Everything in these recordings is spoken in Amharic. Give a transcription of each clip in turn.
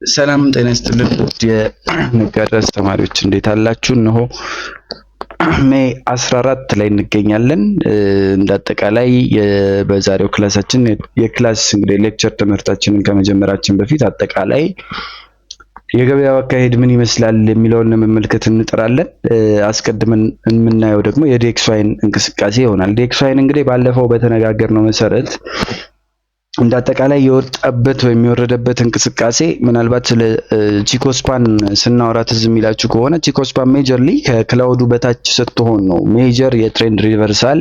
ሰላም ጤና ይስጥልን የነጋድራስ ተማሪዎች እንዴት አላችሁ? እነሆ ሜይ 14 ላይ እንገኛለን። እንዳጠቃላይ በዛሬው ክላሳችን የክላስ እንግዲህ ሌክቸር ትምህርታችንን ከመጀመራችን በፊት አጠቃላይ የገበያው አካሄድ ምን ይመስላል የሚለውን ለመመልከት እንጥራለን። አስቀድመን የምናየው ደግሞ የዲኤክስዋይን እንቅስቃሴ ይሆናል። ዲኤክስዋይን እንግዲህ ባለፈው በተነጋገርነው መሰረት እንዳጠቃላይ የወጣበት ወይም የወረደበት እንቅስቃሴ ምናልባት ስለ ቺኮስፓን ስናወራ ትዝ የሚላችሁ ከሆነ ቺኮስፓን ሜጀርሊ ከክላውዱ በታች ስትሆን ነው ሜጀር የትሬንድ ሪቨርሳል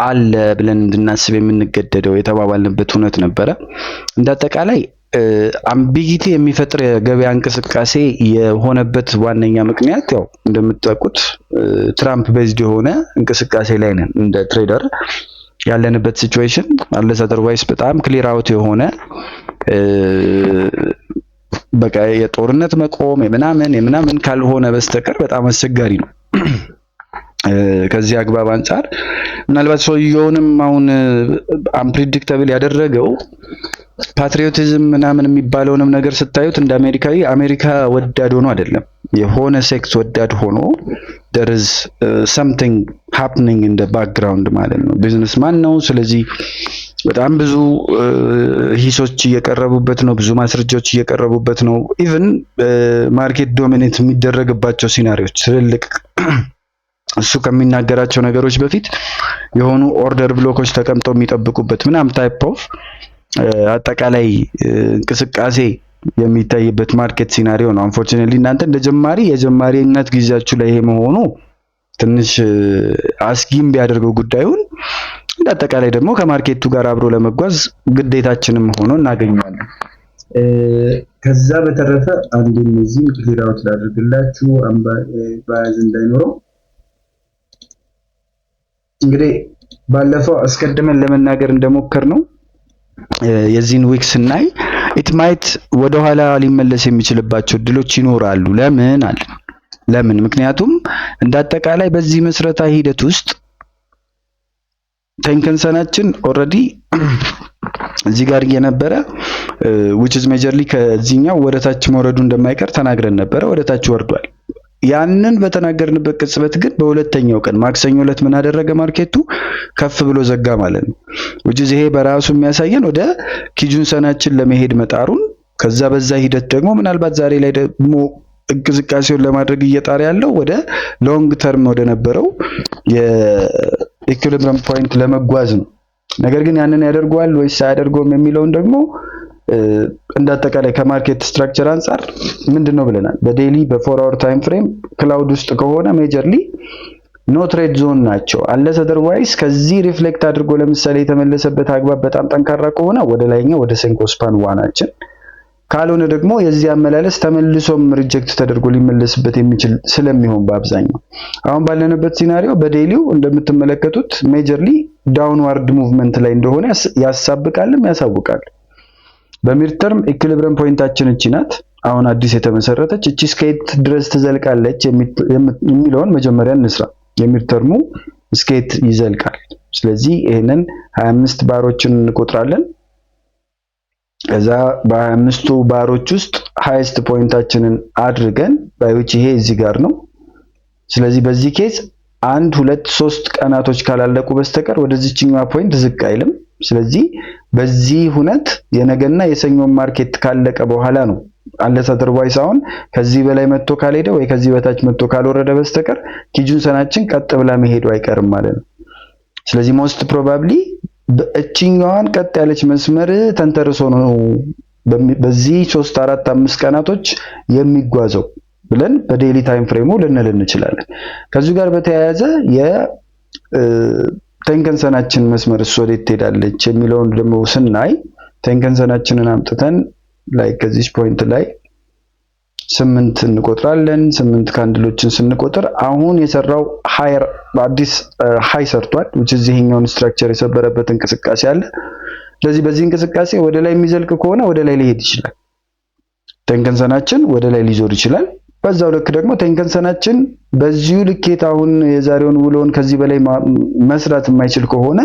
አለ ብለን እንድናስብ የምንገደደው የተባባልንበት እውነት ነበረ። እንዳጠቃላይ አምቢጊቲ የሚፈጥር የገበያ እንቅስቃሴ የሆነበት ዋነኛ ምክንያት ያው እንደምታውቁት ትራምፕ ቤዝድ የሆነ እንቅስቃሴ ላይ ነን እንደ ትሬደር ያለንበት ሲቹዌሽን አለስ አዘርዋይስ በጣም ክሊር አውት የሆነ በቃ የጦርነት መቆም የምናምን ካልሆነ በስተቀር በጣም አስቸጋሪ ነው። ከዚህ አግባብ አንፃር ምናልባት ሰውየውንም አሁን አንፕሪዲክተብል ያደረገው ፓትሪዮቲዝም ምናምን የሚባለውንም ነገር ስታዩት እንደ አሜሪካዊ አሜሪካ ወዳድ ሆኖ አይደለም፣ የሆነ ሴክት ወዳድ ሆኖ there is something happening in the background ማለት ነው። ቢዝነስማን ነው። ስለዚህ በጣም ብዙ ሂሶች እየቀረቡበት ነው፣ ብዙ ማስረጃዎች እየቀረቡበት ነው። ኢቭን ማርኬት ዶሚኔት የሚደረግባቸው ሲናሪዎች ትልልቅ እሱ ከሚናገራቸው ነገሮች በፊት የሆኑ ኦርደር ብሎኮች ተቀምጠው የሚጠብቁበት ምናምን ታይፕ ኦፍ አጠቃላይ እንቅስቃሴ የሚታይበት ማርኬት ሲናሪዮ ነው። አንፎርቹኔትሊ እናንተ እንደ ጀማሪ የጀማሪነት ጊዜያችሁ ላይ ይሄ መሆኑ ትንሽ አስጊም ቢያደርገው ጉዳዩን እንደ አጠቃላይ ደግሞ ከማርኬቱ ጋር አብሮ ለመጓዝ ግዴታችንም ሆኖ እናገኘዋለን። ከዛ በተረፈ አንድ እነዚህ ክሊር አውት ላድርግላችሁ ባያዝ እንዳይኖረው። እንግዲህ ባለፈው አስቀድመን ለመናገር እንደሞከር ነው የዚህን ዊክ ስናይ ኢት ማይት ወደ ኋላ ሊመለስ የሚችልባቸው እድሎች ይኖራሉ። ለምን? ምክንያቱም እንዳጠቃላይ በዚህ መስረታ ሂደት ውስጥ ቴንከንሰናችን ኦልሬዲ እዚህ ጋር የነበረ which is majorly ከዚህኛው ወደታች መውረዱ እንደማይቀር ተናግረን ነበረ። ወደታች ወርዷል። ያንን በተናገርንበት ቅጽበት ግን በሁለተኛው ቀን ማክሰኞ ዕለት ምን አደረገ? ማርኬቱ ከፍ ብሎ ዘጋ ማለት ነው። which is ይሄ በራሱ የሚያሳየን ወደ ኪጁንሰናችን ለመሄድ መጣሩን፣ ከዛ በዛ ሂደት ደግሞ ምናልባት ዛሬ ላይ ደግሞ እንቅስቃሴውን ለማድረግ እየጣረ ያለው ወደ ሎንግ ተርም ወደ ነበረው የኢኩሊብሪየም ፖይንት ለመጓዝ ነው። ነገር ግን ያንን ያደርገዋል ወይስ አያደርገውም የሚለውን ደግሞ እንዳጠቃላይ ከማርኬት ስትራክቸር አንፃር ምንድነው ብለናል። በዴይሊ በ4 አወር ታይም ፍሬም ክላውድ ውስጥ ከሆነ ሜጀርሊ ኖ ትሬድ ዞን ናቸው። አለስ አዘርዋይስ ከዚህ ሪፍሌክት አድርጎ ለምሳሌ የተመለሰበት አግባብ በጣም ጠንካራ ከሆነ ወደ ላይኛው ወደ ሴንኮስፓን ዋናችን፣ ካልሆነ ደግሞ የዚህ አመላለስ ተመልሶም ሪጀክት ተደርጎ ሊመለስበት የሚችል ስለሚሆን በአብዛኛው አሁን ባለንበት ሲናሪዮ በዴይሊው እንደምትመለከቱት ሜጀርሊ ዳውንዋርድ ሙቭመንት ላይ እንደሆነ ያሳብቃልም ያሳውቃል። በሚድ ተርም ኢኩሊብሪየም ፖይንታችን እቺ ናት። አሁን አዲስ የተመሰረተች እቺ ስኬት ድረስ ትዘልቃለች የሚለውን መጀመሪያ እንስራ። የሚድ ተርሙ ስኬት ይዘልቃል። ስለዚህ ይሄንን 25 ባሮችን እንቆጥራለን። ከዛ በ25ቱ ባሮች ውስጥ ሃይስት ፖይንታችንን አድርገን ባይውጭ ይሄ እዚህ ጋር ነው። ስለዚህ በዚህ ኬዝ 1 2 3 ቀናቶች ካላለቁ በስተቀር ወደዚህኛው ፖይንት ዝቅ አይልም። ስለዚህ በዚህ ሁነት የነገና የሰኞ ማርኬት ካለቀ በኋላ ነው አለስ አዘርዋይስ አሁን ከዚህ በላይ መጥቶ ካልሄደ ወይ ከዚህ በታች መጥቶ ካልወረደ በስተቀር ኪጁንሰናችን ቀጥ ብላ መሄዱ አይቀርም ማለት ነው። ስለዚህ ሞስት ፕሮባብሊ በእቺኛዋን ቀጥ ያለች መስመር ተንተርሶ ነው በዚህ 3 4 5 ቀናቶች የሚጓዘው ብለን በዴይሊ ታይም ፍሬሙ ልንል እንችላለን። ከዚህ ጋር በተያያዘ ቴንከንሰናችን መስመር ወዴት ትሄዳለች የሚለውን ደግሞ ስናይ ቴንከንሰናችንን አምጥተን ላይ ከዚህ ፖይንት ላይ 8 እንቆጥራለን። 8 ካንድሎችን ስንቆጥር አሁን የሰራው ሃየር አዲስ ሃይ ሰርቷል which is ይሄኛውን ስትራክቸር የሰበረበት እንቅስቃሴ አለ። ስለዚህ በዚህ እንቅስቃሴ ወደ ላይ የሚዘልቅ ከሆነ ወደ ላይ ሊሄድ ይችላል። ቴንከንሰናችን ወደ ላይ ሊዞር ይችላል። በዛው ልክ ደግሞ ቴንከንሰናችን በዚሁ ልኬት አሁን የዛሬውን ውሎን ከዚህ በላይ መስራት የማይችል ከሆነ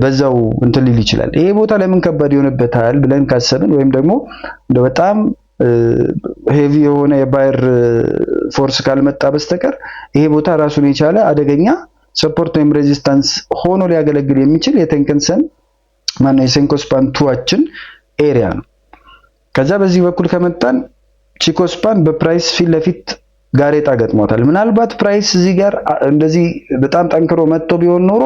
በዛው እንትን ሊል ይችላል። ይሄ ቦታ ለምን ከባድ ይሆንበታል ብለን ካሰብን ወይም ደግሞ በጣም ሄቪ የሆነ የባየር ፎርስ ካልመጣ በስተቀር ይሄ ቦታ ራሱን የቻለ አደገኛ ሰፖርት ወይም ሬዚስታንስ ሆኖ ሊያገለግል የሚችል የቴንከንሰን ማነው የሴንኮስፓን ቱዋችን ኤሪያ ነው። ከዛ በዚህ በኩል ከመጣን ቺኮስፓን በፕራይስ ፊት ለፊት ጋሬጣ ገጥሞታል። ምናልባት ፕራይስ እዚህ ጋር እንደዚህ በጣም ጠንክሮ መጥቶ ቢሆን ኖሮ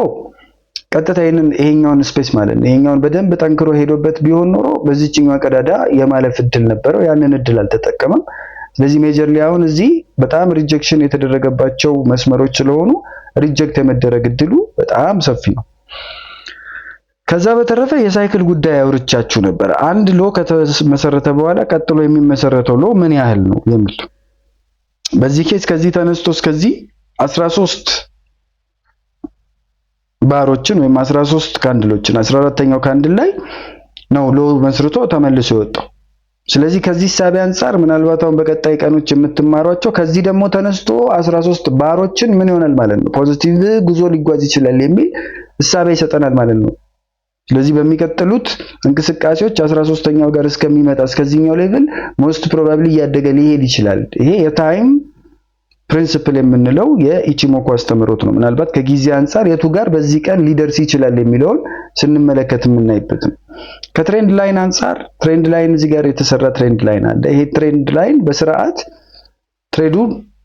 ቀጥታ ይሄኛውን ስፔስ ማለት ነው ይሄኛውን በደንብ ጠንክሮ ሄዶበት ቢሆን ኖሮ በዚህኛው ቀዳዳ የማለፍ እድል ነበረው። ያንን እድል አልተጠቀመም። ስለዚህ ሜጀርሊ አሁን እዚህ በጣም ሪጀክሽን የተደረገባቸው መስመሮች ስለሆኑ ሪጀክት የመደረግ እድሉ በጣም ሰፊ ነው። ከዛ በተረፈ የሳይክል ጉዳይ አውርቻችሁ ነበር። አንድ ሎ ከተመሰረተ በኋላ ቀጥሎ የሚመሰረተው ሎ ምን ያህል ነው የሚል በዚህ ኬስ ከዚህ ተነስቶ እስከዚህ 13 ባሮችን ወይም 13 ካንድሎችን 14ኛው ካንድል ላይ ነው ሎ መስርቶ ተመልሶ የወጣው። ስለዚህ ከዚህ ሳቢ አንፃር ምናልባት አሁን በቀጣይ ቀኖች የምትማሯቸው ከዚህ ደግሞ ተነስቶ 13 ባሮችን ምን ይሆናል ማለት ነው ፖዚቲቭ ጉዞ ሊጓዝ ይችላል የሚል እሳቤ ይሰጠናል ማለት ነው። ስለዚህ በሚቀጥሉት እንቅስቃሴዎች 13ኛው ጋር እስከሚመጣ እስከዚህኛው ሌቭል ሞስት ፕሮባብሊ እያደገ ሊሄድ ይችላል። ይሄ የታይም ፕሪንሲፕል የምንለው የኢቺሞኩ አስተምሮት ነው። ምናልባት ከጊዜ አንፃር የቱ ጋር በዚህ ቀን ሊደርስ ይችላል የሚለውን ስንመለከት የምናይበት ነው። ከትሬንድ ላይን አንፃር ትሬንድ ላይን እዚህ ጋር የተሰራ ትሬንድ ላይን አለ። ይሄ ትሬንድ ላይን በስርዓት ትሬዱ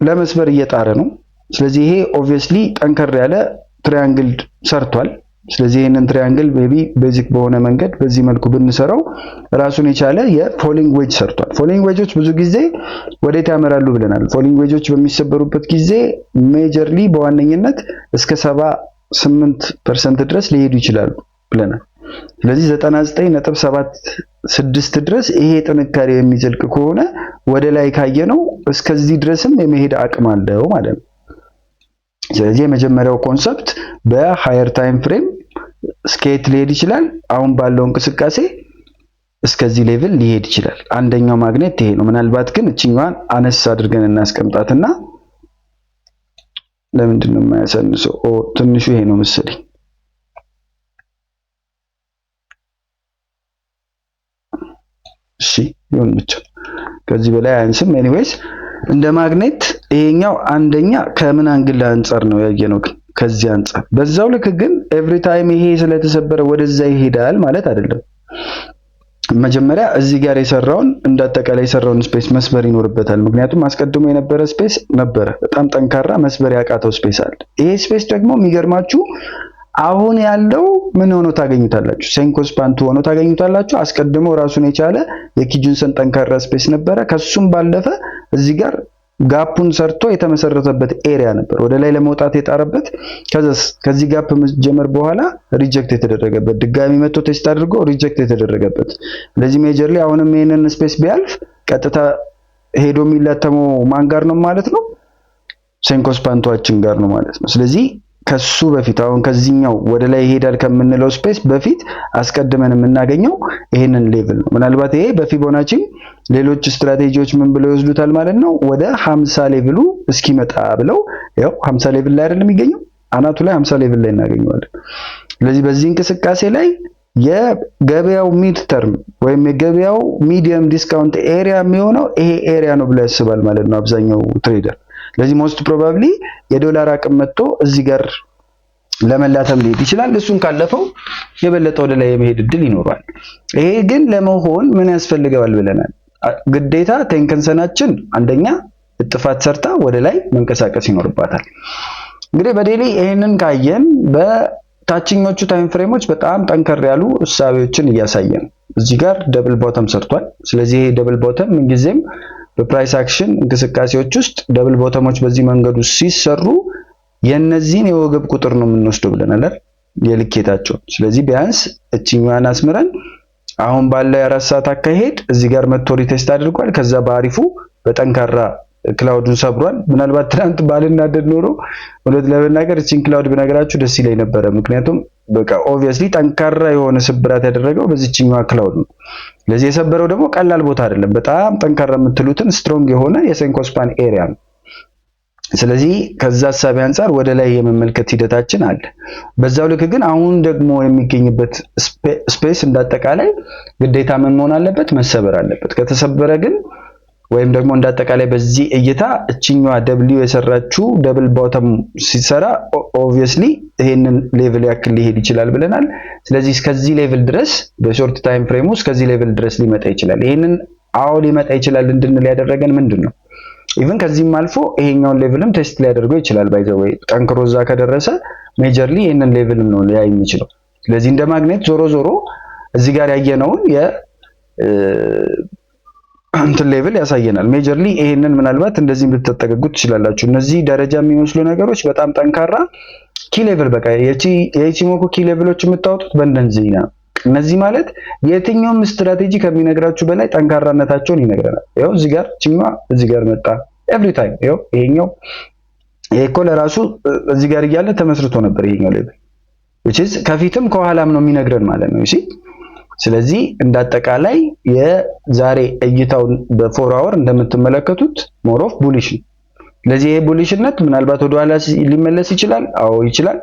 ለመስበር እየጣረ ነው። ስለዚህ ይሄ ኦብቪየስሊ ጠንከር ያለ ትራያንግል ሰርቷል። ስለዚህ ይሄንን ትራያንግል ቤዚክ በሆነ መንገድ በዚህ መልኩ ብንሰራው ራሱን የቻለ የፎሊንግ ዌጅ ሰርቷል። ፎሊንግ ዌጆች ብዙ ጊዜ ወዴት ያመራሉ ብለናል። ፎሊንግ ዌጆች በሚሰበሩበት ጊዜ ሜጀርሊ በዋነኝነት እስከ 78% ድረስ ሊሄዱ ይችላሉ ብለናል። ስለዚህ 99.76 ድረስ ይሄ ጥንካሬ የሚዘልቅ ከሆነ ወደ ላይ ካየነው እስከዚህ ድረስም የመሄድ አቅም አለው ማለት ነው። ስለዚህ የመጀመሪያው ኮንሰፕት በሃየር ታይም ፍሬም ስኬት ሊሄድ ይችላል። አሁን ባለው እንቅስቃሴ እስከዚህ ሌቭል ሊሄድ ይችላል። አንደኛው ማግኔት ይሄ ነው። ምናልባት ግን እቺኛዋን አነስ አድርገን እናስቀምጣትና ለምንድን ነው የማያሳንሰው? ትንሹ ይሄ ነው መሰለኝ። እሺ ይሁን ብቻ ከዚህ በላይ አያንስም። ኤኒዌይስ እንደ ማግኔት ይሄኛው አንደኛ ከምን አንግል አንፃር ነው ያየነው ከዚህ አንፃር። በዛው ልክ ግን ኤቭሪ ታይም ይሄ ስለተሰበረ ወደዛ ይሄዳል ማለት አይደለም። መጀመሪያ እዚህ ጋር የሰራውን እንዳጠቃላይ የሰራውን ስፔስ መስበር ይኖርበታል። ምክንያቱም አስቀድሞ የነበረ ስፔስ ነበረ በጣም ጠንካራ መስበር ያቃተው ስፔስ አለ። ይሄ ስፔስ ደግሞ የሚገርማችሁ አሁን ያለው ምን ሆኖ ታገኙታላችሁ? ሴንኮስፓን ቱ ሆኖ ታገኙታላችሁ። አስቀድሞ ራሱን የቻለ የኪጁንሰን ጠንካራ ስፔስ ነበረ። ከሱም ባለፈ እዚህ ጋር ጋፑን ሰርቶ የተመሰረተበት ኤሪያ ነበር፣ ወደ ላይ ለመውጣት የጣረበት። ከዚህ ጋፕ መጀመር በኋላ ሪጀክት የተደረገበት፣ ድጋሚ መጥቶ ቴስት አድርጎ ሪጀክት የተደረገበት። ስለዚህ ሜጀርሊ አሁንም ይሄንን ስፔስ ቢያልፍ ቀጥታ ሄዶ የሚላተመው ማን ጋር ነው ማለት ነው? ሴንኮስፓን ቱዋችን ጋር ነው ማለት ነው። ስለዚህ ከሱ በፊት አሁን ከዚህኛው ወደ ላይ ይሄዳል ከምንለው ስፔስ በፊት አስቀድመን የምናገኘው ይሄንን ሌቭል ነው። ምናልባት ይሄ በፊቦናቺ ሌሎች ስትራቴጂዎች ምን ብለው ይወስዱታል ማለት ነው? ወደ 50 ሌቭሉ እስኪመጣ ብለው ያው 50 ሌቭል ላይ አይደለም የሚገኘው አናቱ ላይ 50 ሌቭል ላይ እናገኘዋለን። ስለዚህ በዚህ እንቅስቃሴ ላይ የገበያው ሚድ ተርም ወይም የገበያው ሚዲየም ዲስካውንት ኤሪያ የሚሆነው ይሄ ኤሪያ ነው ብሎ ያስባል ማለት ነው አብዛኛው ትሬደር። ስለዚህ ሞስት ፕሮባብሊ የዶላር አቅም መጥቶ እዚህ ጋር ለመላተም ሊሄድ ይችላል። እሱን ካለፈው የበለጠ ወደ ላይ የመሄድ እድል ይኖራል። ይሄ ግን ለመሆን ምን ያስፈልገዋል ብለናል? ግዴታ ቴንከንሰናችን አንደኛ እጥፋት ሰርታ ወደ ላይ መንቀሳቀስ ይኖርባታል። እንግዲህ በዴሊ ይሄንን ካየን በታችኞቹ ታይም ፍሬሞች በጣም ጠንከር ያሉ እሳቤዎችን እያሳየን እዚህ ጋር ደብል ቦተም ሰርቷል። ስለዚህ ይሄ ደብል ቦተም ምንጊዜም በፕራይስ አክሽን እንቅስቃሴዎች ውስጥ ደብል ቦተሞች በዚህ መንገዱ ሲሰሩ የነዚህን የወገብ ቁጥር ነው የምንወስደው ብለናል የልኬታቸው። ስለዚህ ቢያንስ እቺኛዋን አስምረን አሁን ባለው የ4 ሰዓት አካሄድ እዚህ ጋር መጥቶ ሪቴስት አድርጓል። ከዛ በአሪፉ በጠንካራ ክላውዱን ሰብሯል። ምናልባት ትናንት ባልናደድ ኖሮ ወለት ለመናገር እቺን ክላውድ ብነግራችሁ ደስ ይለኝ ነበረ። ምክንያቱም በቃ ኦብቪየስሊ ጠንካራ የሆነ ስብራት ያደረገው በዚህኛው ክላውድ ነው። ለዚህ የሰበረው ደግሞ ቀላል ቦታ አይደለም። በጣም ጠንካራ የምትሉትን ስትሮንግ የሆነ የሴንኮስፓን ኤሪያ ነው። ስለዚህ ከዛ ሐሳብ አንፃር ወደ ላይ የመመልከት ሂደታችን አለ። በዛው ልክ ግን አሁን ደግሞ የሚገኝበት ስፔስ እንዳጠቃላይ ግዴታ ምን መሆን አለበት? መሰበር አለበት። ከተሰበረ ግን ወይም ደግሞ እንዳጠቃላይ በዚህ እይታ እችኛዋ ደብሊው የሰራችው ደብል ቦተም ሲሰራ ኦብቪየስሊ ይሄንን ሌቭል ያክል ሊሄድ ይችላል ብለናል። ስለዚህ እስከዚህ ሌቭል ድረስ በሾርት ታይም ፍሬሙ እስከዚህ ሌቭል ድረስ ሊመጣ ይችላል። ይሄንን አዎ ሊመጣ ይችላል እንድንል ያደረገን ምንድነው? ኢቭን ከዚህም አልፎ ይሄኛውን ሌቭልም ቴስት ሊያደርገው ይችላል። ባይ ዘ ወይ ጠንክሮ እዛ ከደረሰ ሜጀርሊ ይሄንን ሌቭልም ነው ሊያይ የሚችለው። ስለዚህ እንደ ማግኔት ዞሮ ዞሮ እዚህ ጋር ያየነውን እንትን ሌቭል ያሳየናል። ሜጀርሊ ይሄንን ምናልባት እንደዚህ ልትጠቀቁት ትችላላችሁ። እነዚህ ደረጃ የሚመስሉ ነገሮች በጣም ጠንካራ ኪ ሌቭል በቃ የኢቺሞኩ ኪ ሌቭሎች የምታወጡት በእንደዚህ ነው። እነዚህ ማለት የትኛውም ስትራቴጂ ከሚነግራችሁ በላይ ጠንካራነታቸውን ይነግረናል። ይኸው እዚህ ጋር ቺማ እዚህ ጋር መጣ ኤቭሪ ታይም። ይኸው ይሄኛው ይሄ እኮ ለራሱ እዚህ ጋር እያለ ተመስርቶ ነበር ይሄኛው ሌቭል which is ከፊትም ከኋላም ነው የሚነግረን ማለት ነው። እሺ ስለዚህ እንዳጠቃላይ የዛሬ እይታውን በ4 አወር እንደምትመለከቱት ሞር ኦፍ ቡሊሽ ነው። ስለዚህ ይሄ ቡሊሽነት ምናልባት ወደ ኋላ ሊመለስ ይችላል። አዎ ይችላል።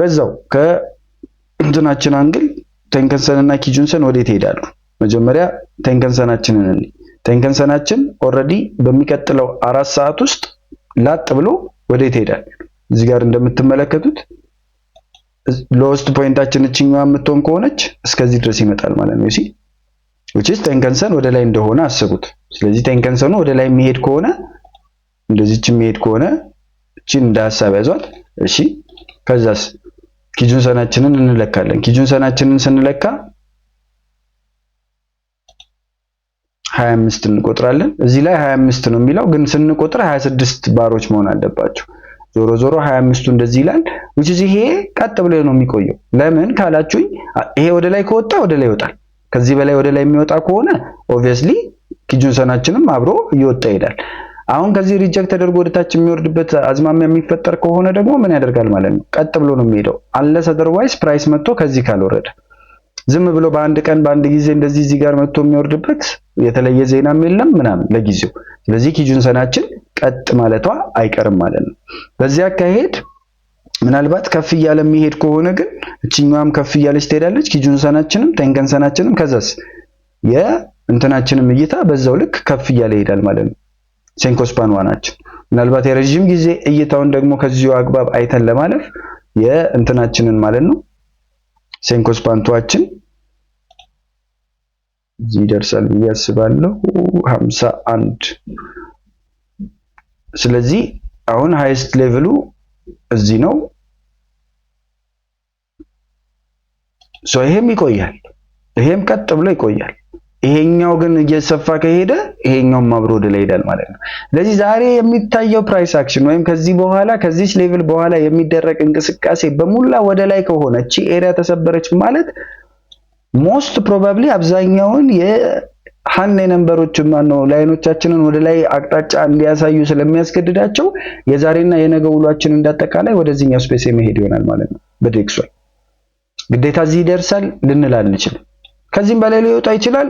በዛው ከእንትናችን አንግል ቴንከንሰን እና ኪጁንሰን ወዴት ይሄዳሉ? መጀመሪያ ቴንከንሰናችንን ቴንከንሰናችን ኦሬዲ በሚቀጥለው 4 ሰዓት ውስጥ ላጥ ብሎ ወዴት ይሄዳል? እዚህ ጋር እንደምትመለከቱት ሎስት ፖይንታችን እቺኛዋ የምትሆን ከሆነች እስከዚህ ድረስ ይመጣል ማለት ነው። እሺ which is ቴንከንሰን ወደ ላይ እንደሆነ አስቡት። ስለዚህ ቴንከንሰኑ ወደ ላይ የሚሄድ ከሆነ እንደዚህች የሚሄድ ከሆነ እቺን እንደ ሐሳብ ያዟት። እሺ ከዛስ ኪጁንሰናችንን እንለካለን። ኪጁንሰናችንን ስንለካ 25 እንቆጥራለን። እዚህ ላይ 25 ነው የሚለው ግን ስንቆጥር 26 ባሮች መሆን አለባቸው። ዞሮ ዞሮ 25ቱ እንደዚህ ይላል which is ይሄ ቀጥ ብሎ ነው የሚቆየው። ለምን ካላችሁኝ ይሄ ወደ ላይ ከወጣ ወደ ላይ ይወጣል። ከዚህ በላይ ወደ ላይ የሚወጣ ከሆነ obviously ኪጁንሰናችንም አብሮ እየወጣ ይሄዳል። አሁን ከዚህ ሪጀክት ተደርጎ ወደታች የሚወርድበት አዝማሚያ የሚፈጠር ከሆነ ደግሞ ምን ያደርጋል ማለት ነው? ቀጥ ብሎ ነው የሚሄደው unless otherwise ፕራይስ መጥቶ ከዚህ ካልወረደ ዝም ብሎ በአንድ ቀን በአንድ ጊዜ እንደዚህ እዚህ ጋር መጥቶ የሚወርድበት የተለየ ዜናም የለም ምናምን ለጊዜው። ስለዚህ ኪጁንሰናችን ቀጥ ማለቷ አይቀርም ማለት ነው። በዚህ አካሄድ ምናልባት ከፍ እያለ የሚሄድ ከሆነ ግን እቺኛዋም ከፍ እያለች ትሄዳለች። ኪጁንሰናችንም ቴንከንሰናችንም ከዛስ የእንትናችንም እይታ በዛው ልክ ከፍ እያለ ይሄዳል ማለት ነው። ሴንኮስፓን ዋናችን ምናልባት የረጅም ጊዜ እይታውን ደግሞ ከዚሁ አግባብ አይተን ለማለፍ የእንትናችንን ማለት ነው ሴንኮስፓንቷችን እዚህ ይደርሳል ብዬ አስባለሁ 51። ስለዚህ አሁን ሃይስት ሌቭሉ እዚህ ነው። ይሄም ይቆያል፣ ይሄም ቀጥ ብሎ ይቆያል። ይሄኛው ግን እየሰፋ ከሄደ ይሄኛውም አብሮ ወደ ላይ ይሄዳል ማለት ነው። ስለዚህ ዛሬ የሚታየው ፕራይስ አክሽን ወይም ከዚህ በኋላ ከዚህ ሌቭል በኋላ የሚደረግ እንቅስቃሴ በሙላ ወደ ላይ ከሆነ እቺ ኤሪያ ተሰበረች ማለት ሞስት ፕሮባብሊ አብዛኛውን የሃኔ ነምበሮች ማነው ላይኖቻችንን ወደ ላይ አቅጣጫ እንዲያሳዩ ስለሚያስገድዳቸው የዛሬና የነገ ውሏችን እንዳጠቃላይ ወደዚህኛው ስፔስ የመሄድ ይሆናል ማለት ነው። በዴክሷል ግዴታ እዚህ ይደርሳል ልንል አንችልም። ከዚህም በላይ ሊወጣ ይችላል።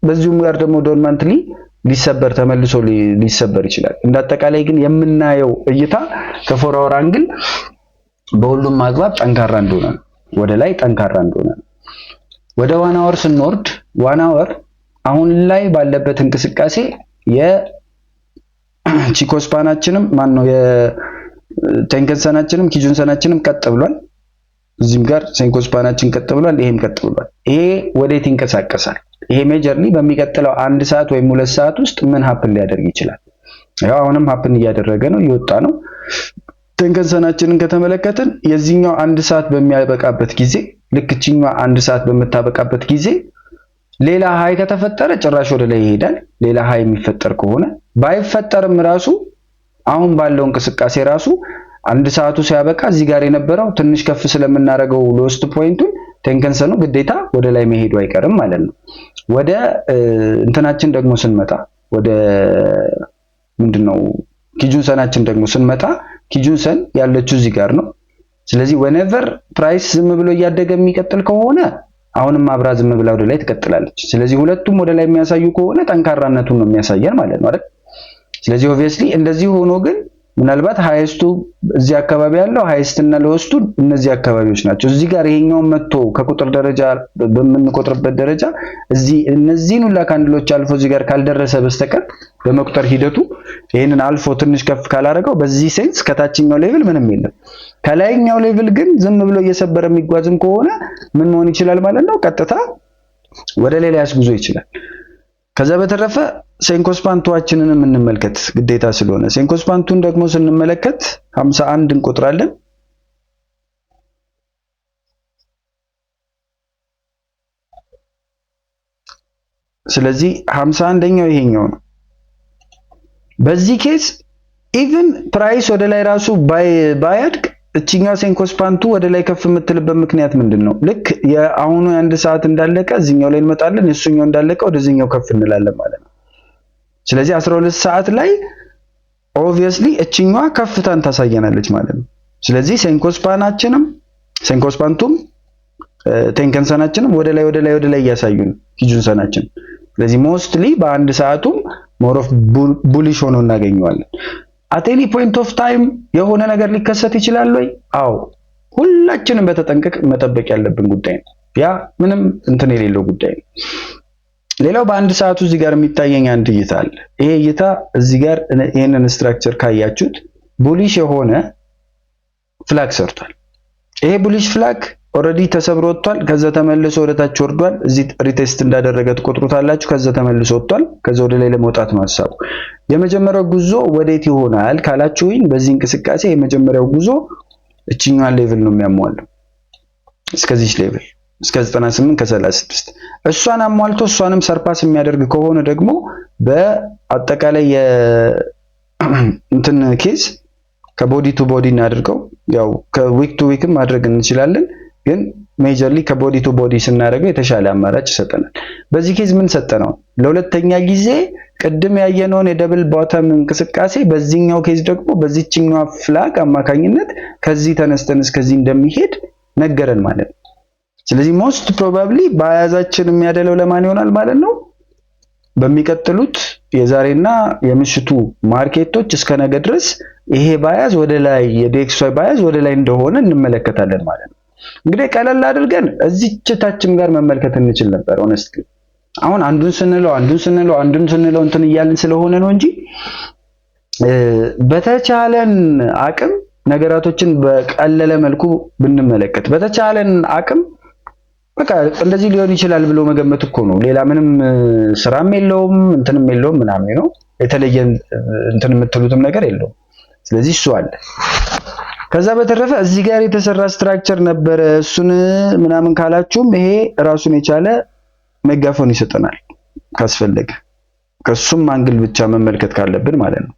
በዚሁም ጋር ደግሞ ዶርማንትሊ ሊሰበር ተመልሶ ሊሰበር ይችላል። እንዳጠቃላይ ግን የምናየው እይታ ከ4 አወር አንግል በሁሉም አግባብ ጠንካራ እንደሆነ ወደ ላይ ጠንካራ እንደሆነ ወደ 1 አወር ስንወርድ 1 አወር አሁን ላይ ባለበት እንቅስቃሴ የቺኮስፓናችንም ማን ነው የቴንከንሰናችንም ኪጁንሰናችንም ቀጥ ብሏል። እዚህም ጋር ሴንኮስፓናችን ቀጥ ብሏል፣ ይሄም ቀጥ ብሏል። ይሄ ወዴት ይንቀሳቀሳል? ይሄ ሜጀርሊ በሚቀጥለው 1 ሰዓት ወይም 2 ሰዓት ውስጥ ምን ሀፕን ሊያደርግ ይችላል? ያው አሁንም ሀፕን እያደረገ ነው፣ እየወጣ ነው። ቴንከንሰናችንን ከተመለከትን የዚህኛው 1 ሰዓት በሚያበቃበት ጊዜ ልክ እቺኛው 1 ሰዓት በምታበቃበት ጊዜ ሌላ ሃይ ከተፈጠረ ጭራሽ ወደ ላይ ይሄዳል። ሌላ ሃይ የሚፈጠር ከሆነ ባይፈጠርም ራሱ አሁን ባለው እንቅስቃሴ ራሱ 1 ሰዓቱ ሲያበቃ እዚህ ጋር የነበረው ትንሽ ከፍ ስለምናደርገው ሎስት ፖይንቱን ቴንከንሰኑ ግዴታ ወደ ላይ መሄዱ አይቀርም ማለት ነው። ወደ እንትናችን ደግሞ ስንመጣ ወደ ምንድነው ኪጁንሰናችን ደግሞ ስንመጣ ኪጁንሰን ያለችው እዚህ ጋር ነው። ስለዚህ whenever ፕራይስ ዝም ብሎ እያደገ የሚቀጥል ከሆነ አሁንም አብራ ዝም ብላ ወደ ላይ ትቀጥላለች። ስለዚህ ሁለቱም ወደ ላይ የሚያሳዩ ከሆነ ጠንካራነቱን ነው የሚያሳየን ማለት ነው አይደል? ስለዚህ obviously እንደዚህ ሆኖ ግን ምናልባት ሃይስቱ እዚህ አካባቢ ያለው ሃይስት እና ሎወስቱ እነዚህ አካባቢዎች ናቸው። እዚህ ጋር ይሄኛው መጥቶ ከቁጥር ደረጃ በምንቆጥርበት ደረጃ እዚህ እነዚህን ሁላ ካንድሎች አልፎ እዚህ ጋር ካልደረሰ በስተቀር በመቁጠር ሂደቱ ይሄንን አልፎ ትንሽ ከፍ ካላረገው በዚህ ሴንስ ከታችኛው ሌቭል ምንም የለም። ከላይኛው ሌቭል ግን ዝም ብሎ እየሰበረ የሚጓዝም ከሆነ ምን መሆን ይችላል ማለት ነው? ቀጥታ ወደ ሌላ ያስጉዞ ይችላል። ከዛ በተረፈ ሴንኮስፓንቱዋችንን እንመልከት ግዴታ ስለሆነ ሴንኮስፓንቱን ደግሞ ስንመለከት 51 እንቆጥራለን። ስለዚህ 51ኛው ይሄኛው ነው። በዚህ ኬስ ኢቭን ፕራይስ ወደ ላይ ራሱ ባያድግ እቺኛው ሴንኮስፓንቱ ወደ ላይ ከፍ የምትልበት ምክንያት ምንድነው? ልክ የአሁኑ የአንድ ሰዓት እንዳለቀ እዚህኛው ላይ እንመጣለን፣ የሱኛው እንዳለቀ ወደዚህኛው ከፍ እንላለን ማለት ነው። ስለዚህ 12 ሰዓት ላይ ኦብቪየስሊ እቺኛዋ ከፍታን ታሳየናለች ማለት ነው። ስለዚህ ሴንኮስፓንቱም ቴንከንሰናችንም ወደ ላይ እያሳዩን ሂጁንሰናችን። ስለዚህ ሞስትሊ በአንድ ሰዓቱም ሞር ኦፍ ቡሊሽ ሆኖ እናገኘዋለን። አት ኤኒ ፖይንት ኦፍ ታይም የሆነ ነገር ሊከሰት ይችላል ወይ? አዎ፣ ሁላችንም በተጠንቀቅ መጠበቅ ያለብን ጉዳይ ነው። ያ ምንም እንትን የሌለው ጉዳይ ነው። ሌላው በአንድ ሰዓቱ እዚህ ጋር የሚታየኝ አንድ እይታ አለ። ይሄ እይታ እዚህ ጋር ይሄንን ስትራክቸር ካያችሁት ቡሊሽ የሆነ ፍላግ ሰርቷል። ይሄ ቡሊሽ ፍላግ ኦልሬዲ ተሰብሮ ወጥቷል። ከዛ ተመልሶ ወደ ታች ወርዷል። እዚህ ሪቴስት እንዳደረገ ትቆጥሩታላችሁ። ከዛ ተመልሶ ወጥቷል። ከዛ ወደ ላይ ለመውጣት ነው ሐሳቡ። የመጀመሪያው ጉዞ ወዴት ይሆናል ካላችሁኝ፣ በዚህ እንቅስቃሴ የመጀመሪያው ጉዞ እቺኛዋን ሌቭል ነው የሚያሟለው። እስከዚህ ሌቭል እስከ 98 ከ36 እሷን አሟልቶ እሷንም ሰርፓስ የሚያደርግ ከሆነ ደግሞ በአጠቃላይ እንትን ኬዝ ከቦዲ ቱ ቦዲ እናድርገው። ያው ከዊክ ቱ ዊክም ማድረግ እንችላለን፣ ግን ሜጀርሊ ከቦዲ ቱ ቦዲ ስናደርገው የተሻለ አማራጭ ይሰጠናል። በዚህ ኬዝ ምን ሰጠነው? ለሁለተኛ ጊዜ ቅድም ያየነውን የደብል ቦተም እንቅስቃሴ በዚህኛው ኬዝ ደግሞ በዚህኛው ፍላግ አማካኝነት ከዚህ ተነስተን እስከዚህ እንደሚሄድ ነገረን ማለት ነው። ስለዚህ ሞስት ፕሮባብሊ በአያዛችን የሚያደለው ለማን ይሆናል ማለት ነው? በሚቀጥሉት የዛሬና የምሽቱ ማርኬቶች እስከ ነገ ድረስ ይሄ ባያዝ ወደ ላይ የዲኤክስዋይ ባያዝ ወደ ላይ እንደሆነ እንመለከታለን ማለት ነው። እንግዲህ ቀለል አድርገን እዚች ታችም ጋር መመልከት እንችል ነበር። ሆነስትሊ አሁን አንዱን ስንለው እንትን እያልን ስለሆነ ነው እንጂ በተቻለን አቅም ነገራቶችን በቀለለ መልኩ ብንመለከት በተቻለን አቅም በቃ እንደዚህ ሊሆን ይችላል ብሎ መገመት እኮ ነው። ሌላ ምንም ስራም የለውም እንትንም የለውም ምናምን ነው። የተለየ እንትን የምትሉትም ነገር የለውም። ስለዚህ እሱ አለ። ከዛ በተረፈ እዚህ ጋር የተሰራ ስትራክቸር ነበረ። እሱን ምናምን ካላችሁም ይሄ ራሱን የቻለ ሜጋፎን ይሰጠናል ካስፈለገ፣ ከሱም አንግል ብቻ መመልከት ካለብን ማለት ነው።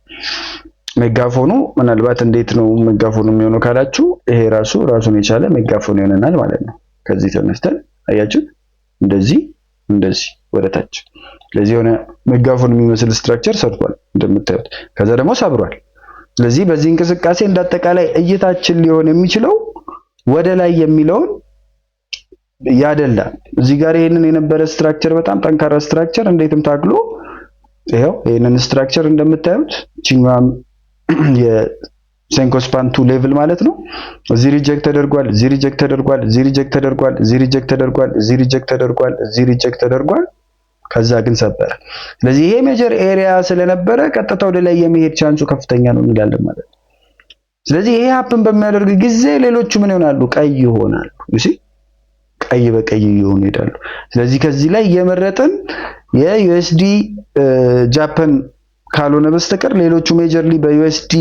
ሜጋፎኑ ምናልባት እንዴት ነው ሜጋፎኑ የሚሆነው ካላችሁ ይሄ ራሱን የቻለ ሜጋፎን ይሆነናል ማለት ነው። ከዚህ ተነስተን አያችሁት እንደዚህ ወደታች ስለዚህ የሆነ ሜጋፎን የሚመስል ስትራክቸር ሰርቷል እንደምታዩት። ከዛ ደግሞ ሰብሯል። ስለዚህ በዚህ እንቅስቃሴ እንዳጠቃላይ እይታችን ሊሆን የሚችለው ወደ ላይ የሚለውን ያደላል። እዚህ ጋር ይሄንን የነበረ ስትራክቸር በጣም ጠንካራ ስትራክቸር እንዴትም ታግሎ ይሄው ይሄንን ስትራክቸር እንደምታዩት ቺንዋም የሴንኮስፓንቱ ሌቭል ማለት ነው። እዚህ ሪጀክት ተደርጓል፣ እዚህ ሪጀክት ተደርጓል፣ እዚህ ሪጀክት ተደርጓል፣ እዚህ ሪጀክት ተደርጓል፣ እዚህ ሪጀክት ተደርጓል፣ እዚህ ሪጀክት ተደርጓል። ከዛ ግን ሰበረ። ስለዚህ ይሄ ሜጀር ኤሪያ ስለነበረ ቀጥታ ወደ ላይ የመሄድ ቻንሱ ከፍተኛ ነው እንላለን ማለት ነው። ስለዚህ ይሄ ሀፕን በሚያደርግ ጊዜ ሌሎቹ ምን ይሆናሉ? ቀይ ይሆናሉ። እሺ ቀይ በቀይ ይሆኑ ይሄዳሉ። ስለዚህ ከዚህ ላይ የመረጠን የዩኤስዲ ጃፓን ካልሆነ በስተቀር ሌሎቹ ሜጀርሊ በዩኤስዲ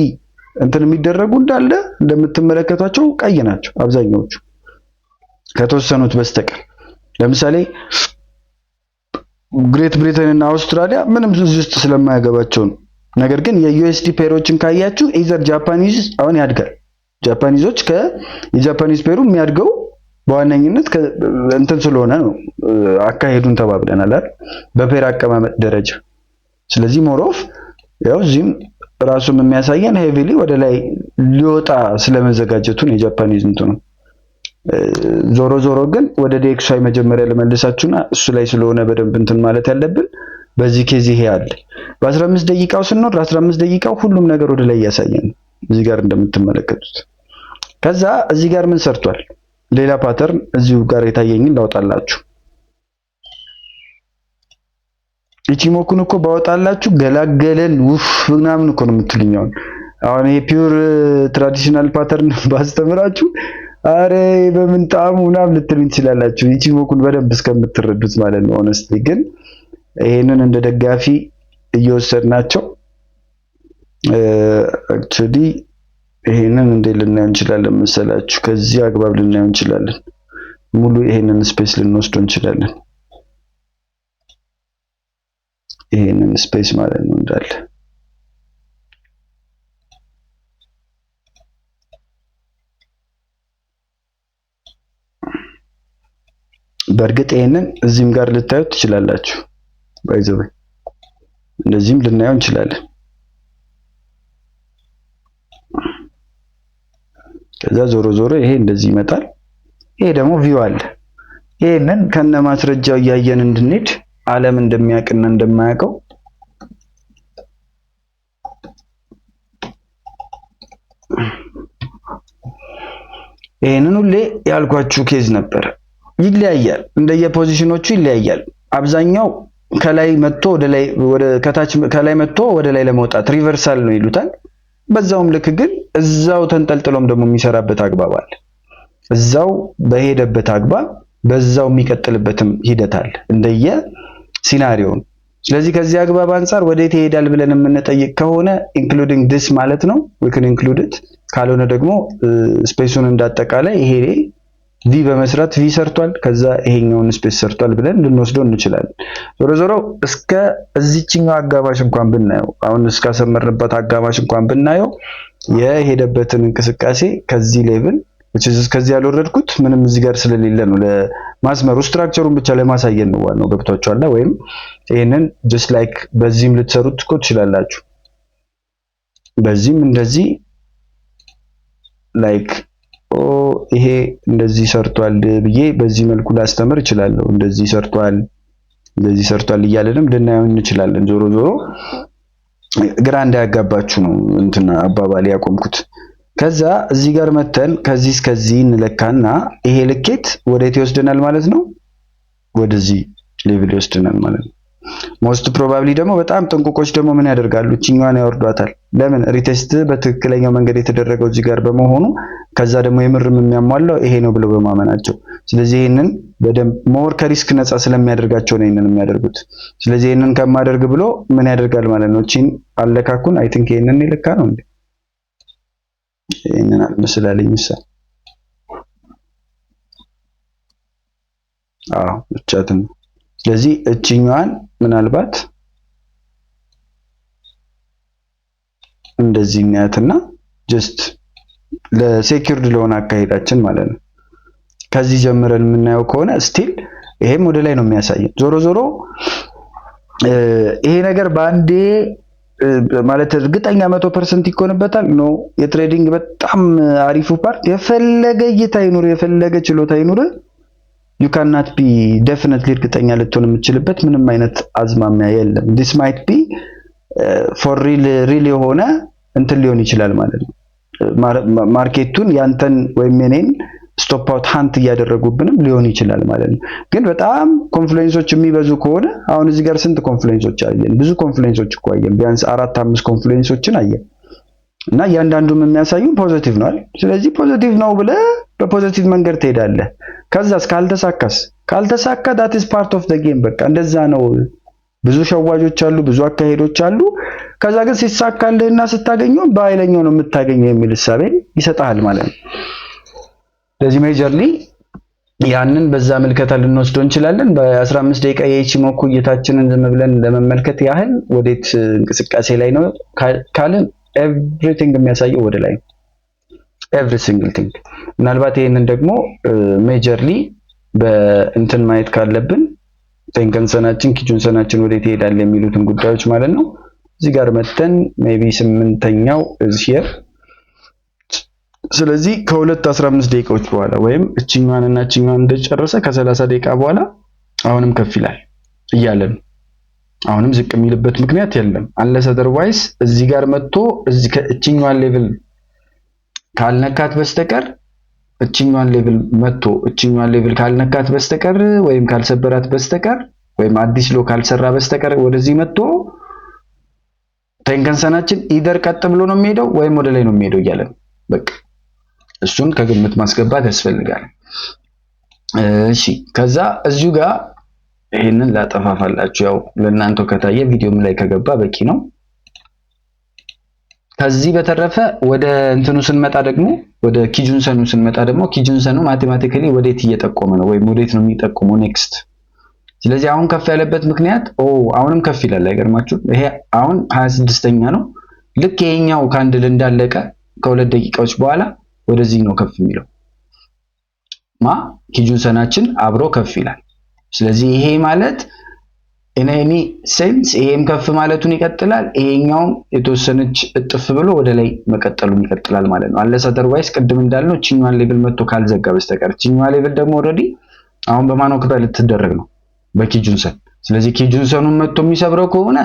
እንትን የሚደረጉ እንዳለ እንደምትመለከቷቸው ቀይ ናቸው አብዛኛዎቹ ከተወሰኑት በስተቀር። ለምሳሌ ግሬት ብሪቴን እና አውስትራሊያ ምንም እዚህ ውስጥ ስለማያገባቸው ነው። ነገር ግን የዩኤስዲ ፔሮችን ካያችሁ ኢዘር ጃፓኒዝ አሁን ያድጋል። ጃፓኒዞች የጃፓኒዝ ፔሩ የሚያድገው በዋነኝነት እንትን ስለሆነ ነው። አካሄዱን ተባብለናል አይደል? በፔር አቀማመጥ ደረጃ። ስለዚህ ሞሮፍ ያው እዚህም ራሱም የሚያሳየን ሄቪሊ ወደ ላይ ሊወጣ ስለመዘጋጀቱን የጃፓኒዝ እንትኑ ዞሮ ግን ወደ ዲኤክስዋይ መጀመሪያ ለመልሳችሁና እሱ ላይ ስለሆነ በደንብ እንትን ማለት ያለብን በዚህ ኬዝ ይሄ አለ። በ15 ደቂቃው ስንወርድ 15 ደቂቃው ሁሉም ነገር ወደ ላይ ያሳየን። እዚህ ጋር እንደምትመለከቱት። ከዛ እዚህ ጋር ምን ሰርቷል? ሌላ ፓተርን እዚሁ ጋር የታየኝን ላውጣላችሁ። ኢቺሞኩን እኮ ባወጣላችሁ ገላገለን ውፍ ምናምን እኮ ነው የምትሉኝ። አሁን ይሄ ፒውር ትራዲሽናል ፓተርን ባስተምራችሁ አረ በምን ጣዕሙ ምናምን ልትሉኝ ትችላላችሁ፣ ኢቺሞኩን በደንብ እስከምትረዱት ማለት ነው። ሆነስትሊ ግን ይሄንን እንደ ደጋፊ እየወሰድናቸው አክቹሊ ይሄንን እንደ ልናየው እንችላለን መሰላችሁ? ከዚህ አግባብ ልናየው እንችላለን። ሙሉ ይሄንን ስፔስ ልንወስደው እንችላለን። ይሄንን ስፔስ ማለት ነው እንዳለ በእርግጥ ይሄንን እዚህም ጋር ልታዩት ትችላላችሁ። ባይዘው እንደዚህም ልናየው እንችላለን። ከዛ ዞሮ ዞሮ ይሄ እንደዚህ ይመጣል። ይሄ ደግሞ ቪው አለ። ይሄንን ከነ ማስረጃው እያየን እንድንሄድ ዓለም እንደሚያውቅና እንደማያውቀው ይሄንን ሁሌ ያልኳችሁ ኬዝ ነበር። ይለያያል፣ እንደየፖዚሽኖቹ ይለያያል። አብዛኛው ከላይ መጥቶ ወደ ላይ ወደ ከታች ከላይ መጥቶ ወደ ላይ ለመውጣት ሪቨርሳል ነው ይሉታል። በዛውም ልክ ግን እዛው ተንጠልጥሎም ደግሞ የሚሰራበት አግባብ አለ። እዛው በሄደበት አግባብ በዛው የሚቀጥልበትም ሂደት አለ እንደየ ሲናሪዮ። ስለዚህ ከዚህ አግባብ አንፃር ወዴት ይሄዳል ብለን የምንጠይቅ ከሆነ ኢንክሉዲንግ ዲስ ማለት ነው we can include it። ካልሆነ ደግሞ ስፔሱን እንዳጠቃላይ ይሄ ቪ በመስራት ቪ ሰርቷል፣ ከዛ ይሄኛውን ስፔስ ሰርቷል ብለን ልንወስደው እንችላለን። ዞሮ ዞሮ እስከ እዚህኛው አጋማሽ እንኳን ብናየው አሁን እስካሰመርንበት አጋማሽ እንኳን ብናየው የሄደበትን እንቅስቃሴ ከዚህ ሌቭል ከዚህ ያልወረድኩት ምንም እዚህ ጋር ስለሌለ ነው። ለማስመሩ ስትራክቸሩን ብቻ ለማሳየት ነው ዋናው። ገብቷችኋል? ወይም ይሄንን just like በዚህም ልትሰሩት እኮ ትችላላችሁ። በዚህም እንደዚህ like ይሄ እንደዚህ ሰርቷል ብዬ በዚህ መልኩ ላስተምር እችላለሁ። እንደዚህ ሰርቷል እያለንም ልናየው እንችላለን። ዞሮ ዞሮ ግራ እንዳያጋባችሁ ነው እንትና አባባል ያቆምኩት። ከዛ እዚህ ጋር መተን ከዚህ እስከዚህ እንለካና ይሄ ልኬት ወዴት ይወስደናል ማለት ነው? ወደዚህ ሌቭል ይወስደናል ማለት ነው። ሞስት ፕሮባብሊ ደግሞ በጣም ጥንቁቆች ደግሞ ምን ያደርጋሉ? እቺኛዋን ያወርዷታል። ለምን? ሪቴስት በትክክለኛው መንገድ የተደረገው እዚህ ጋር በመሆኑ ከዛ ደግሞ የምርም የሚያሟላው ይሄ ነው ብለው በማመናቸው። ስለዚህ ይሄንን በደንብ ሞር ከሪስክ ነፃ ስለሚያደርጋቸው ነው ይሄንን የሚያደርጉት። ስለዚህ ይሄንን ከማደርግ ብሎ ምን ያደርጋል ማለት ነው? እቺን አለካኩን አይ ቲንክ ይሄንን ይልካ ነው እንዴ? ይሄንን አልመስላለኝ ምሳሌ ብቻትን። ስለዚህ እቺኛዋን ምናልባት እንደዚህ እናያትና ጀስት ለሴኩርድ ለሆነ አካሄዳችን ማለት ነው ከዚህ ጀምረን የምናየው ከሆነ ስቲል ይሄም ወደ ላይ ነው የሚያሳየው። ዞሮ ዞሮ ይሄ ነገር ባንዴ ማለት እርግጠኛ 100% ይኮንበታል ነው። የትሬዲንግ በጣም አሪፉ ፓርት የፈለገ እይታ ይኑር የፈለገ ችሎታ ይኑር you cannot be definitely እርግጠኛ ልትሆን የምትችልበት ምንም አይነት አዝማሚያ የለም። this might be for real የሆነ እንትን ሊሆን ይችላል ማለት ነው። ማርኬቱን ያንተን ወይም የኔን ስቶፕ አውት ሃንት እያደረጉብንም ሊሆን ይችላል ማለት ነው። ግን በጣም ኮንፍሉዌንሶች የሚበዙ ከሆነ አሁን እዚህ ጋር ስንት ኮንፍሉዌንሶች አየን? ብዙ ኮንፍሉዌንሶች እኮ አየን። ቢያንስ 4-5 ኮንፍሉዌንሶችን አየን እና እያንዳንዱም የሚያሳዩ ፖዚቲቭ ነው አይደል? ስለዚህ ፖዚቲቭ ነው ብለህ በፖዚቲቭ መንገድ ትሄዳለህ። ከዛስ ካልተሳካ that is part of the game። በቃ እንደዛ ነው። ብዙ ሸዋጆች አሉ፣ ብዙ አካሄዶች አሉ። ከዛ ግን ሲሳካልህና ስታገኘው በኃይለኛው ነው የምታገኘው የሚል እሳቤ ይሰጣል ማለት ነው። ስለዚህ ሜጀርሊ ያንን በዛ መልከታ ልንወስደው እንችላለን። በ15 ደቂቃ የኢቺሞኩ እይታችንን ዝም ብለን ለመመልከት ያህል ወዴት እንቅስቃሴ ላይ ነው ካልን ኤቭሪቲንግ የሚያሳየው ወደ ላይ ነው። ኤቭሪ ሲንግል ቲንግ። ምናልባት ይሄንን ደግሞ ሜጀርሊ በእንትን ማየት ካለብን ቴንከንሰናችን ኪጁንሰናችን ወዴት ይሄዳል የሚሉትን ጉዳዮች ማለት ነው። እዚህ ጋር መተን ሜቢ 8ኛው እዚህ ሂር። ስለዚህ ከ2-15 ደቂቃዎች በኋላ ወይም እቺኛዋንና እቺኛዋን እንደጨረሰ ከ30 ደቂቃ በኋላ አሁንም ከፍ ይላል እያለን አሁንም ዝቅ የሚልበት ምክንያት የለም። አንለስ አዘርዋይስ እዚህ ጋር መጥቶ እዚህ ከእቺኛዋን ሌቭል ካልነካት በስተቀር እችኛዋን ሌቭል መጥቶ እችኛዋን ሌቭል ካልነካት በስተቀር ወይም ካልሰበራት በስተቀር ወይም አዲስ ሎ ካልሰራ በስተቀር ወደዚህ መጥቶ ቴንከንሰናችን ኢደር ቀጥ ብሎ ነው የሚሄደው ወይም ወደ ላይ ነው የሚሄደው እያለን በቃ እሱን ከግምት ማስገባት ያስፈልጋል። እሺ ከዛ እዚሁ ጋር ይሄንን ላጠፋፋላችሁ ያው ለእናንተው ከታየ ቪዲዮም ላይ ከገባ በቂ ነው። ከዚህ በተረፈ ወደ እንትኑ ስንመጣ ደግሞ ወደ ኪጁንሰኑ ስንመጣ ደግሞ ኪጁንሰኑ ማቴማቲካሊ ወዴት እየጠቆመ ነው ወይም ወዴት ነው የሚጠቆመው ኔክስት። ስለዚህ አሁን ከፍ ያለበት ምክንያት አሁንም ከፍ ይላል አይገርማችሁ? ይሄ አሁን 26ኛ ነው። ልክ ይሄኛው ካንድል እንዳለቀ ከ2 ደቂቃዎች በኋላ ወደዚህ ነው ከፍ የሚለው ኪጁንሰናችን አብሮ ከፍ ይላል። ስለዚህ ይሄ ማለት ኢኔኒ ሴንስ ይሄም ከፍ ማለቱን ይቀጥላል፣ ይሄኛው የተወሰነች እጥፍ ብሎ ወደ ላይ መቀጠሉን ይቀጥላል ማለት ነው። አለስ አዘርዋይስ ቅድም እንዳልነው እቺኛዋን ሌቭል መጥቶ ካልዘጋ በስተቀር እቺኛዋ ሌቭል ደግሞ ኦሬዲ አሁን በማን ኦኩፓይ ልትደረግ ነው? በኪጁንሰን። ስለዚህ ኪጁንሰኑን መጥቶ የሚሰብረው ከሆነ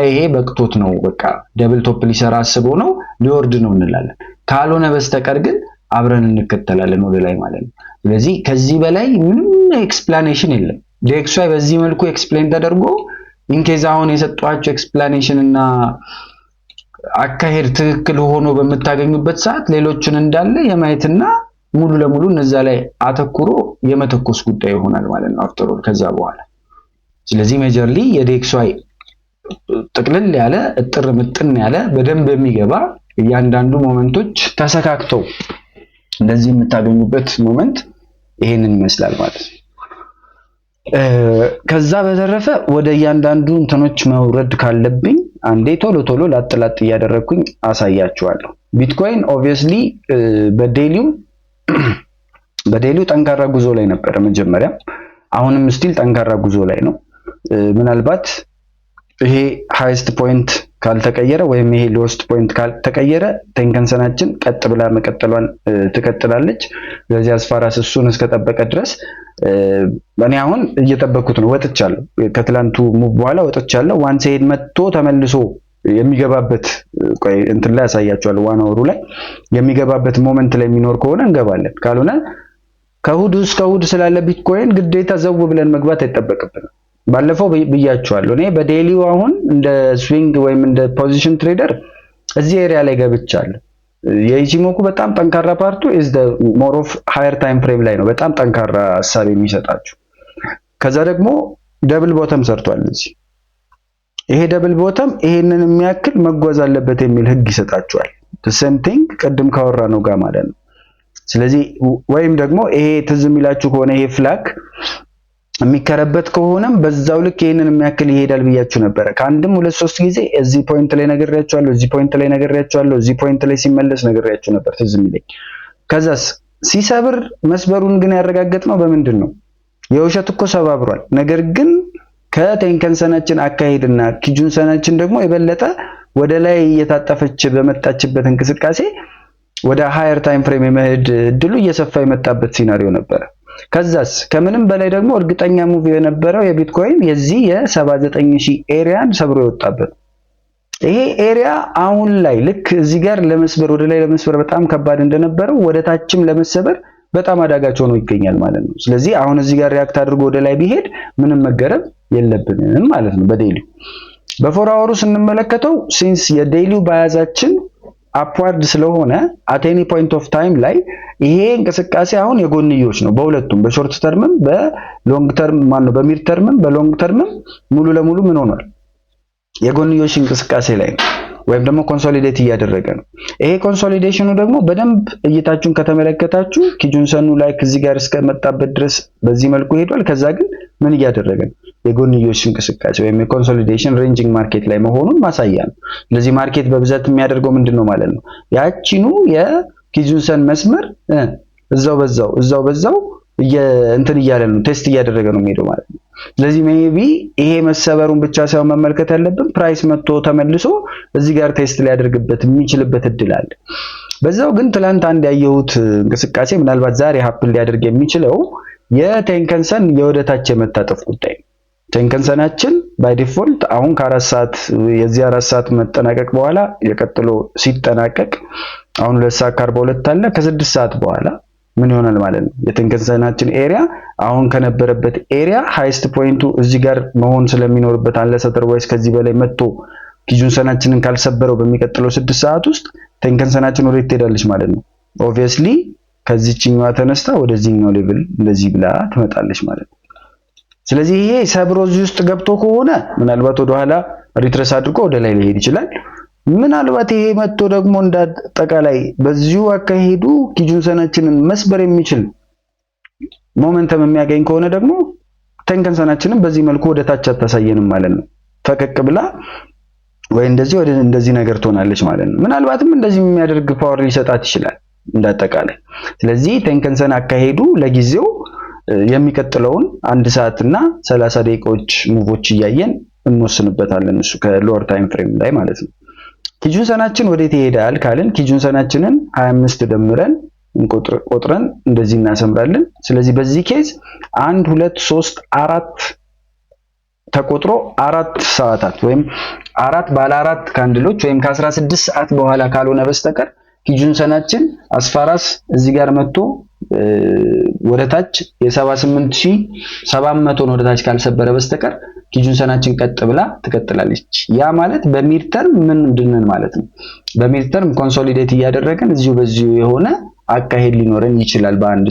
ይሄ በቅቶት ነው በቃ ደብል ቶፕ ሊሰራ አስቦ ነው ሊወርድ ነው እንላለን። ካልሆነ በስተቀር ግን አብረን እንከተላለን ወደ ላይ ማለት ነው። ስለዚህ ከዚህ በላይ ምንም ኤክስፕላኔሽን የለም። ዲኤክስዋይ በዚህ መልኩ ኤክስፕሌን ተደርጎ ኢንኬዝ አሁን የሰጧችሁ ኤክስፕላኔሽን እና አካሄድ ትክክል ሆኖ በመታገኙበት ሰዓት ሌሎችን እንዳለ የማየትና ሙሉ ለሙሉ እነዛ ላይ አተኩሮ የመተኮስ ጉዳይ ይሆናል ማለት ነው አፍተር ኦል ከዛ በኋላ። ስለዚህ ሜጀርሊ የዲኤክስዋይ ጥቅልል ያለ እጥር ምጥን ያለ በደንብ የሚገባ እያንዳንዱ ሞመንቶች ተሰካክተው እንደዚህ የምታገኙበት ሞመንት ይሄንን ይመስላል ማለት ነው። ከዛ በተረፈ ወደ እያንዳንዱ እንትኖች መውረድ ካለብኝ አንዴ ቶሎ ላጥላጥ እያደረኩኝ አሳያችኋለሁ። ቢትኮይን ኦብቪየስሊ በዴሊው ጠንካራ ጉዞ ላይ ነበር መጀመሪያ፣ አሁንም ስቲል ጠንካራ ጉዞ ላይ ነው። ምናልባት ይሄ ሃይስት ፖይንት ካልተቀየረ ወይም ይሄ ሎስት ፖይንት ካልተቀየረ ቴንከንሰናችን ቀጥ ብላ መቀጠሏን ትቀጥላለች። ስለዚህ አስፋራስ እሱን እስከጠበቀ ድረስ እኔ አሁን እየጠበኩት ነው። ወጥቻለሁ፣ ከትላንቱ ሙቭ በኋላ ወጥቻለሁ። ዋንስ ሄድ መጥቶ ተመልሶ የሚገባበት እንትን ላይ ያሳያችኋለሁ። ዋን አወሩ ላይ የሚገባበት ሞመንት ላይ የሚኖር ከሆነ እንገባለን። ካልሆነ ከእሑድ እስከ እሑድ ስላለ ቢትኮይን ግዴታ ዘው ብለን መግባት አይጠበቅብንም። ባለፈው ብያችኋለሁ እኔ በዴሊው አሁን እንደ ስዊንግ ወይም እንደ ፖዚሽን ትሬደር እዚህ ኤሪያ ላይ ገብቻለሁ። የኢቺሞኩ በጣም ጠንካራ ፓርቱ is the more of higher time frame ላይ ነው በጣም ጠንካራ ሐሳብ የሚሰጣችሁ። ከዛ ደግሞ ደብል ቦተም ሰርቷል እዚህ። ይሄ ደብል ቦተም ይሄንን የሚያክል መጓዝ አለበት የሚል ህግ ይሰጣችኋል። the same thing ቅድም ካወራ ነው ጋር ማለት ነው። ስለዚህ ወይም ደግሞ ይሄ ትዝ የሚላችሁ ከሆነ ይሄ ፍላግ የሚከረበት ከሆነም በዛው ልክ ይሄንን የሚያክል ይሄዳል ብያችሁ ነበር። ከአንድም 2-3 ጊዜ እዚህ ፖይንት ላይ ነግሬያችኋለሁ፣ እዚህ ፖይንት ላይ ነግሬያችኋለሁ፣ እዚህ ፖይንት ላይ ሲመለስ ነግሬያችሁ ነበር ትዝ የሚለኝ። ከዛስ ሲሰብር መስበሩን ግን ያረጋገጥነው በምንድን ነው? የውሸት እኮ ሰባብሯል። ነገር ግን ከቴንከንሰናችን አካሄድና ኪጁንሰናችን ደግሞ የበለጠ ወደ ላይ እየታጠፈች በመጣችበት እንቅስቃሴ ወደ ሃየር ታይም ፍሬም የመሄድ እድሉ እየሰፋ የመጣበት ሲናሪዮ ነበር። ከዛስ ከምንም በላይ ደግሞ እርግጠኛ ሙቭ የነበረው የቢትኮይን የዚህ የ79000 ኤሪያን ሰብሮ የወጣበት ይሄ ኤሪያ አሁን ላይ ልክ እዚህ ጋር ለመስበር ወደ ላይ ለመስበር በጣም ከባድ እንደነበረው ወደ ታችም ለመሰበር በጣም አዳጋች ሆኖ ይገኛል ማለት ነው። ስለዚህ አሁን እዚህ ጋር ሪአክት አድርጎ ወደ ላይ ቢሄድ ምንም መገረም የለብንም ማለት ነው። በዴሊው በፎር አወሩ ስንመለከተው ሲንስ የዴሊው ባያዛችን አፕዋርድ ስለሆነ at any point of time ላይ ይሄ እንቅስቃሴ አሁን የጎንዮሽ ነው በሁለቱም በሾርት ተርምም በሎንግ ተርም በሚድ ተርምም በሎንግ ተርምም ሙሉ ለሙሉ ምን ሆኗል የጎንዮሽ እንቅስቃሴ ላይ ነው ወይም ደግሞ ኮንሶሊዴት እያደረገ ነው። ይሄ ኮንሶሊዴሽኑ ደግሞ በደንብ እይታችሁን ከተመለከታችሁ ኪጁንሰኑ ላይ ከዚህ ጋር እስከመጣበት ድረስ በዚህ መልኩ ሄዷል። ከዛ ግን ምን እያደረገ ነው የጎንዮሽ እንቅስቃሴ ወይም የኮንሶሊዴሽን ሬንጂንግ ማርኬት ላይ መሆኑን ማሳያ ነው። ስለዚህ ማርኬት በብዛት የሚያደርገው ምንድነው ማለት ነው ያቺኑ የኪጁንሰን መስመር እዛው በዛው እንትን እያለ ነው ቴስት እያደረገ ነው የሚሄደው ማለት ነው። ስለዚህ ሜቢ ይሄ መሰበሩን ብቻ ሳይሆን መመልከት ያለብን ፕራይስ መጥቶ ተመልሶ እዚህ ጋር ቴስት ሊያደርግበት የሚችልበት እድል አለ። በዛው ግን ትላንት አንድ ያየሁት እንቅስቃሴ ምናልባት ዛሬ ሀፕን ሊያደርግ የሚችለው የቴንከንሰን የወደታች የመታጠፍ ጉዳይ ነው። ቴንከንሰናችን ባይ ዲፎልት አሁን ከ4 ሰዓት የዚህ 4 ሰዓት መጠናቀቅ በኋላ የቀጥሎ ሲጠናቀቅ አሁን 2 ሰዓት ከ42 አለ ከ6 ሰዓት በኋላ ምን ይሆናል ማለት ነው? የቴንከንሰናችን ኤሪያ አሁን ከነበረበት ኤሪያ ሃይስት ፖይንቱ እዚህ ጋር መሆን ስለሚኖርበት አንለስ አዘርዋይስ ከዚህ በላይ መጥቶ ኪጁንሰናችንን ካልሰበረው በሚቀጥለው 6 ሰዓት ውስጥ ቴንከንሰናችን ወዴት ትሄዳለች ማለት ነው? ኦብቪየስሊ ከዚህኛዋ ተነስታ ወደዚህኛው ሌቭል እንደዚህ ብላ ትመጣለች ማለት ነው። ስለዚህ ይሄ ሰብሮ እዚህ ውስጥ ገብቶ ከሆነ ምናልባት ወደ ኋላ ሪትረስ አድርጎ ወደ ላይ ሊሄድ ይችላል። ምናልባት ይሄ መጥቶ ደግሞ እንዳጠቃላይ በዚሁ አካሄዱ ኪጁንሰናችንን መስበር የሚችል ሞመንተም የሚያገኝ ከሆነ ደግሞ ቴንከንሰናችንን በዚህ መልኩ ወደ ታች አታሳየንም ማለት ነው። ፈቀቅ ብላ ወይ እንደዚህ ወደ እንደዚህ ነገር ትሆናለች ማለት ነው። ምናልባትም እንደዚህ የሚያደርግ ፓወር ሊሰጣት ይችላል እንዳጠቃላይ። ስለዚህ ቴንከንሰን አካሄዱ ለጊዜው የሚቀጥለውን 1 ሰዓት እና 30 ደቂቃዎች ሙቮች እያየን እንወስንበታለን እሱ ከሎወር ታይም ፍሬም ላይ ማለት ነው። ኪጁንሰናችን ወዴት ይሄዳል ካልን ኪጁንሰናችንን 25 ደምረን ቆጥረን እንደዚህ እናሰምራለን። ስለዚህ በዚህ ኬዝ 1 2 3 4 ተቆጥሮ 4 ሰዓታት ወይም 4 ባለ 4 ካንድሎች ወይም ከ16 ሰዓት በኋላ ካልሆነ በስተቀር ኪጁንሰናችን አስፋራስ እዚህ ጋር መጥቶ ወደታች የ78700 ነው ወደታች ካልሰበረ በስተቀር ኪጁንሰናችን ቀጥ ብላ ትቀጥላለች። ያ ማለት በሚድ ተርም ምንድነው ማለት ነው? በሚድ ተርም ኮንሶሊዴት እያደረገን እዚሁ በዚሁ የሆነ አካሄድ ሊኖረን ይችላል በ4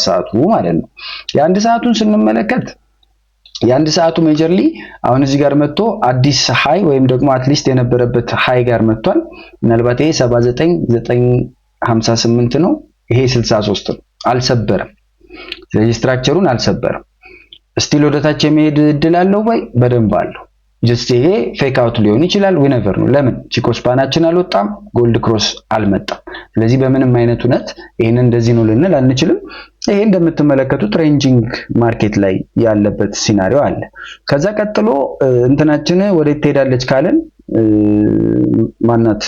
ሰዓቱ ማለት ነው። የ1 ሰዓቱን ስንመለከት የ1 ሰዓቱ ሜጀርሊ አሁን እዚህ ጋር መጥቶ አዲስ ሃይ ወይም ደግሞ አትሊስት የነበረበት ሃይ ጋር መጥቷል። ምናልባት ይሄ 79958 ነው፣ ይሄ 63 ነው። አልሰበረም። ስለዚህ ስትራክቸሩን አልሰበረም። ስቲል ወደታች የሚሄድ እድል አለው ወይ? በደንብ አለው። ጀስት ይሄ ፌክ አውት ሊሆን ይችላል። ዊነቨር ነው። ለምን ቺኮስፓናችን አልወጣም፣ ጎልድ ክሮስ አልመጣም። ስለዚህ በምንም አይነት እውነት ይሄንን እንደዚህ ነው ልንል አንችልም። ይሄ እንደምትመለከቱት ሬንጂንግ ማርኬት ላይ ያለበት ሲናሪዮ አለ። ከዛ ቀጥሎ እንትናችን ወዴት ትሄዳለች ካለን ማናት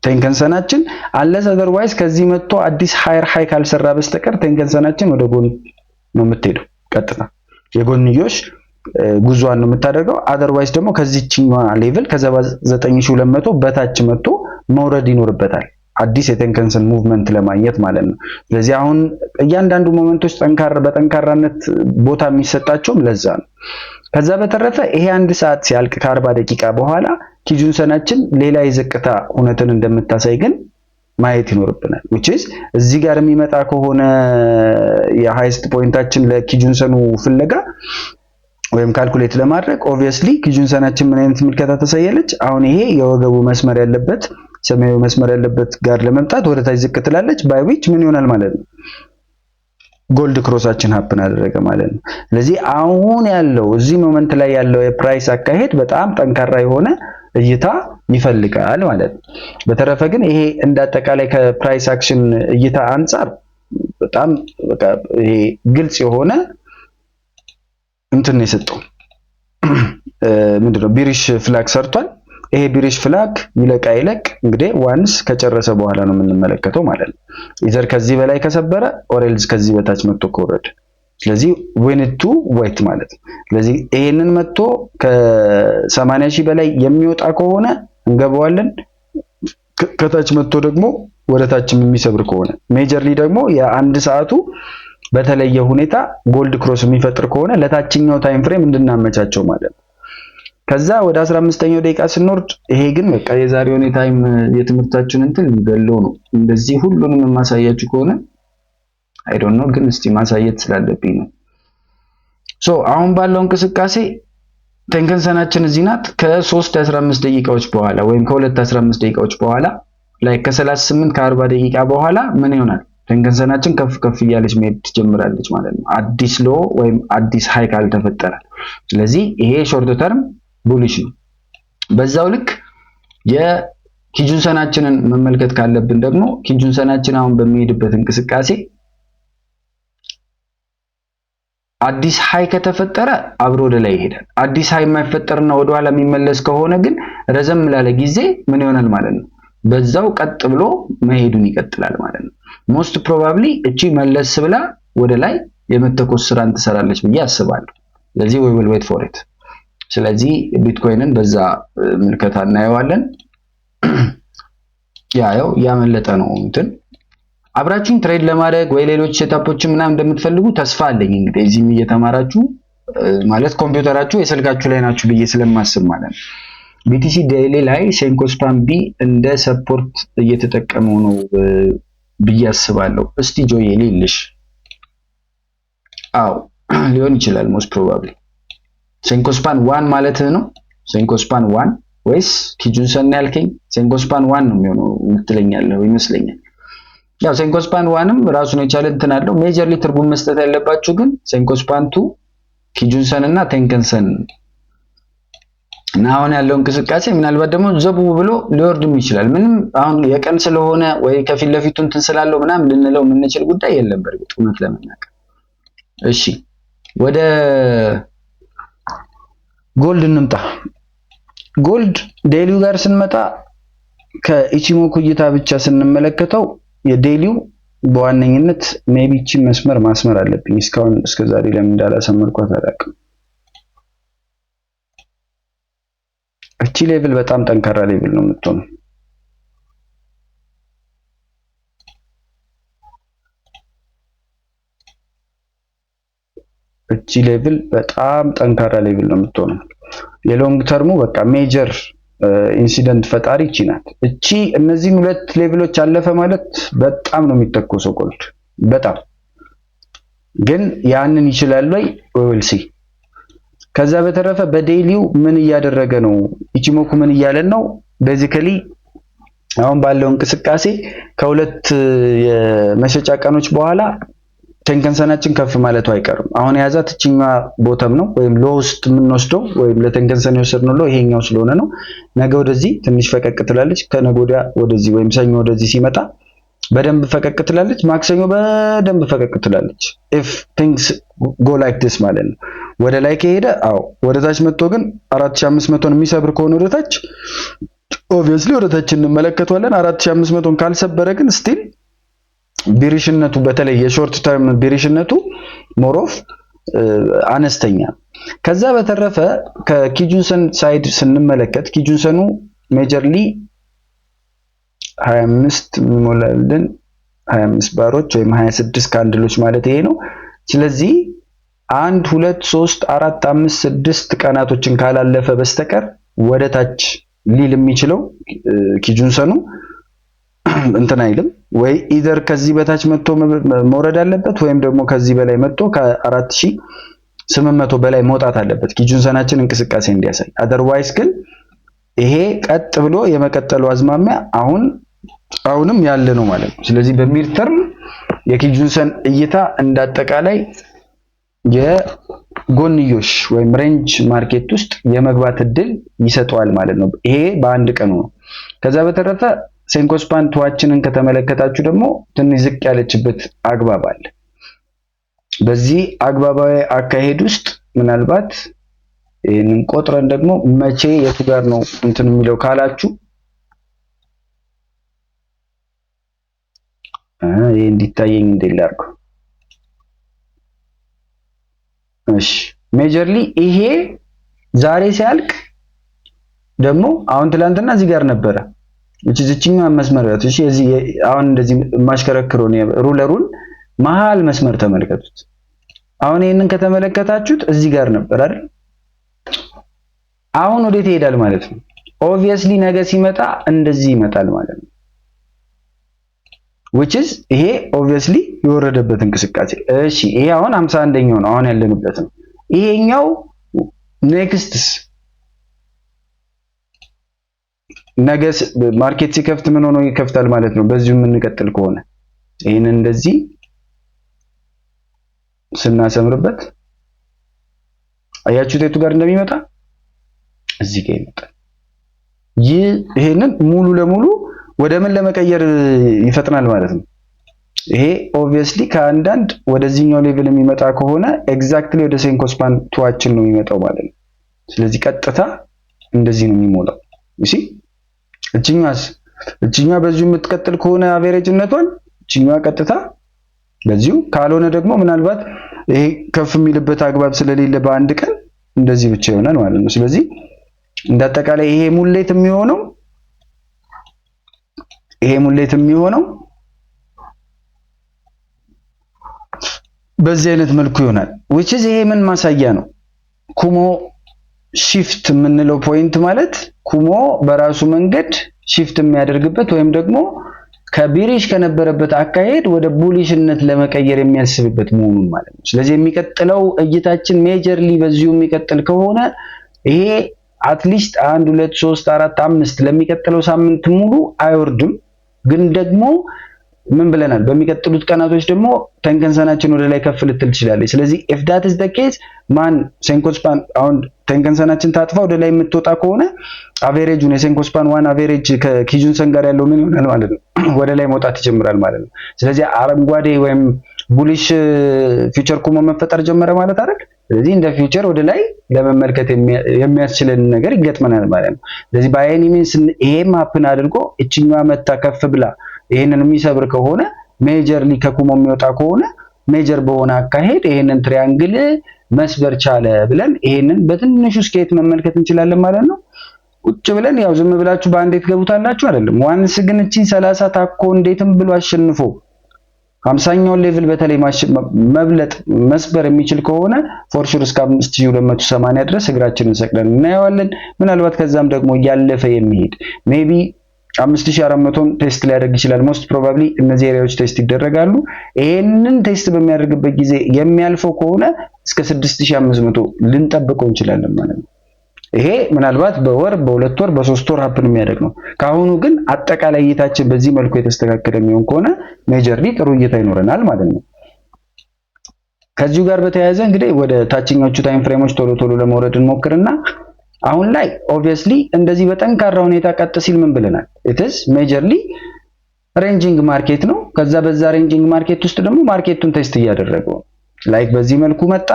ቴንከንሰናችን አለስ አዘርዋይስ ከዚህ መጥቶ አዲስ ሃየር ሃይ ካልሰራ በስተቀር ቴንከንሰናችን ወደ ጎን ነው የምትሄደው። ቀጥታ የጎንዮሽ ጉዟን ነው የምታደርገው። አዘርዋይስ ደግሞ ከዚህኛው ሌቭል ከ79200 በታች መጥቶ መውረድ ይኖርበታል አዲስ የቴንከንሰን ሙቭመንት ለማግኘት ማለት ነው። ስለዚህ አሁን እያንዳንዱ ሞመንቶች በጠንካራነት ቦታ የሚሰጣቸውም ለዛ ነው። ከዛ በተረፈ ይሄ 1 ሰዓት ሲያልቅ ከ40 ደቂቃ በኋላ ኪጁንሰናችን ሌላ የዝቅታ ሁነትን እንደምታሳይ ግን ማየት ይኖርብናል። which is እዚህ ጋር የሚመጣ ከሆነ የሃይስት ፖይንታችን ለኪጁንሰኑ ፍለጋ ወይም ካልኩሌት ለማድረግ obviously ኪጁንሰናችን ምን አይነት ምልከታ ተሳያለች? አሁን ይሄ የወገቡ መስመር ያለበት ሰማያዊ መስመር ያለበት ጋር ለመምጣት ወደ ታች ዝቅ ትላለች። ባይ ዊች ምን ይሆናል ማለት ነው? ጎልድ ክሮሳችን ሀፕን አደረገ ማለት ነው። ስለዚህ አሁን ያለው እዚህ ሞመንት ላይ ያለው የፕራይስ አካሄድ በጣም ጠንካራ የሆነ እይታ ይፈልጋል ማለት ነው። በተረፈ ግን ይሄ እንዳጠቃላይ ከፕራይስ አክሽን እይታ አንፃር በጣም በቃ ይሄ ግልጽ የሆነ እንትን ነው የሰጠው። ምንድነው ቢሪሽ ፍላግ ሰርቷል። ይሄ ቢሪሽ ፍላግ ይለቅ እንግዲህ ዋንስ ከጨረሰ በኋላ ነው የምንመለከተው ማለት ነው። ኢዘር ከዚህ በላይ ከሰበረ ኦሬልስ ከዚህ በታች መጥቶ ከወረደ ስለዚህ ዌንቱ ዌት ማለት ነው። ስለዚህ ይሄንን መጥቶ ከ80000 በላይ የሚወጣ ከሆነ እንገባዋለን። ከታች መጥቶ ደግሞ ወደታችም የሚሰብር ከሆነ ሜጀርሊ ደግሞ የ1 ሰዓቱ በተለየ ሁኔታ ጎልድ ክሮስ የሚፈጥር ከሆነ ለታችኛው ታይም ፍሬም እንድናመቻቸው ማለት ነው። ከዛ ወደ 15ኛው ደቂቃ ስንወርድ ይሄ ግን በቃ የዛሬውን የታይም የትምህርታችን እንትን የሚገለው ነው። እንደዚህ ሁሉንም የማሳያችሁ ከሆነ አይ ዶንት ኖ ግን እስቲ ማሳየት ስላለብኝ ነው። ሶ አሁን ባለው እንቅስቃሴ ቴንከንሰናችን እዚህ ናት። ከ3:15 ደቂቃዎች በኋላ ወይም ከ2:15 ደቂቃዎች በኋላ ላይ ከ38 ከ40 ደቂቃ በኋላ ምን ይሆናል? ቴንከንሰናችን ከፍ እያለች መሄድ ትጀምራለች ማለት ነው። አዲስ ሎ ወይም አዲስ ሃይ ካልተፈጠረ። ስለዚህ ይሄ ሾርት ተርም ቡሊሽ ነው። በዛው ልክ የኪጁንሰናችንን መመልከት ካለብን ደግሞ ኪጁንሰናችን አሁን በሚሄድበት እንቅስቃሴ አዲስ ሃይ ከተፈጠረ አብሮ ወደ ላይ ይሄዳል። አዲስ ሃይ የማይፈጠርና ወደ ኋላ የሚመለስ ከሆነ ግን ረዘም ላለ ጊዜ ምን ይሆናል ማለት ነው? በዛው ቀጥ ብሎ መሄዱን ይቀጥላል ማለት ነው። ሞስት ፕሮባብሊ እቺ መለስ ብላ ወደ ላይ የመተኮስ ስራን ትሰራለች ብዬ አስባለሁ። ስለዚህ we will wait for it። ስለዚህ ቢትኮይንን በዛ ምልከታ እናየዋለን። ያው ያመለጠ ነው እንትን አብራችሁን ትሬድ ለማድረግ ወይ ሌሎች ሴታፖችን ምናምን እንደምትፈልጉ ተስፋ አለኝ። እንግዲህ እዚህም እየተማራችሁ ማለት ኮምፒውተራችሁ የስልካችሁ ላይ ናችሁ ብዬ ስለማስብ ማለት ነው። BTC ዴይሊ ላይ ሴንኮስፓን ቢ እንደ ሰፖርት እየተጠቀመው ነው ብዬ አስባለሁ። እስቲ ጆዬ ልልሽ አው ሊሆን ይችላል ሞስት ፕሮባብሊ ሴንኮስፓን 1 ማለት ነው። ሴንኮስፓን 1 ወይስ ኪጁንሰን ያልከኝ? ሴንኮስፓን 1 ነው የሚሆነው ምትለኛለህ ይመስለኛል። ያው ሴንኮስፓን 1ም ራሱን የቻለ እንትን አለው። ሜጀርሊ ትርጉም መስጠት ያለባችሁ ግን ሴንኮስፓን 2 ኪጁንሰን እና ቴንከንሰን እና አሁን ያለው እንቅስቃሴ ምናልባት ደግሞ ዘቡ ብሎ ሊወርድም ይችላል። ምንም አሁን የቀን ስለሆነ ወይ ከፊት ለፊቱ እንትን ስላለው ምናምን ልንለው የምንችል ጉዳይ የለም በርግጥ እውነት ለመናገር። እሺ ወደ ጎልድ እንምጣ። ጎልድ ዴይሊው ጋር ስንመጣ ከኢቺሞኩ እይታ ብቻ ስንመለከተው የዴይሊው በዋነኝነት ሜቢ እቺ መስመር ማስመር አለብኝ። እስካሁን እስከዛሬ ለምን እንዳላሰመርኳት አላውቅም። እቺ ሌቭል በጣም ጠንካራ ሌቭል ነው የምትሆነው። እቺ ሌቭል በጣም ጠንካራ ሌቭል ነው የምትሆነው። የሎንግ ተርሙ በቃ ሜጀር ኢንሲደንት ፈጣሪ እቺ ናት። እቺ እነዚህን ሁለት ሌቭሎች አለፈ ማለት በጣም ነው የሚተኮሰው ጎልድ። በጣም ግን ያንን ይችላል ወይ we'll see። ከዛ በተረፈ በዴይሊው ምን እያደረገ ነው? ኢቺሞኩ ምን እያለን ነው? ቤዚካሊ አሁን ባለው እንቅስቃሴ ከሁለት የመሸጫ ቀኖች በኋላ ቴንከንሰናችን ከፍ ማለቱ አይቀርም። አሁን የያዛት እቺኛ ቦተም ነው ወይም ሎውስት የምንወስደው ወይም ለቴንከንሰን የወሰድነው ሎ ይሄኛው ስለሆነ ነው። ነገ ወደዚህ ትንሽ ፈቀቅ ትላለች፣ ከነገ ወዲያ ወደዚህ ወይም ሰኞ ወደዚህ ሲመጣ በደንብ ፈቀቅ ትላለች፣ ማክሰኞ በደንብ ፈቀቅ ትላለች። if things go like this ማለት ነው። ወደ ላይ ከሄደ ወደ ታች መጥቶ ግን 4500ን የሚሰብር ከሆነ ወደ ታች obviously ወደ ታች እንመለከተዋለን። 4500ን ካልሰበረ ግን ስቲል ቢሪሽነቱ በተለይ የሾርት ተርም ቢሪሽነቱ ሞሮፍ አነስተኛ። ከዛ በተረፈ ከኪጁንሰን ሳይድ ስንመለከት ኪጁንሰኑ ሜጀርሊ 25 የሚሞላልን 25 ባሮች ወይም 26 ካንድሎች ማለት ይሄ ነው። ስለዚህ 1 2 3 4 5 6 ቀናቶችን ካላለፈ በስተቀር ወደ ታች ሊል የሚችለው ኪጁንሰኑ እንትን አይልም። ወይ ኢዘር ከዚህ በታች መጥቶ መውረድ አለበት ወይም ደግሞ ከዚህ በላይ መጥቶ ከ4800 በላይ መውጣት አለበት ኪጁንሰናችን እንቅስቃሴ እንዲያሳይ። አደርዋይስ ግን ይሄ ቀጥ ብሎ የመቀጠሉ አዝማሚያ አሁንም ያለ ነው ማለት ነው። ስለዚህ በሚድ ተርም የኪጁንሰን እይታ እንዳጠቃላይ የጎንዮሽ ወይም ሬንጅ ማርኬት ውስጥ የመግባት እድል ይሰጠዋል ማለት ነው። ይሄ በአንድ ቀኑ ነው። ከዛ በተረፈ ሴንኮስፓን ተዋችንን ከተመለከታችሁ ደግሞ ትንሽ ዝቅ ያለችበት አግባብ አለ። በዚህ አግባባዊ አካሄድ ውስጥ ምናልባት ይሄንን ቆጥረን ደግሞ መቼ የቱ ጋር ነው እንትን የሚለው ካላችሁ ይሄ እንዲታየኝ እንደላርኩ። እሺ ሜጀርሊ ይሄ ዛሬ ሲያልቅ ደግሞ አሁን ትላንትና እዚህ ጋር ነበረ እቺኛው መስመር ያት እሺ እዚህ አሁን እንደዚህ ማሽከረክሮ ነው ሩለሩን መሃል መስመር ተመልከቱት። አሁን ይሄንን ከተመለከታችሁት እዚህ ጋር ነበር አይደል? አሁን ወዴት ይሄዳል ማለት ነው? ኦብቪየስሊ ነገ ሲመጣ እንደዚህ ይመጣል ማለት ነው። which is ይሄ ኦብቪየስሊ የወረደበት እንቅስቃሴ። እሺ ይሄ አሁን 51ኛው ነው አሁን ያለንበት ነው። ይሄኛው ኔክስትስ ነገ ማርኬት ሲከፍት ምን ሆኖ ይከፍታል ማለት ነው። በዚሁ የምንቀጥል ከሆነ ይሄንን እንደዚህ ስናሰምርበት አያችሁት የቱ ጋር እንደሚመጣ እዚህ ጋር ይመጣል። ይሄንን ሙሉ ለሙሉ ወደ ምን ለመቀየር ይፈጥናል ማለት ነው። ይሄ ኦብቪየስሊ ከአንዳንድ ወደዚህኛው ሌቭል የሚመጣ ከሆነ ኤግዛክትሊ ወደ ሴንኮስፓን ተዋችን ነው የሚመጣው ማለት ነው። ስለዚህ ቀጥታ እንደዚህ ነው የሚሞላው። እሺ እቺኛዋ በዚሁ የምትቀጥል ከሆነ አቨሬጅነቷን እቺኛዋ ቀጥታ በዚሁ ካልሆነ ደግሞ ምናልባት ይሄ ከፍ የሚልበት አግባብ ስለሌለ በአንድ ቀን እንደዚህ ብቻ ይሆናል ማለት ነው። ስለዚህ እንዳጠቃላይ ይሄ ሙሌት የሚሆነው በዚህ አይነት መልኩ ይሆናል። which is ይሄ ምን ማሳያ ነው? ኩሞ shift የምንለው ፖይንት ማለት ኩሞ በራሱ መንገድ shift የሚያደርግበት ወይም ደግሞ ከቢሪሽ ከነበረበት አካሄድ ወደ ቡሊሽነት ለመቀየር የሚያስብበት መሆኑን ማለት ነው። ስለዚህ የሚቀጥለው እይታችን ሜጀርሊ በዚሁ የሚቀጥል ከሆነ ይሄ አትሊስት 1 2 3 4 5 ለሚቀጥለው ሳምንት ሙሉ አይወርድም። ግን ደግሞ ምን ብለናል? በሚቀጥሉት ቀናቶች ደግሞ ቴንከንሰናችን ወደ ላይ ከፍ ልትል ትችላለች። ስለዚህ if that is the case ሴንኮስፓን አሁን ቴንከንሰናችን ታጥፋ ወደ ላይ የምትወጣ ከሆነ አቬሬጁን የሴንኮስፓን ዋን አቬሬጅ ከኪጁንሰን ጋር ያለው ምን ይሆናል ማለት ነው? ወደ ላይ መውጣት ይጀምራል ማለት ነው። ስለዚህ አረንጓዴ ወይም ቡሊሽ ፊውቸር ኩሞ መፈጠር ጀመረ ማለት አይደል? ስለዚህ እንደ ፊውቸር ወደ ላይ ለመመልከት የሚያስችለን ነገር ይገጥመናል ማለት ነው። ስለዚህ ባይኒ ሚንስ ይሄም ሀፕን አድርጎ እችኛዋ መታ ከፍ ብላ ይሄንን የሚሰብር ከሆነ ሜጀርሊ ከኩሞ የሚወጣ ከሆነ ሜጀር በሆነ አካሄድ ይሄንን ትሪያንግል መስበር ቻለ ብለን ይሄንን በትንሹ ስኬት መመልከት እንችላለን ማለት ነው። ቁጭ ብለን ያው ዝም ብላችሁ በአንዴ ትገቡታላችሁ አይደለም። ዋንስ ግን እቺን 30 ታኮ እንዴትም ብሎ አሸንፎ 50ኛውን ሌቭል በተለይ መብለጥ መስበር የሚችል ከሆነ ፎር ሹር እስከ 5280 ድረስ እግራችንን ሰቅለን እናየዋለን። ምናልባት ከዛም ደግሞ ያለፈ የሚሄድ ሜቢ 5400ን ቴስት ሊያደርግ ይችላል። ሞስት ፕሮባብሊ እነዚህ ኤሪያዎች ቴስት ይደረጋሉ። ይሄንን ቴስት በሚያደርግበት ጊዜ የሚያልፈው ከሆነ እስከ 6500 ልንጠብቀው እንችላለን ማለት ነው። ይሄ ምናልባት በወር በሁለት ወር በሶስት ወር ሀፕን የሚያደርግ ነው። ካሁኑ ግን አጠቃላይ እይታችን በዚህ መልኩ የተስተካከለ የሚሆን ከሆነ ሜጀርሊ ጥሩ እይታ ይኖረናል ማለት ነው። ከዚሁ ጋር በተያያዘ እንግዲህ ወደ ታችኞቹ ታይም ፍሬሞች ቶሎ ቶሎ ለመውረድ እንሞክርና አሁን ላይ ኦብቪየስሊ እንደዚህ በጠንካራ ሁኔታ ቀጥ ሲል ምን ብለናል? ኢትስ ሜጀርሊ ሬንጂንግ ማርኬት ነው። ከዛ በዛ ሬንጂንግ ማርኬት ውስጥ ደግሞ ማርኬቱን ቴስት እያደረገው ላይክ በዚህ መልኩ መጣ።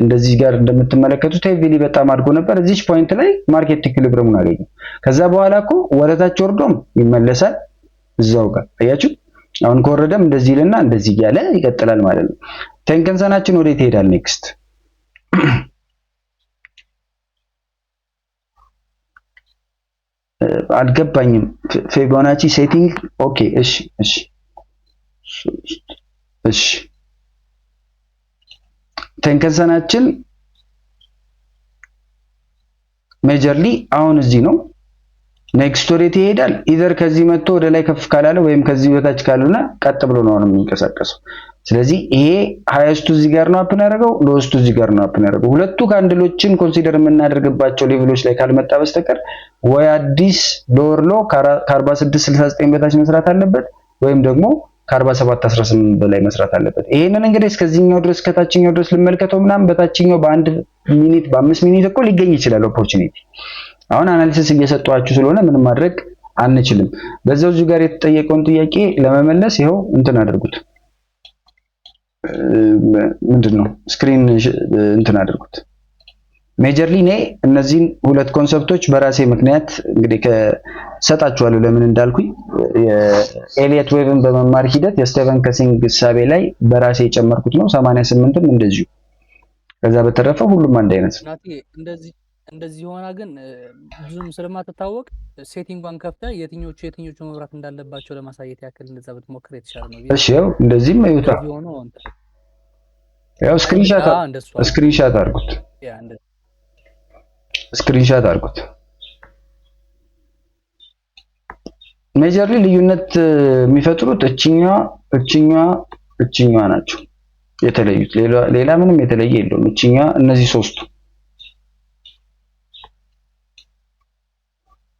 እንደዚህ ጋር እንደምትመለከቱት ሄቪሊ በጣም አድርጎ ነበር። እዚች ፖይንት ላይ ማርኬት ኢኩሊብሪየሙን አገኘ። ከዛ በኋላ እኮ ወደታች ወርዶም ይመለሳል እዛው ጋር አያችሁ። አሁን ከወረደም እንደዚህ ይልና እንደዚህ እያለ ይቀጥላል ማለት ነው። ቴንከንሰናችን ወዴት ይሄዳል ኔክስት? አልገባኝም። ፊቦናቺ ሴቲንግ ኦኬ። እሺ ቴንከንሰናችን ሜጀርሊ አሁን እዚህ ነው። ኔክስት ወዴት ይሄዳል? ኢዘር ከዚህ መጥቶ ወደ ላይ ከፍ ካላለ ወይም ከዚህ በታች ካልሆነ ቀጥ ብሎ ነው የሚንቀሳቀሰው። ስለዚህ ይሄ ሃይስቱ እዚህ ጋር ነው አፕን ያደረገው፣ ሎስቱ እዚህ ጋር ነው አፕን ያደረገው። ሁለቱ ካንድሎችን ኮንሲደር የምናደርግባቸው ሌቭሎች ላይ ካልመጣ በስተቀር ወይ አዲስ ሎወር ሎ ከ4669 በታች መስራት አለበት ወይም ደግሞ ከ4718 በላይ መስራት አለበት። ይሄንን እንግዲህ እስከዚህኛው ድረስ ከታችኛው ድረስ ልመልከተው ምናምን በታችኛው በ1 ሚኒት በ5 ሚኒት እኮ ሊገኝ ይችላል ኦፖርቹኒቲ። አሁን አናሊሲስ እየሰጧችሁ ስለሆነ ምንም ማድረግ አንችልም። በዛው እዚህ ጋር የተጠየቀውን ጥያቄ ለመመለስ ይኸው እንትን አድርጉት። ምንድነው ስክሪን እንትን አድርጉት። ሜጀርሊ እኔ እነዚህን ሁለት ኮንሰፕቶች በራሴ ምክንያት እንግዲህ ከሰጣችኋለሁ ለምን እንዳልኩኝ የኤሊየት ዌቭን በመማር ሂደት የስቴቨን ከሲንግ እሳቤ ላይ በራሴ የጨመርኩት ነው። 88ም እንደዚሁ። ከዛ በተረፈ ሁሉም አንድ አይነት እንደዚህ ሆና ግን ብዙም ስለማትታወቅ ሴቲንጓን ከፍተህ የትኞቹ መብራት እንዳለባቸው ለማሳየት ያክል እንደዛ ብትሞክር የተሻለ ነው። እሺ ያው እንደዚህም አይውጣ። ያው ስክሪንሻት አድርጉት። ስክሪንሻት አድርጉት። ሜጀርሊ ልዩነት የሚፈጥሩት እችኛዋ ናቸው የተለዩት። ሌላ ምንም የተለየ የለውም። እችኛዋ እነዚህ ሶስቱ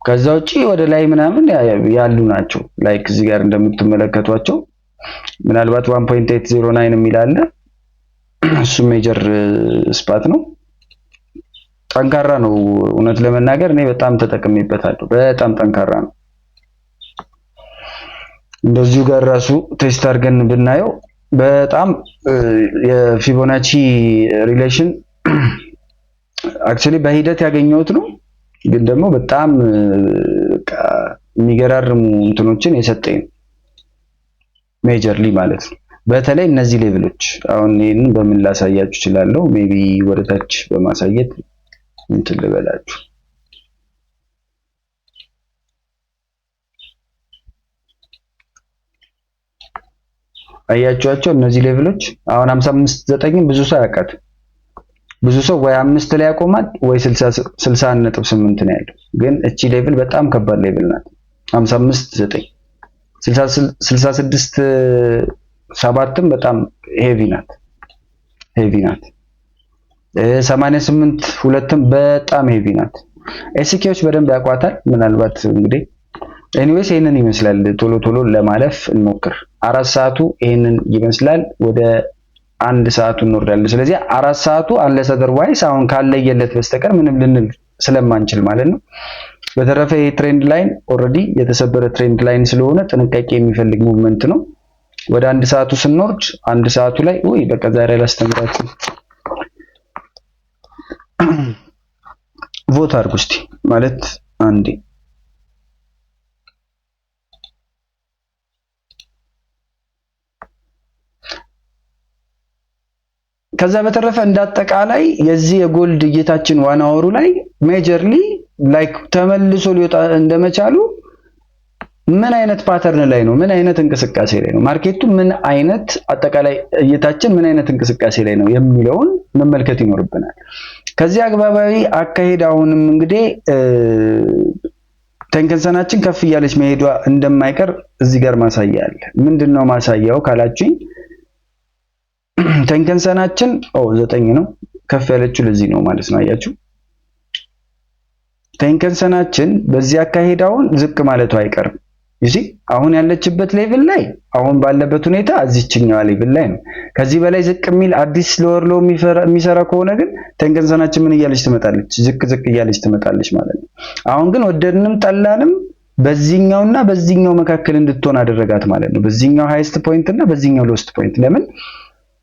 ከዛ ውጪ ወደ ላይ ምናምን ያሉ ናቸው። ላይክ እዚህ ጋር እንደምትመለከቷቸው ምናልባት 1.809 የሚል አለ። እሱ ሜጀር ስፓት ነው። ጠንካራ ነው። እውነት ለመናገር እኔ በጣም ተጠቅሜበታለሁ። በጣም ጠንካራ ነው። እንደዚሁ ጋር ራሱ ቴስት አድርገን ብናየው በጣም የፊቦናቺ ሪሌሽን አክቹሊ በሂደት ያገኘሁት ነው። ግን ደግሞ በጣም የሚገራርሙ እንትኖችን የሰጠኝ ሜጀርሊ ማለት ነው። በተለይ እነዚህ ሌቭሎች አሁን ይሄንን በምን ላሳያችሁ እችላለሁ? ሜቢ ወደታች በማሳየት እንትን ልበላችሁ። አያችኋቸው እነዚህ ሌቭሎች አሁን 55.9 ብዙ ሰው ያውቃል። ብዙ ሰው ወይ 5 ላይ ያቆማል ወይ 61.8 ነው ያለው። ግን እቺ ሌቭል በጣም ከባድ ሌቭል ናት። 55.9 66.7ም በጣም ሄቪ ናት። 88.2ም በጣም ሄቪ ናት። ኤስኬዎች በደንብ ያቋታል። ምናልባት እንግዲህ ኤኒዌይስ ይሄንን ይመስላል። ቶሎ ቶሎ ለማለፍ እንሞክር። 4 ሰዓቱ ይሄንን ይመስላል። ወደ 1 ሰዓቱ እንወርዳለን። ስለዚህ 4 ሰዓቱ አንለስ አዘርዋይስ አሁን ካለየለት በስተቀር ምንም ልንል ስለማንችል ማለት ነው። በተረፈ ይሄ ትሬንድ ላይን ኦልሬዲ የተሰበረ ትሬንድ ላይን ስለሆነ ጥንቃቄ የሚፈልግ ሙቭመንት ነው። ወደ 1 ሰዓቱ ስንወርድ 1 ሰዓቱ ላይ ወይ በቃ ዛሬ አላስተምራችሁ ቮት አድርጉ እስቲ ማለት አንዴ ከዛ በተረፈ እንዳጠቃላይ የዚህ የጎልድ እይታችን ዋና ወሩ ላይ ሜጀርሊ ላይክ ተመልሶ ሊወጣ እንደመቻሉ ምን አይነት ፓተርን ላይ ነው? ምን አይነት እንቅስቃሴ ላይ ነው? ማርኬቱ ምን አይነት አጠቃላይ እይታችን ምን አይነት እንቅስቃሴ ላይ ነው የሚለውን መመልከት ይኖርብናል። ከዚህ አግባባዊ አካሄድ አሁንም እንግዲህ ተንከንሰናችን ከፍ እያለች መሄዷ እንደማይቀር እዚህ ጋር ማሳያ አለ። ምንድነው ማሳያው ካላችሁኝ ተንከንሰናችን 9 ነው ከፍ ያለችው ለዚህ ነው ማለት ነው። አያችሁ ተንከንሰናችን በዚህ አካሄድ አሁን ዝቅ ማለቱ አይቀርም። እሺ አሁን ያለችበት ሌቭል ላይ አሁን ባለበት ሁኔታ እዚህኛው ሌቭል ላይ ነው። ከዚህ በላይ ዝቅ የሚል አዲስ ሎወር ሎ የሚሰራ ከሆነ ግን ተንከንሰናችን ምን እያለች ትመጣለች? ዝቅ እያለች ትመጣለች ማለት ነው። አሁን ግን ወደድንም ጠላንም በዚህኛውና በዚህኛው መካከል እንድትሆን አደረጋት ማለት ነው። በዚህኛው ሃይስት ፖይንት እና በዚህኛው ሎስት ፖይንት ለምን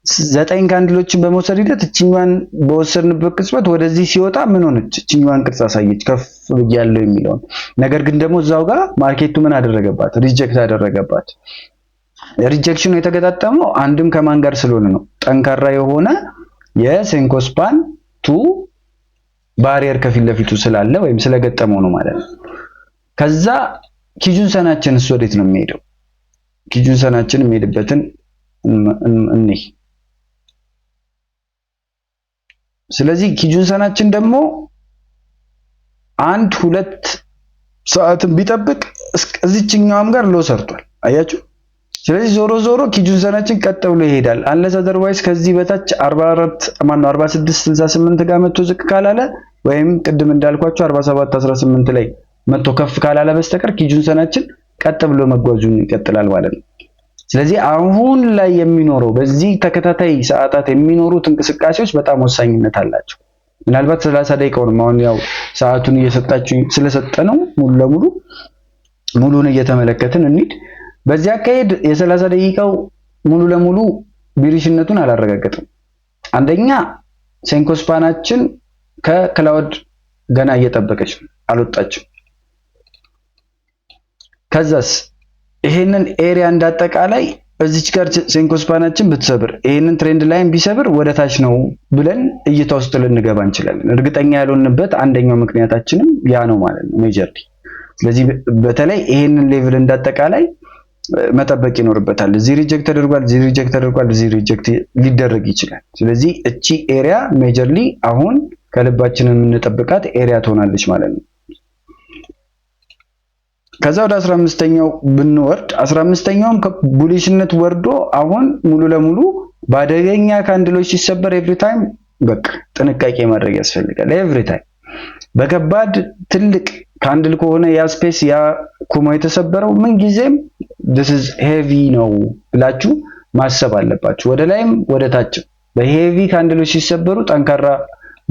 9 ካንድሎችን በመውሰድ ሂደት እቺኛዋን በወሰድንበት ቅጽበት ወደዚህ ሲወጣ ምን ሆነች? እቺኛዋን ቅርጽ አሳየች ከፍ ያለው የሚለውን ነገር ግን ደግሞ እዛው ጋር ማርኬቱ ምን አደረገባት? ሪጀክት አደረገባት። ሪጀክሽኑ የተገጣጠመው አንድም ከማን ጋር ስለሆነ ነው? ጠንካራ የሆነ የሴንኮስፓን ቱ ባሪየር ከፊት ለፊቱ ስላለ ወይም ስለገጠመው ነው ማለት ነው። ከዛ ኪጁን ሰናችንስ ወዴት ነው የሚሄደው? ኪጁን ሰናችን የሚሄድበትን እንይ። ስለዚህ ኪጁን ሰናችን ደግሞ 1-2 ሰዓትን ቢጠብቅ እዚህኛውም ጋር ሎ ሰርቷል። አያችሁ። ስለዚህ ዞሮ ዞሮ ኪጁን ሰናችን ቀጥ ብሎ ይሄዳል። አንለስ አዘርዋይስ ከዚህ በታች 46-68 ጋር መጥቶ ዝቅ ካላለ ወይም ቅድም እንዳልኳችሁ 47-18 ላይ መጥቶ ከፍ ካላለ በስተቀር ኪጁን ሰናችን ቀጥ ብሎ መጓዙን ይቀጥላል ማለት ነው። ስለዚህ አሁን ላይ የሚኖረው በዚህ ተከታታይ ሰዓታት የሚኖሩት እንቅስቃሴዎች በጣም ወሳኝነት አላቸው። ምናልባት 30 ደቂቃውን አሁን ያው ሰዓቱን እየሰጣችሁ ስለሰጠነው ሙሉን እየተመለከትን እንሂድ። በዚህ አካሄድ የ30 ደቂቃው ሙሉ ለሙሉ ቢሪሽነቱን አላረጋገጠም። አንደኛ ሴንኮስፓናችን ከክላውድ ገና እየጠበቀች ነው፣ አልወጣችም። ከዛስ ይሄንን ኤሪያ እንዳጠቃላይ እዚች ጋር ሴንኮስፓናችን ብትሰብር ይሄንን ትሬንድ ላይን ቢሰብር ወደ ታች ነው ብለን እይታ ውስጥ ልንገባ እንችላለን። እርግጠኛ ያልሆንበት አንደኛው ምክንያታችንም ያ ነው ማለት ነው ሜጀርሊ። ስለዚህ በተለይ ይሄንን ሌቭል እንዳጠቃላይ መጠበቅ ይኖርበታል። እዚህ ሪጀክት ተደርጓል፣ እዚህ ሪጀክት ተደርጓል፣ እዚህ ሪጀክት ሊደረግ ይችላል። ስለዚህ እቺ ኤሪያ ሜጀርሊ አሁን ከልባችን የምንጠብቃት ኤሪያ ትሆናለች ማለት ነው። ከዛ ወደ 15ኛው ብንወርድ 15ኛውም ከቡሊሽነት ወርዶ አሁን ሙሉ ለሙሉ ባደገኛ ካንድሎች ሲሰበር ኤቭሪ ታይም በቃ ጥንቃቄ ማድረግ ያስፈልጋል። ኤቭሪ ታይም በከባድ ትልቅ ካንድል ከሆነ ያ ስፔስ ያ ኩማ የተሰበረው ምን ጊዜም this is heavy ነው ብላችሁ ማሰብ አለባችሁ። ወደ ላይም ወደ ታችም በሄቪ ካንድሎች ሲሰበሩ ጠንካራ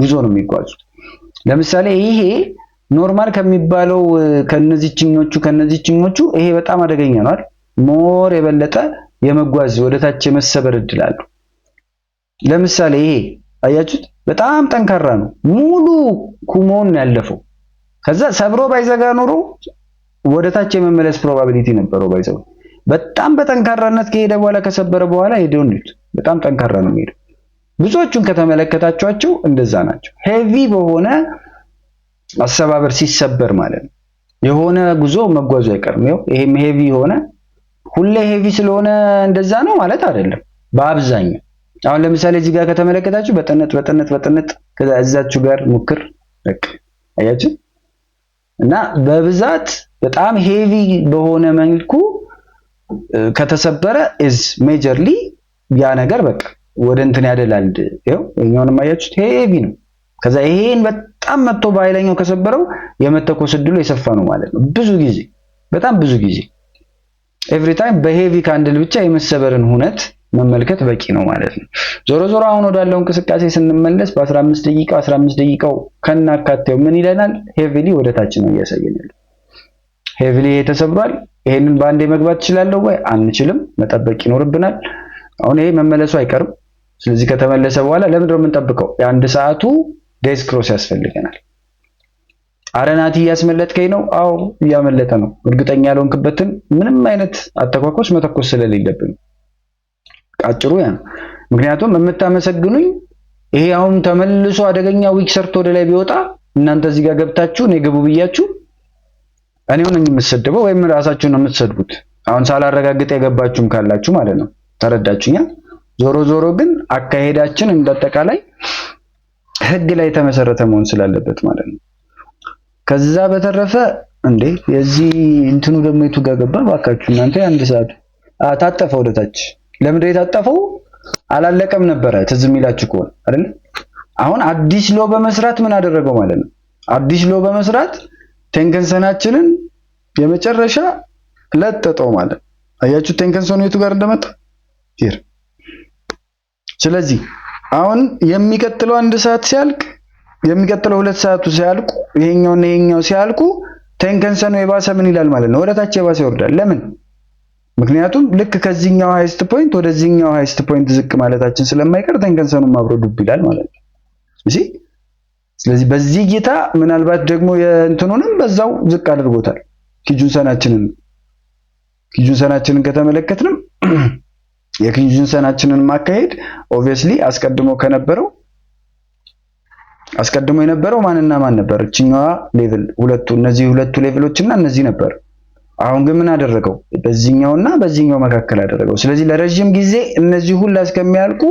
ጉዞ ነው የሚጓዙ። ለምሳሌ ይሄ ኖርማል ከሚባለው ከነዚህኞቹ ይሄ በጣም አደገኛ ነው አይደል? ሞር የበለጠ የመጓዝ ወደ ታች የመሰበር እድል አለው። ለምሳሌ ይሄ አያችሁት በጣም ጠንካራ ነው። ሙሉ ኩሞን ያለፈው ከዛ ሰብሮ ባይዘጋ ኖሮ ወደ ታች የመመለስ ፕሮባቢሊቲ ነበረው ባይዘው። በጣም በጠንካራነት ከሄደ በኋላ ከሰበረ በኋላ ሄደውን በጣም ጠንካራ ነው የሚሄደው። ብዙዎቹን ከተመለከታቸዋቸው እንደዛ ናቸው። ሄቪ በሆነ አሰባበር ሲሰበር ማለት ነው የሆነ ጉዞ መጓዙ አይቀርም። ይሄም ሄቪ ሆነ ሁሌ ሄቪ ስለሆነ እንደዛ ነው ማለት አይደለም። በአብዛኛው አሁን ለምሳሌ እዚህ ጋር ከተመለከታችሁ በጥነት ከዛ እዛችሁ ጋር ሙክር በቃ አያችሁ። እና በብዛት በጣም ሄቪ በሆነ መልኩ ከተሰበረ is majorly ያ ነገር በቃ ወደ እንትን ያደላል። የኛውንም አያችሁት ሄቪ ነው። ከዛ ይሄን በጣም መጥቶ በኃይለኛው ከሰበረው የመተኮስ እድሉ የሰፋ ነው ማለት ነው። ብዙ ጊዜ በጣም ብዙ ጊዜ ኤቭሪ ታይም በሄቪ ካንድል ብቻ የመሰበርን ሁነት መመልከት በቂ ነው ማለት ነው። ዞሮ ዞሮ አሁን ወዳለው እንቅስቃሴ ስንመለስ በ15 ደቂቃው ከናካቴው ምን ይለናል? ሄቪሊ ወደ ታች ነው እያሳየናል። ሄቪሊ ተሰብሯል። ይሄንን በአንዴ መግባት ይችላል ወይ? አንችልም። መጠበቅ ይኖርብናል። አሁን ይሄ መመለሱ አይቀርም። ስለዚህ ከተመለሰ በኋላ ለምን ነው የምንጠብቀው? የአንድ ሰዓቱ ዴዝ ክሮስ ያስፈልገናል። አረናቲ እያስመለጥከኝ ነው? አዎ እያመለጠ ነው። እርግጠኛ ያልሆንክበትን ምንም አይነት አተኳኮስ መተኮስ ስለሌለብን አጭሩ ያ ነው። ምክንያቱም የምታመሰግኑኝ ይሄ አሁን ተመልሶ አደገኛ ዊክ ሰርቶ ወደ ላይ ቢወጣ እናንተ እዚህ ጋር ገብታችሁ ነው ግቡ ብያችሁ እኔው ነኝ የምትሰድበው ወይም ራሳችሁን ነው የምትሰድቡት። አሁን ሳላረጋግጥ የገባችሁም ካላችሁ ማለት ነው። ተረዳችሁኛ? ዞሮ ዞሮ ግን አካሄዳችን እንደተቃላይ ህግ ላይ የተመሰረተ መሆን ስላለበት ማለት ነው። ከዛ በተረፈ እንዴ የዚህ እንትኑ ደግሞ የቱ ጋር ገባ ባካችሁ እናንተ? አንድ ሰዓት ታጠፈ ወደታች። ለምንድን የታጠፈው? አላለቀም ነበረ ትዝ የሚላችሁ ከሆነ አይደል? አሁን አዲስ ሎ በመስራት ምን አደረገው ማለት ነው? አዲስ ሎ በመስራት ቴንከንሰናችንን የመጨረሻ ለጠጠው ማለት አያችሁ። ቴንከንሰኑ የቱ ጋር እንደመጣ ይር። ስለዚህ አሁን የሚቀጥለው አንድ ሰዓት ሲያልቅ የሚቀጥለው 2 ሰዓቱ ሲያልቁ ይሄኛውና ይሄኛው ሲያልቁ ቴንከንሰኑ የባሰ ምን ይላል ማለት ነው? ወደታች የባሰ ይወርዳል። ለምን? ምክንያቱም ልክ ከዚህኛው ሃይስት ፖይንት ወደዚህኛው ሃይስት ፖይንት ዝቅ ማለታችን ስለማይቀር ቴንከንሰኑን አብሮ ዱብ ይላል ማለት ነው። እሺ። ስለዚህ በዚህ ጌታ ምናልባት ደግሞ የእንትኑንም በዛው ዝቅ አድርጎታል። ኪጁንሰናችንን ከተመለከትንም የኪጁንሰናችንን ማካሄድ ኦብቪየስሊ አስቀድሞ የነበረው ማንና ማን ነበር? እቺኛዋ ሌቭል እነዚህ ሁለቱ ሌቭሎችና እነዚህ ነበር። አሁን ግን ምን አደረገው? በዚህኛውና በዚህኛው መካከል አደረገው። ስለዚህ ለረጅም ጊዜ እነዚህ ሁሉ እስከሚያልቁ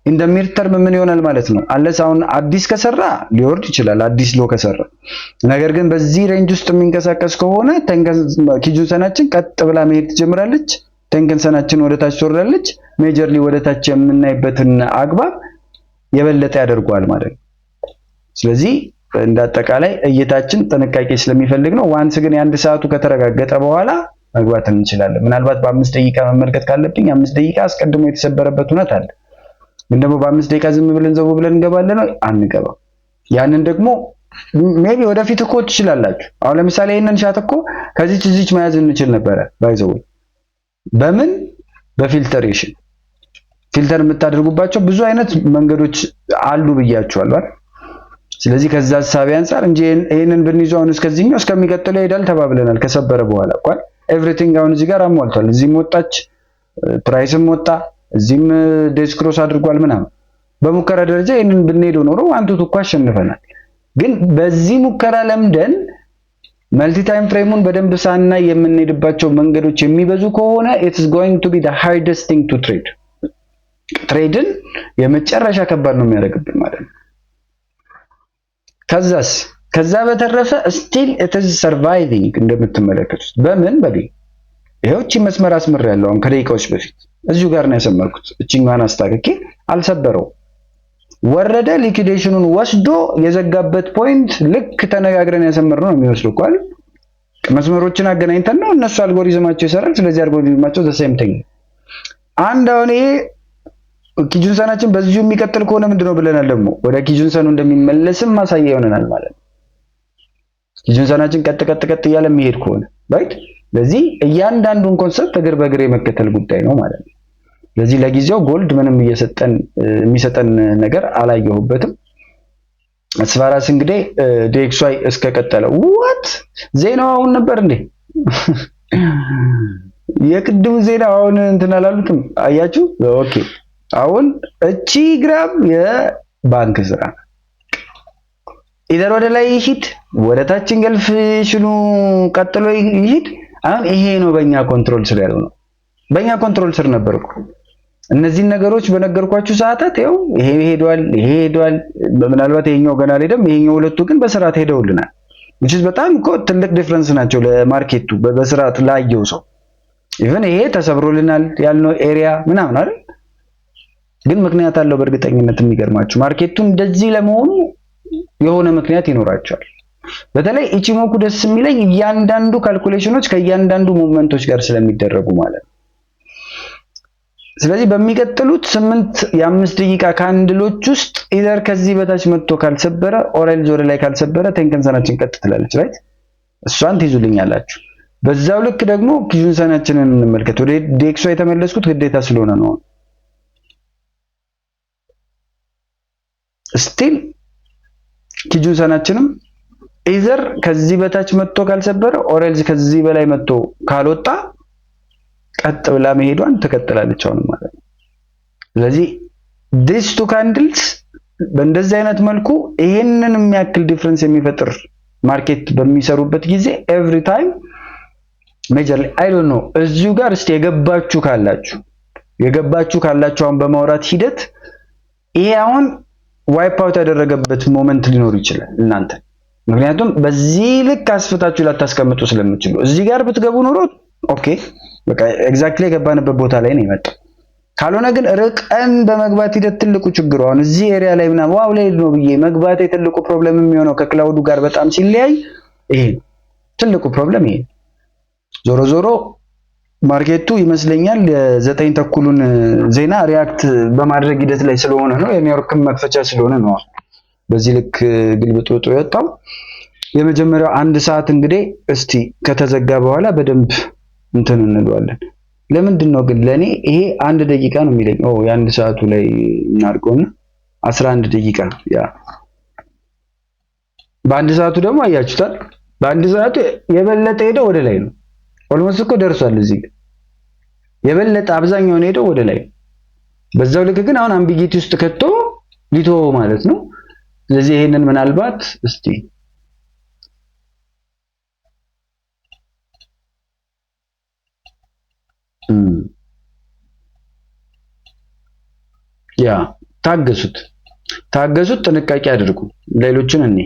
እንደሚርተርም ምን ይሆናል ማለት ነው? አለስ አሁን አዲስ ከሰራ ሊወርድ ይችላል፣ አዲስ ሎ ከሰራ። ነገር ግን በዚህ ሬንጅ ውስጥ የሚንቀሳቀስ ከሆነ ኪጁንሰናችን ቀጥ ብላ መሄድ ትጀምራለች። ቴንከንሰናችን ወደ ታች ትወርዳለች። ሜጀርሊ ወደ ታች የምናይበትን አግባብ የበለጠ ያደርገዋል ማለት ነው። ስለዚህ እንዳጠቃላይ እይታችን ጥንቃቄ ስለሚፈልግ ነው። ዋንስ ግን የአንድ ሰዓቱ ከተረጋገጠ በኋላ መግባት እንችላለን። ምናልባት በ5 ደቂቃ መመልከት ካለብኝ 5 ደቂቃ አስቀድሞ የተሰበረበት ሁኔታ አለ። ግን ደግሞ በ5 ደቂቃ ዝም ብለን ዘው ብለን እንገባለን ነው? አንገባም። ያንን ደግሞ ሜቢ ወደፊት እኮ ትችላላችሁ። አሁን ለምሳሌ ይሄንን ሻት እኮ ከዚች መያዝ እንችል ነበረ ባይዘው። በምን? በፊልተሬሽን ፊልተር የምታደርጉባቸው ብዙ አይነት መንገዶች አሉ ብያችኋለሁ አይደል? ስለዚህ ከዛ ሐሳብ አንፃር እንጂ ይሄንን ብንይዘው አሁን እስከዚህኛው እስከሚቀጥለው ይሄዳል ተባብለናል። ከሰበረ በኋላ እንኳን ኤቭሪቲንግ አሁን እዚህ ጋር አሟልቷል። እዚህም ወጣች፣ ፕራይስም ወጣ፣ እዚህም ዴዝ ክሮስ አድርጓል ምናምን። በሙከራ ደረጃ ይሄንን ብንሄደው ኖሮ አንቱት እኮ አሸንፈናል። ግን በዚህ ሙከራ ለምደን መልቲ ታይም ፍሬሙን በደንብ ሳናይ የምንሄድባቸው መንገዶች የሚበዙ ከሆነ it's going to be the hardest thing to trade። ትሬድን የመጨረሻ ከባድ ነው የሚያደርግብን ማለት ነው። ከዛ በተረፈ still it is surviving እንደምትመለከቱት በምን ይሄውቺ መስመር አስመር ያለው አሁን ከደቂቃዎች በፊት እዚሁ ጋር ነው ያሰመርኩት። እቺኛዋን አስተካክዬ አልሰበረው ወረደ። ሊኩዊዴሽኑን ወስዶ የዘጋበት ፖይንት ልክ ተነጋግረን ያሰመርነው ነው የሚወስደው እንኳን መስመሮችን አገናኝተን ነው እነሱ አልጎሪዝማቸው ይሰራል። ስለዚህ አልጎሪዝማቸው the same thing። አንድ አሁን ይሄ ኪጁንሰናችን በዚሁ የሚቀጥል ከሆነ ምንድነው ብለናል? ደግሞ ወደ ኪጁንሰኑ እንደሚመለስም ማሳያ ይሆነናል ማለት ነው። ኪጁንሰናችን ቀጥ እያለ የሚሄድ ከሆነ ራይት። ስለዚህ እያንዳንዱን ኮንሰፕት እግር በእግር የመከተል ጉዳይ ነው ማለት ነው። ስለዚህ ለጊዜው ጎልድ ምንም የሚሰጠን ነገር አላየሁበትም። አስፋራስ እንግዲህ ዲኤክስዋይ እስከቀጠለ ዜናው አሁን ነበር እንዴ? የቅድሙ ዜና አሁን እንትን አላሉትም አያችሁ? ኦኬ አሁን እቺ ግራም የባንክ ስራ ኢደር ወደ ላይ ይሂድ ወደ ታች እንገልፍ ሽኑ ቀጥሎ ይሂድ። አሁን ይሄ ነው በእኛ ኮንትሮል ስር ያለው ነው። በእኛ ኮንትሮል ስር ነበርኩ። እነዚህ ነገሮች በነገርኳችሁ ሰዓታት ይኸው ይሄ ሄዷል። ምናልባት ይሄኛው ገና አልሄደም። ይሄኛው ሁለቱ ግን በስርዓት ሄደውልናል። which is በጣም እኮ ትልቅ ዲፈረንስ ናቸው ለማርኬቱ በስርዓት ላየው ሰው። ኢቭን ይሄ ተሰብሮልናል ያልነው ኤሪያ ምናምን አይደል? ግን ምክንያት አለው በእርግጠኝነት። የሚገርማችሁ ማርኬቱ እንደዚህ ለመሆኑ የሆነ ምክንያት ይኖራቸዋል። በተለይ ኢቺሞኩ ደስ የሚለኝ እያንዳንዱ ካልኩሌሽኖች ከእያንዳንዱ ሙቭመንቶች ጋር ስለሚደረጉ ማለት ነው። ስለዚህ በሚቀጥሉት 8 የ5 ደቂቃ ካንድሎች ውስጥ ኢደር ከዚህ በታች መጥቶ ካልሰበረ ኦሬንጅ ወደ ላይ ካልሰበረ ቴንከንሰናችን ቀጥ ትላለች። ራይት እሷን ትይዙልኛላችሁ። በዛው ልክ ደግሞ ኪጁንሰናችንን እንመልከት። ወደ ዴክሷ የተመለስኩት ግዴታ ስለሆነ ነው። ስቲል ኪጁንሰናችንም ኢዘር ከዚህ በታች መጥቶ ካልሰበረ ኦሬንጅ ከዚህ በላይ መጥቶ ካልወጣ ቀጥ ብላ መሄዷን ትቀጥላለች አሁን ማለት ነው። ስለዚህ these two candles በእንደዚህ አይነት መልኩ ይሄንን የሚያክል ዲፈረንስ የሚፈጥር ማርኬት በሚሰሩበት ጊዜ ኤቭሪ ታይም ሜጀርሊ አይ ዶንት ኖ እዚሁ ጋር እስቲ የገባችሁ ካላችሁ አሁን በማውራት ሂደት ይሄ አሁን ዋይፕ አውት ያደረገበት ሞመንት ሊኖር ይችላል እናንተ። ምክንያቱም በዚህ ልክ አስፍታችሁ ላታስቀምጡ ስለምትችሉ እዚህ ጋር ብትገቡ ኖሮ ኦኬ በቃ ኤግዛክትሊ የገባንበት ቦታ ላይ ነው የመጣው። ካልሆነ ግን ርቀን በመግባት ሂደት ትልቁ ችግሩ አሁን እዚህ ኤሪያ ላይ ምናምን ዋው ላይ ነው ብዬ መግባት የትልቁ ፕሮብሌም የሚሆነው ከክላውዱ ጋር በጣም ሲለያይ ይሄ ትልቁ ፕሮብሌም ይሄ። ዞሮ ማርኬቱ ይመስለኛል የ9 ተኩሉን ዜና ሪያክት በማድረግ ሂደት ላይ ስለሆነ ነው የኒውዮርክም መክፈቻ ስለሆነ ነው በዚህ ልክ ግልብጥብጡ የወጣው። የመጀመሪያው አንድ ሰዓት እንግዲህ እስቲ ከተዘጋ በኋላ በደንብ እንትን እንለዋለን። ለምንድን ነው ግን ለኔ ይሄ 1 ደቂቃ ነው የሚለኝ? የአንድ ሰዓቱ ላይ እናድርገውና 11 ደቂቃ ያ በአንድ ሰዓቱ ደግሞ አያችሁታል። በአንድ ሰዓቱ የበለጠ ሄደው ወደ ላይ ነው። ኦልሞስት እኮ ደርሷል። እዚህ የበለጠ አብዛኛውን ሄደው ወደ ላይ። በዛው ልክ ግን አሁን አምቢጊቲ ውስጥ ከቶ ሊተው ማለት ነው። ስለዚህ ይሄንን ምናልባት እስቲ ያ ታገሱት፣ ጥንቃቄ አድርጉ። ሌሎችን እኔ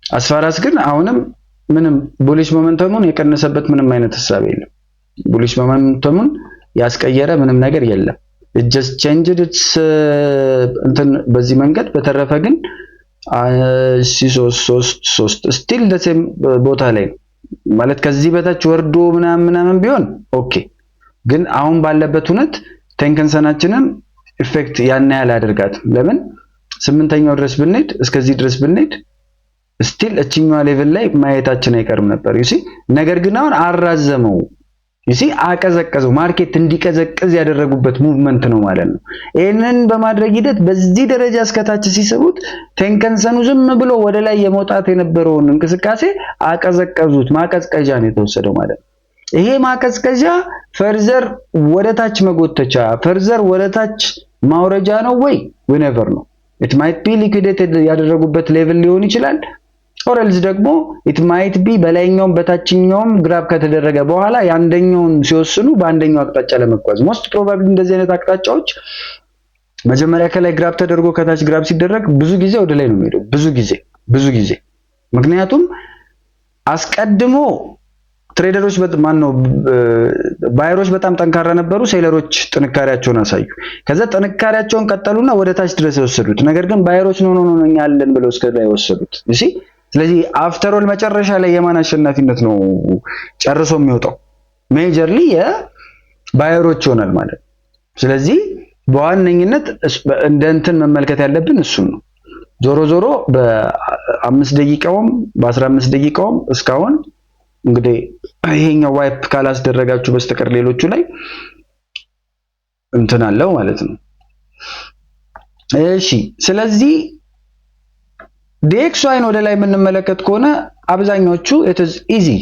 አስፋራስ ግን አሁንም ምንም ቡሊሽ ሞመንተሙን የቀነሰበት ምንም አይነት ሐሳብ የለም። ቡሊሽ ሞመንተሙን ያስቀየረ ምንም ነገር የለም። it just changed its እንትን በዚህ መንገድ። በተረፈ ግን 3 ስቲል ደሴም ቦታ ላይ ማለት ከዚህ በታች ወርዶ ምናምን ቢሆን ኦኬ። ግን አሁን ባለበት ሁኔታ ቴንከንሰናችንን ኢፌክት ያን ያህል አድርጋት። ለምን 8ኛው ድረስ ብንሄድ እስከዚህ ድረስ ብንሄድ ስቲል እቺኛው ሌቭል ላይ ማየታችን አይቀርም ነበር ዩሲ። ነገር ግን አሁን አራዘመው ዩሲ፣ አቀዘቀዘው። ማርኬት እንዲቀዘቅዝ ያደረጉበት ሙቭመንት ነው ማለት ነው። ይሄንን በማድረግ ሂደት በዚህ ደረጃ እስከታች ሲሰቡት ቴንከንሰኑ ዝም ብሎ ወደ ላይ የመውጣት የነበረውን እንቅስቃሴ አቀዘቀዙት። ማቀዝቀዣ ነው የተወሰደው ማለት ነው። ይሄ ማቀዝቀዣ ፈርዘር ወደታች መጎተቻ፣ ፈርዘር ወደታች ማውረጃ ነው ወይ whenever ነው። it might be liquidated ያደረጉበት ሌቭል ሊሆን ይችላል። or else ደግሞ it might be በላይኛውም በታችኛውም ግራብ ከተደረገ በኋላ ያንደኛውን ሲወስኑ በአንደኛው አቅጣጫ ለመጓዝ most probably እንደዚህ አይነት አቅጣጫዎች መጀመሪያ ከላይ ግራብ ተደርጎ ከታች ግራብ ሲደረግ ብዙ ጊዜ ወደ ላይ ነው የሚሄደው። ብዙ ጊዜ ምክንያቱም አስቀድሞ ትሬደሮች ባየሮች በጣም ጠንካራ ነበሩ። ሴለሮች ጥንካሬያቸውን አሳዩ። ከዛ ጥንካሬያቸውን ቀጠሉና ወደ ታች ድረስ ወሰዱት። ነገር ግን ባየሮች ነው እኛ ያለን ብለው እስከ ላይ ወሰዱት። እሺ፣ ስለዚህ አፍተር ኦል መጨረሻ ላይ የማን አሸናፊነት ነው ጨርሶ የሚወጣው? ሜጀርሊ የባየሮች ይሆናል ማለት ነው። ስለዚህ በዋነኝነት እንደ እንትን መመልከት ያለብን እሱን ነው። ዞሮ በ5 ደቂቃውም በ15 ደቂቃውም እስካሁን እንግዲህ ይሄኛው ዋይፕ ካላስደረጋችሁ በስተቀር ሌሎቹ ላይ እንትን አለው ማለት ነው። እሺ፣ ስለዚህ ዲኤክስዋይን ወደ ላይ የምንመለከት ከሆነ አብዛኞቹ it is easy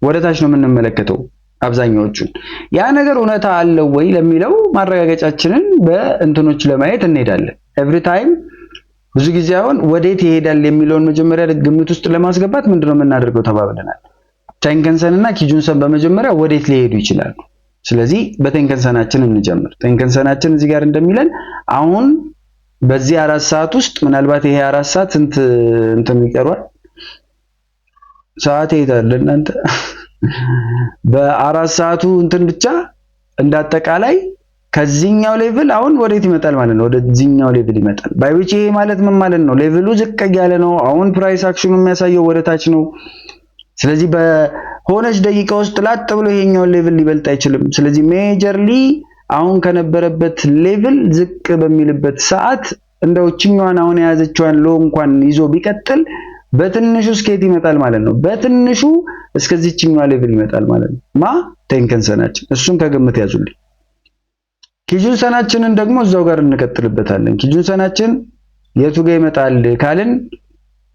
ወደ ታች ነው የምንመለከተው። አብዛኛዎቹን። ያ ነገር እውነታ አለው ወይ ለሚለው ማረጋገጫችንን በእንትኖች ለማየት እንሄዳለን። ኤቭሪ ታይም ብዙ ጊዜ አሁን ወዴት ይሄዳል የሚለውን መጀመሪያ ግምት ውስጥ ለማስገባት ምንድነው የምናደርገው ተባብለናል። ቴንከንሰን እና ኪጁንሰን በመጀመሪያ ወዴት ሊሄዱ ይችላሉ? ስለዚህ በቴንከንሰናችን እንጀምር። ቴንከንሰናችን እዚህ ጋር እንደሚለን አሁን በዚህ 4 ሰዓት ውስጥ ምናልባት ይሄ 4 ሰዓት ስንት እንትን ይቀርዋል? ሰዓት ይሄዳል እናንተ በ4 ሰዓቱ እንትን ብቻ እንዳጠቃላይ ከዚህኛው ሌቭል አሁን ወዴት ይመጣል ማለት ነው? ወደዚህኛው ሌቭል ይመጣል። ባይዊች ይሄ ማለት ምን ማለት ነው? ሌቭሉ ዝቅ ያለ ነው። አሁን ፕራይስ አክሽኑ የሚያሳየው ወደ ታች ነው። ስለዚህ በሆነች ደቂቃ ውስጥ ላጥ ብሎ ይሄኛውን ሌቭል ሊበልጥ አይችልም። ስለዚህ ሜጀርሊ አሁን ከነበረበት ሌቭል ዝቅ በሚልበት ሰዓት እንደው እችኛዋን አሁን የያዘችዋን ሎ እንኳን ይዞ ቢቀጥል በትንሹ እስከየት ይመጣል ማለት ነው? በትንሹ እስከዚህኛው ሌቭል ይመጣል ማለት ነው። ቴንከንሰናችን እሱን ከግምት ያዙልኝ። ኪጁንሰናችንን ደግሞ እዛው ጋር እንቀጥልበታለን። ኪጁንሰናችን የቱ ጋር ይመጣል ካልን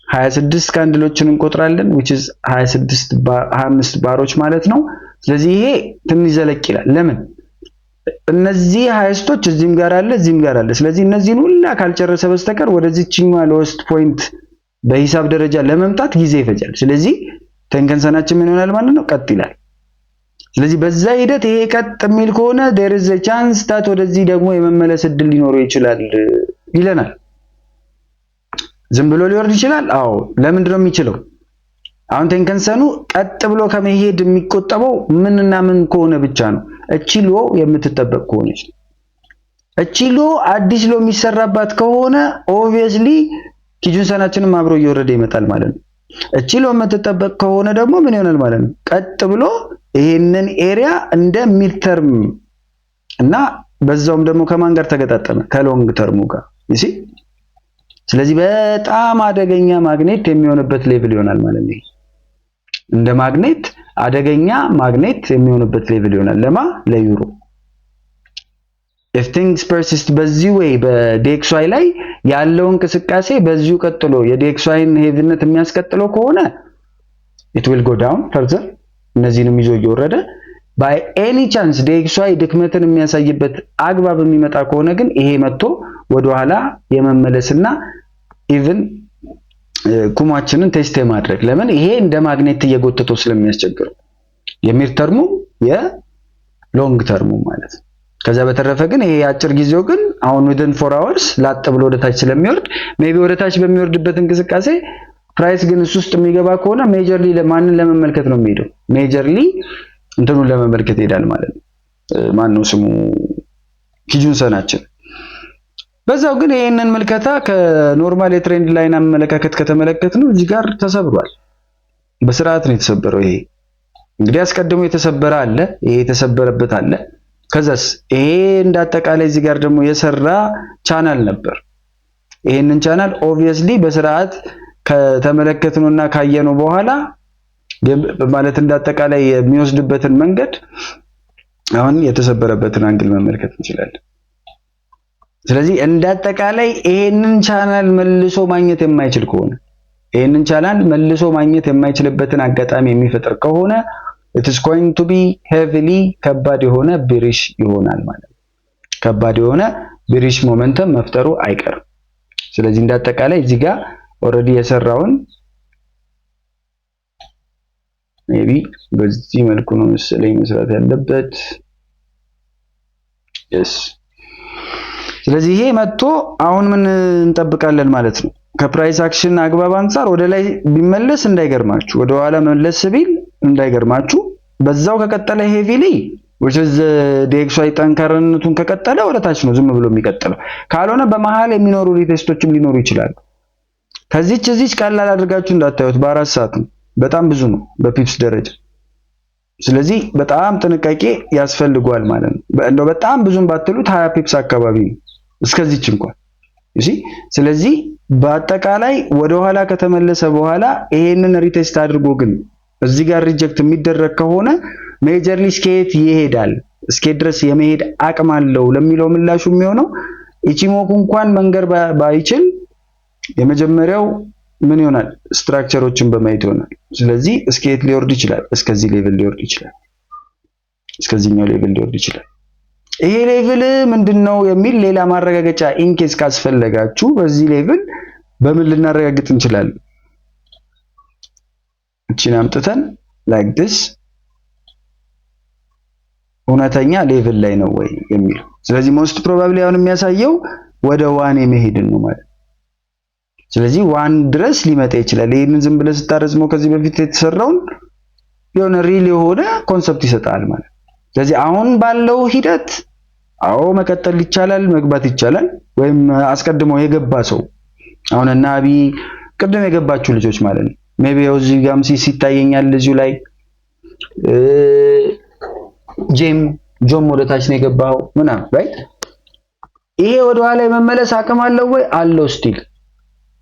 26 ካንድሎችን እንቆጥራለን which is 25 ባሮች ማለት ነው። ስለዚህ ይሄ ትንሽ ዘለቅ ይላል። ለምን? እነዚህ ሃይስቶች እዚህም ጋር አለ እዚህም ጋር አለ። ስለዚህ እነዚህን ሁላ ካልጨረሰ በስተቀር ወደዚህኛው ሎስት ፖይንት በሂሳብ ደረጃ ለመምጣት ጊዜ ይፈጃል። ስለዚህ ቴንከንሰናችን ምን ይሆናል ማለት ነው? ቀጥ ይላል። ስለዚህ በዛ ሂደት ይሄ ቀጥ የሚል ከሆነ there is a chance that ወደዚህ ደግሞ የመመለስ እድል ሊኖረው ይችላል ይለናል። ዝም ብሎ ሊወርድ ይችላል? አዎ። ለምንድን ነው የሚችለው? አሁን ቴንከንሰኑ ቀጥ ብሎ ከመሄድ የሚቆጠበው ምንና ምን ከሆነ ብቻ ነው። እቺ ሎ የምትጠበቅ ከሆነች እቺ ሎ አዲስ ሎ የሚሰራባት ከሆነ ኦብቪየስሊ ኪጁንሰናችንም አብሮ እየወረደ ይመጣል ማለት ነው። እቺ ሎ የምትጠበቅ ከሆነ ደግሞ ምን ይሆናል ማለት ነው? ቀጥ ብሎ ይሄንን ኤሪያ እንደ ሚድ ተርም እና በዛውም ደግሞ ከማን ጋር ተገጣጠመ? ከሎንግ ተርሙ ጋር እሺ። ስለዚህ በጣም አደገኛ ማግኔት የሚሆንበት ሌቭል ይሆናል ማለት ነው። እንደ ማግኔት አደገኛ ማግኔት የሚሆንበት ሌቭል ይሆናል ለማ ለዩሮ if things persist በዚህ ወይ በዲኤክስዋይ ላይ ያለው እንቅስቃሴ በዚሁ ቀጥሎ የዲኤክስዋይን ሄቪነት የሚያስቀጥለው ከሆነ it will go down further እነዚህንም ይዞ እየወረደ by any chance ዲኤክስዋይ ድክመትን የሚያሳይበት አግባብ የሚመጣ ከሆነ ግን ይሄ መጥቶ ወደ ኋላ የመመለስና ኢቭን ኩማችንን ቴስት የማድረግ ለምን ይሄ እንደ ማግኔት እየጎተተው ስለሚያስቸግር የሚድ ተርሙ የሎንግ ተርሙ ማለት ነው። ከዛ በተረፈ ግን ይሄ አጭር ጊዜው ግን አሁን within 4 hours ላጥ ብሎ ወደ ታች ስለሚወርድ ሜቢ ወደ ታች በሚወርድበት እንቅስቃሴ ፕራይስ ግን እሱ ውስጥ የሚገባ ከሆነ ሜጀርሊ ለማንን ለመመልከት ነው የሚሄደው? ሜጀርሊ እንትኑን ለመመልከት ይሄዳል ማለት ነው። ማን ነው ስሙ? ኪጁንሰናችን። በዛው ግን ይሄንን መልከታ ከኖርማል የትሬንድ ላይን አመለካከት ከተመለከትነው እዚህ ጋር ተሰብሯል። በስርዓት ነው የተሰበረው። ይሄ እንግዲህ አስቀድሞ የተሰበረ አለ፣ ይሄ የተሰበረበት አለ። ከዛስ ይሄ እንዳጠቃላይ እዚህ ጋር ደግሞ የሰራ ቻናል ነበር። ይሄንን ቻናል ኦብቪየስሊ በስርዓት ከተመለከትነውና ካየነው በኋላ ማለት እንዳጠቃላይ የሚወስድበትን መንገድ አሁን የተሰበረበትን አንግል መመልከት እንችላለን። ስለዚህ እንዳጠቃላይ ይሄንን ቻናል መልሶ ማግኘት የማይችል ከሆነ ይሄንን ቻናል መልሶ ማግኘት የማይችልበትን አጋጣሚ የሚፈጥር ከሆነ it is going to be heavily ከባድ የሆነ bearish ይሆናል ማለት ነው። ከባድ የሆነ bearish ሞመንተም መፍጠሩ አይቀርም። ስለዚህ እንዳጠቃላይ እዚህ ጋር ኦሬዲ የሰራውን ሜቢ በዚህ መልኩ ነው መሰለኝ መስራት ያለበት። yes ስለዚህ ይሄ መጥቶ አሁን ምን እንጠብቃለን ማለት ነው? ከፕራይስ አክሽን አግባብ አንፃር ወደ ላይ ቢመለስ እንዳይገርማችሁ፣ ወደ ኋላ መለስ ቢል እንዳይገርማችሁ። በዛው ከቀጠለ ሄቪሊ which is DXY ጠንካራነቱን ከቀጠለ ወደ ታች ነው ዝም ብሎ የሚቀጥለው። ካልሆነ በመሃል የሚኖሩ ሪቴስቶችም ሊኖሩ ይችላሉ። ከዚህች ቀላል አድርጋችሁ እንዳታዩት። በ4 ሰዓት ነው በጣም ብዙ ነው በፒፕስ ደረጃ። ስለዚህ በጣም ጥንቃቄ ያስፈልጋል ማለት ነው። እንደው በጣም ብዙም ባትሉት 20 ፒፕስ አካባቢ ነው እስከዚህች እንኳን እሺ። ስለዚህ በአጠቃላይ ወደ ኋላ ከተመለሰ በኋላ ይሄንን ሪቴስት አድርጎ ግን እዚህ ጋር ሪጀክት የሚደረግ ከሆነ ሜጀርሊ ስኬት ይሄዳል፣ ስኬት ድረስ የመሄድ አቅም አለው ለሚለው ምላሹ የሚሆነው ኢቺሞኩ እንኳን መንገር ባይችል የመጀመሪያው ምን ይሆናል? ስትራክቸሮችን በማየት ይሆናል። ስለዚህ ስኬት ሊወርድ ይችላል፣ እስከዚህ ሌቭል ሊወርድ ይችላል። እስከዚህኛው ሌቭል ሊወርድ ይችላል። ይሄ ሌቭል ምንድነው የሚል ሌላ ማረጋገጫ ኢንኬስ ካስፈለጋችሁ በዚህ ሌቭል በምን ልናረጋግጥ እንችላለን? እቺን አምጥተን like this እውነተኛ ሌቭል ላይ ነው ወይ የሚል። ስለዚህ most probably አሁን የሚያሳየው ወደ 1 የመሄድን ነው ማለት። ስለዚህ 1 ድረስ ሊመጣ ይችላል። ይሄንን ዝም ብለህ ስታረዝመው ከዚህ በፊት የተሰራውን የሆነ ሪል የሆነ ኮንሰፕት ይሰጣል ማለት። ስለዚህ አሁን ባለው ሂደት አዎ መቀጠል ይቻላል፣ መግባት ይቻላል። ወይም አስቀድሞ የገባ ሰው አሁን እና አቢ ቅድም የገባችሁ ልጆች ማለት ነው ሜቢ እዚህ ጋርም ሲታየኛል እዚሁ ላይ ጆም ወደታች ነው የገባው ምናምን ራይት። ይሄ ወደ ኋላ የመመለስ አቅም አለው ወይ? አለው ስቲል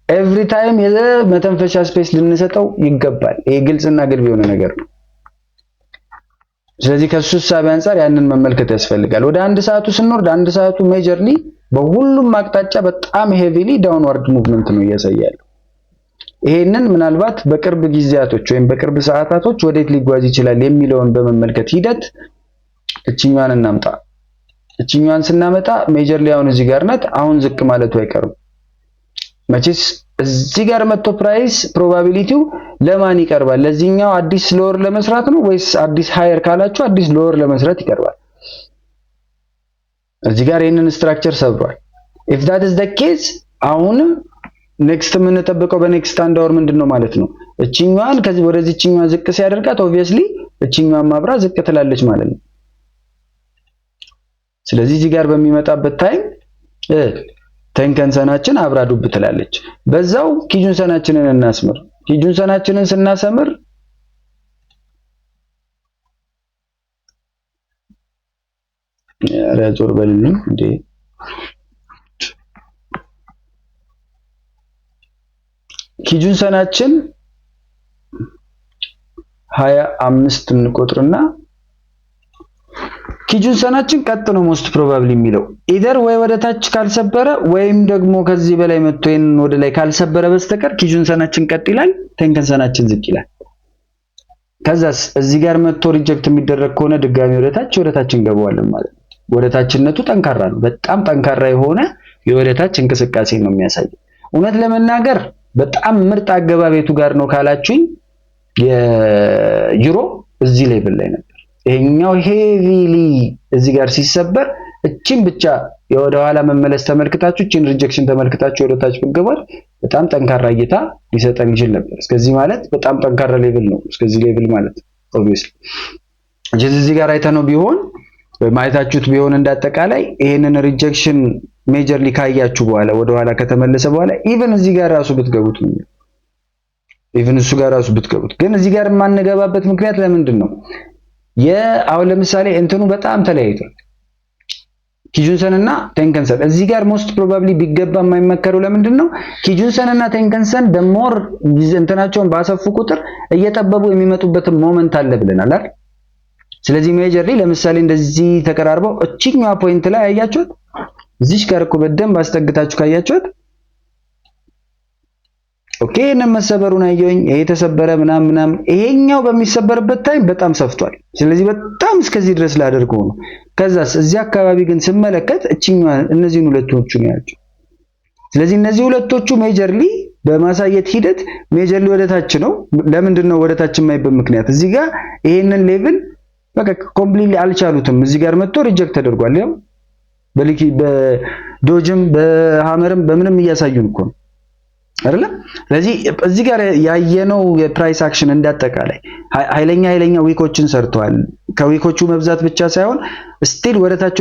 ኤቭሪ ታይም የመተንፈሻ ስፔስ ልንሰጠው ይገባል። ይሄ ግልጽና ግልብ የሆነ ነገር ነው። ስለዚህ ከሱ ሐሳብ አንፃር ያንን መመልከት ያስፈልጋል። ወደ 1 ሰዓቱ ስንወርድ 1 ሰዓቱ ሜጀርሊ በሁሉም አቅጣጫ በጣም ሄቪሊ ዳውንዋርድ ሙቭመንት ነው እያሳያል። ይሄንን ምናልባት በቅርብ ጊዜያቶች ወይም በቅርብ ሰዓታቶች ወዴት ሊጓዝ ይችላል የሚለውን በመመልከት ሂደት እቺኛዋን እናምጣ። እቺኛዋን ስናመጣ ሜጀርሊ አሁን እዚህ ጋር ናት። አሁን ዝቅ ማለቱ አይቀርም። መቼስ እዚህ ጋር መጥቶ ፕራይስ ፕሮባቢሊቲው ለማን ይቀርባል? ለዚህኛው አዲስ ሎወር ለመስራት ነው ወይስ አዲስ ሃየር ካላችሁ አዲስ ሎወር ለመስራት ይቀርባል? እዚህ ጋር ይሄንን ስትራክቸር ሰብሯል። if that is the case አሁንም ኔክስት የምንጠብቀው በኔክስት አንድ አወር ምንድነው ማለት ነው? እቺኛዋን ከዚህ ወደዚህ እቺኛዋ ዝቅ ሲያደርጋት ኦብቪየስሊ እቺኛዋን ማብራ ዝቅ ትላለች ማለት ነው። ስለዚህ እዚህ ጋር በሚመጣበት ታይም ቴንከንሰናችን አብራ ዱብ ትላለች። በዛው ኪጁንሰናችንን እናስምር። ኪጁንሰናችንን ስናሰምር ዞር በልልኝ እንዴ ኪጁንሰናችን 25 እንቆጥርና ኪጁንሰናችን ቀጥ ነው ሞስት ፕሮባብሊ የሚለው ኢደር ወይ ወደ ታች ካልሰበረ ወይም ደግሞ ከዚህ በላይ መጥቶ ወደ ላይ ካልሰበረ በስተቀር ኪጁንሰናችን ቀጥ ይላል፣ ቴንከንሰናችን ዝቅ ይላል። ከዛስ እዚህ ጋር መጥቶ ሪጀክት የሚደረግ ከሆነ ድጋሚ ወደ ታች እንገባዋለን ማለት ነው። ወደ ታችነቱ ጠንካራ ነው። በጣም ጠንካራ የሆነ የወደ ታች እንቅስቃሴ ነው የሚያሳየው። እውነት ለመናገር በጣም ምርጥ አገባቤቱ ጋር ነው ካላችሁኝ የዩሮ እዚህ ሌቭል ላይ ነበር። ይሄኛው ሄቪሊ እዚህ ጋር ሲሰበር እቺን ብቻ የወደ ኋላ መመለስ ተመልክታችሁ እቺን ሪጀክሽን ተመልክታችሁ ወደ ታች ብትገባል በጣም ጠንካራ እይታ ሊሰጠን ይችል ነበር። እስከዚህ ማለት በጣም ጠንካራ ሌቭል ነው። እስከዚህ ሌቭል ማለት ኦብቪየስሊ እዚህ ጋር አይተነው ቢሆን ማየታችሁት ቢሆን እንዳጠቃላይ ይሄንን ሪጀክሽን ሜጀርሊ ካያችሁ በኋላ ወደ ኋላ ከተመለሰ በኋላ ኢቭን እዚህ ጋር ራሱ ብትገቡት ነው ኢቭን እሱ ጋር ራሱ ብትገቡት ግን እዚህ ጋር ማንገባበት ምክንያት ለምንድን ነው? አሁን ለምሳሌ እንትኑ በጣም ተለያይቷል። ኪጁንሰን እና ቴንከንሰን እዚህ ጋር ሞስት ፕሮባብሊ ቢገባ የማይመከረው ለምንድን ነው? ኪጁንሰን እና ቴንከንሰን ደሞር እንትናቸውን ባሰፉ ቁጥር እየጠበቡ የሚመጡበት ሞመንት አለ ብለናል አይደል? ስለዚህ ሜጀርሊ ለምሳሌ እንደዚህ ተቀራርበው እቺኛዋ ፖይንት ላይ አያችሁት? እዚች ጋር እኮ በደንብ አስጠግታችሁ ካያችሁት ኦኬ እነ መሰበሩን አየሁኝ። ይሄ ተሰበረ ምናምን ይሄኛው በሚሰበርበት ታይም በጣም ሰፍቷል። ስለዚህ በጣም እስከዚህ ድረስ ላደርገው ነው። ከዛስ እዚህ አካባቢ ግን ስመለከት እቺኛዋ እነዚህን ሁለቶቹ ነው ያለው። ስለዚህ እነዚህ ሁለቶቹ ሜጀርሊ በማሳየት ሂደት ሜጀርሊ ወደታች ነው። ለምንድን ነው ወደታች የማይበት ምክንያት? እዚህ ጋር ይሄንን ሌቭል በቃ ኮምፕሊትሊ አልቻሉትም። እዚህ ጋር መጥቶ ሪጀክት ተደርጓል። ያው በዶጅም በሃመርም በምንም እያሳዩን እኮ ነው አይደለ? ስለዚህ እዚህ ጋር ያየነው የፕራይስ አክሽን እንዳጠቃላይ ኃይለኛ ዊኮችን ሰርቷል። ከዊኮቹ መብዛት ብቻ ሳይሆን ስቲል ወደታች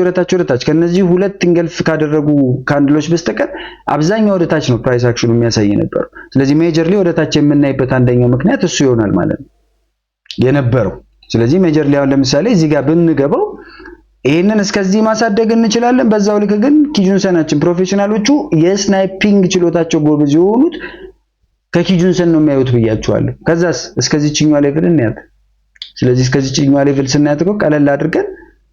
ከነዚህ ሁለት እንገልፍ ካደረጉ ካንድሎች በስተቀር አብዛኛው ወደታች ነው ፕራይስ አክሽኑ የሚያሳይ ነበር። ስለዚህ ሜጀርሊ ወደታች የምናይበት አንደኛው ምክንያት እሱ ይሆናል ማለት ነው የነበረው። ስለዚህ ሜጀርሊ አሁን ለምሳሌ እዚህ ጋር ብንገባው ይሄንን እስከዚህ ማሳደግ እንችላለን። በዛው ልክ ግን ኪጁንሰናችን ፕሮፌሽናሎቹ የስናይፒንግ ችሎታቸው ጎበዝ የሆኑት ከኪጁንሰን ነው የሚያዩት ብያቸዋለሁ። ከዛስ እስከዚህኛው ሌቭል እናያት። ስለዚህ እስከዚህኛው ሌቭል ስናያት እኮ ቀለል አድርገን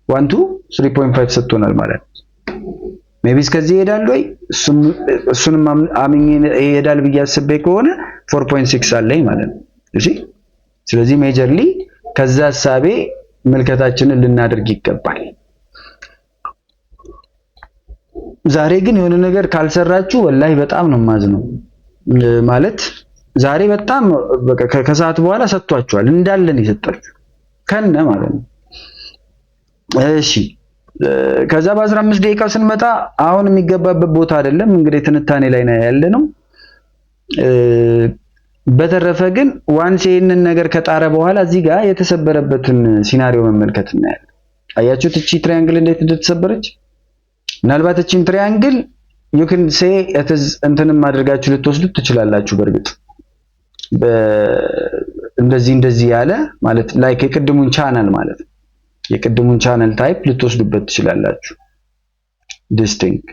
1 2 3.5 ሰጥቶናል ማለት ነው። ሜቢ እስከዚህ ይሄዳል ወይ እሱንም አምኜ ይሄዳል ብዬ አስቤ ከሆነ 4.6 አለኝ ማለት ነው። እሺ ስለዚህ ሜጀርሊ ከዛ ሐሳቤ መልከታችንን ልናደርግ ይገባል። ዛሬ ግን የሆነ ነገር ካልሰራችሁ ወላሂ በጣም ነው የማዝነው። ማለት ዛሬ በጣም በቃ ከሰዓት በኋላ ሰጥቷችኋል እንዳለን የሰጣችሁ ከነ ማለት ነው። እሺ ከዛ በ15 ደቂቃ ስንመጣ አሁን የሚገባበት ቦታ አይደለም እንግዲህ ትንታኔ ላይ ነው ያለነው። በተረፈ ግን ዋንስ ይሄንን ነገር ከጣረ በኋላ እዚህ ጋር የተሰበረበትን ሲናሪዮ መመልከት እናያለን። አያችሁት እቺ ትራያንግል እንዴት እንደተሰበረች? ምናልባት እቺን ትራያንግል you can say it is እንትንም አድርጋችሁ ልትወስዱት ትችላላችሁ። በእርግጥ እንደዚህ ያለ ማለት ላይክ የቅድሙን ቻናል ማለት ነው። የቅድሙን ቻናል ታይፕ ልትወስዱበት ትችላላችሁ። distinct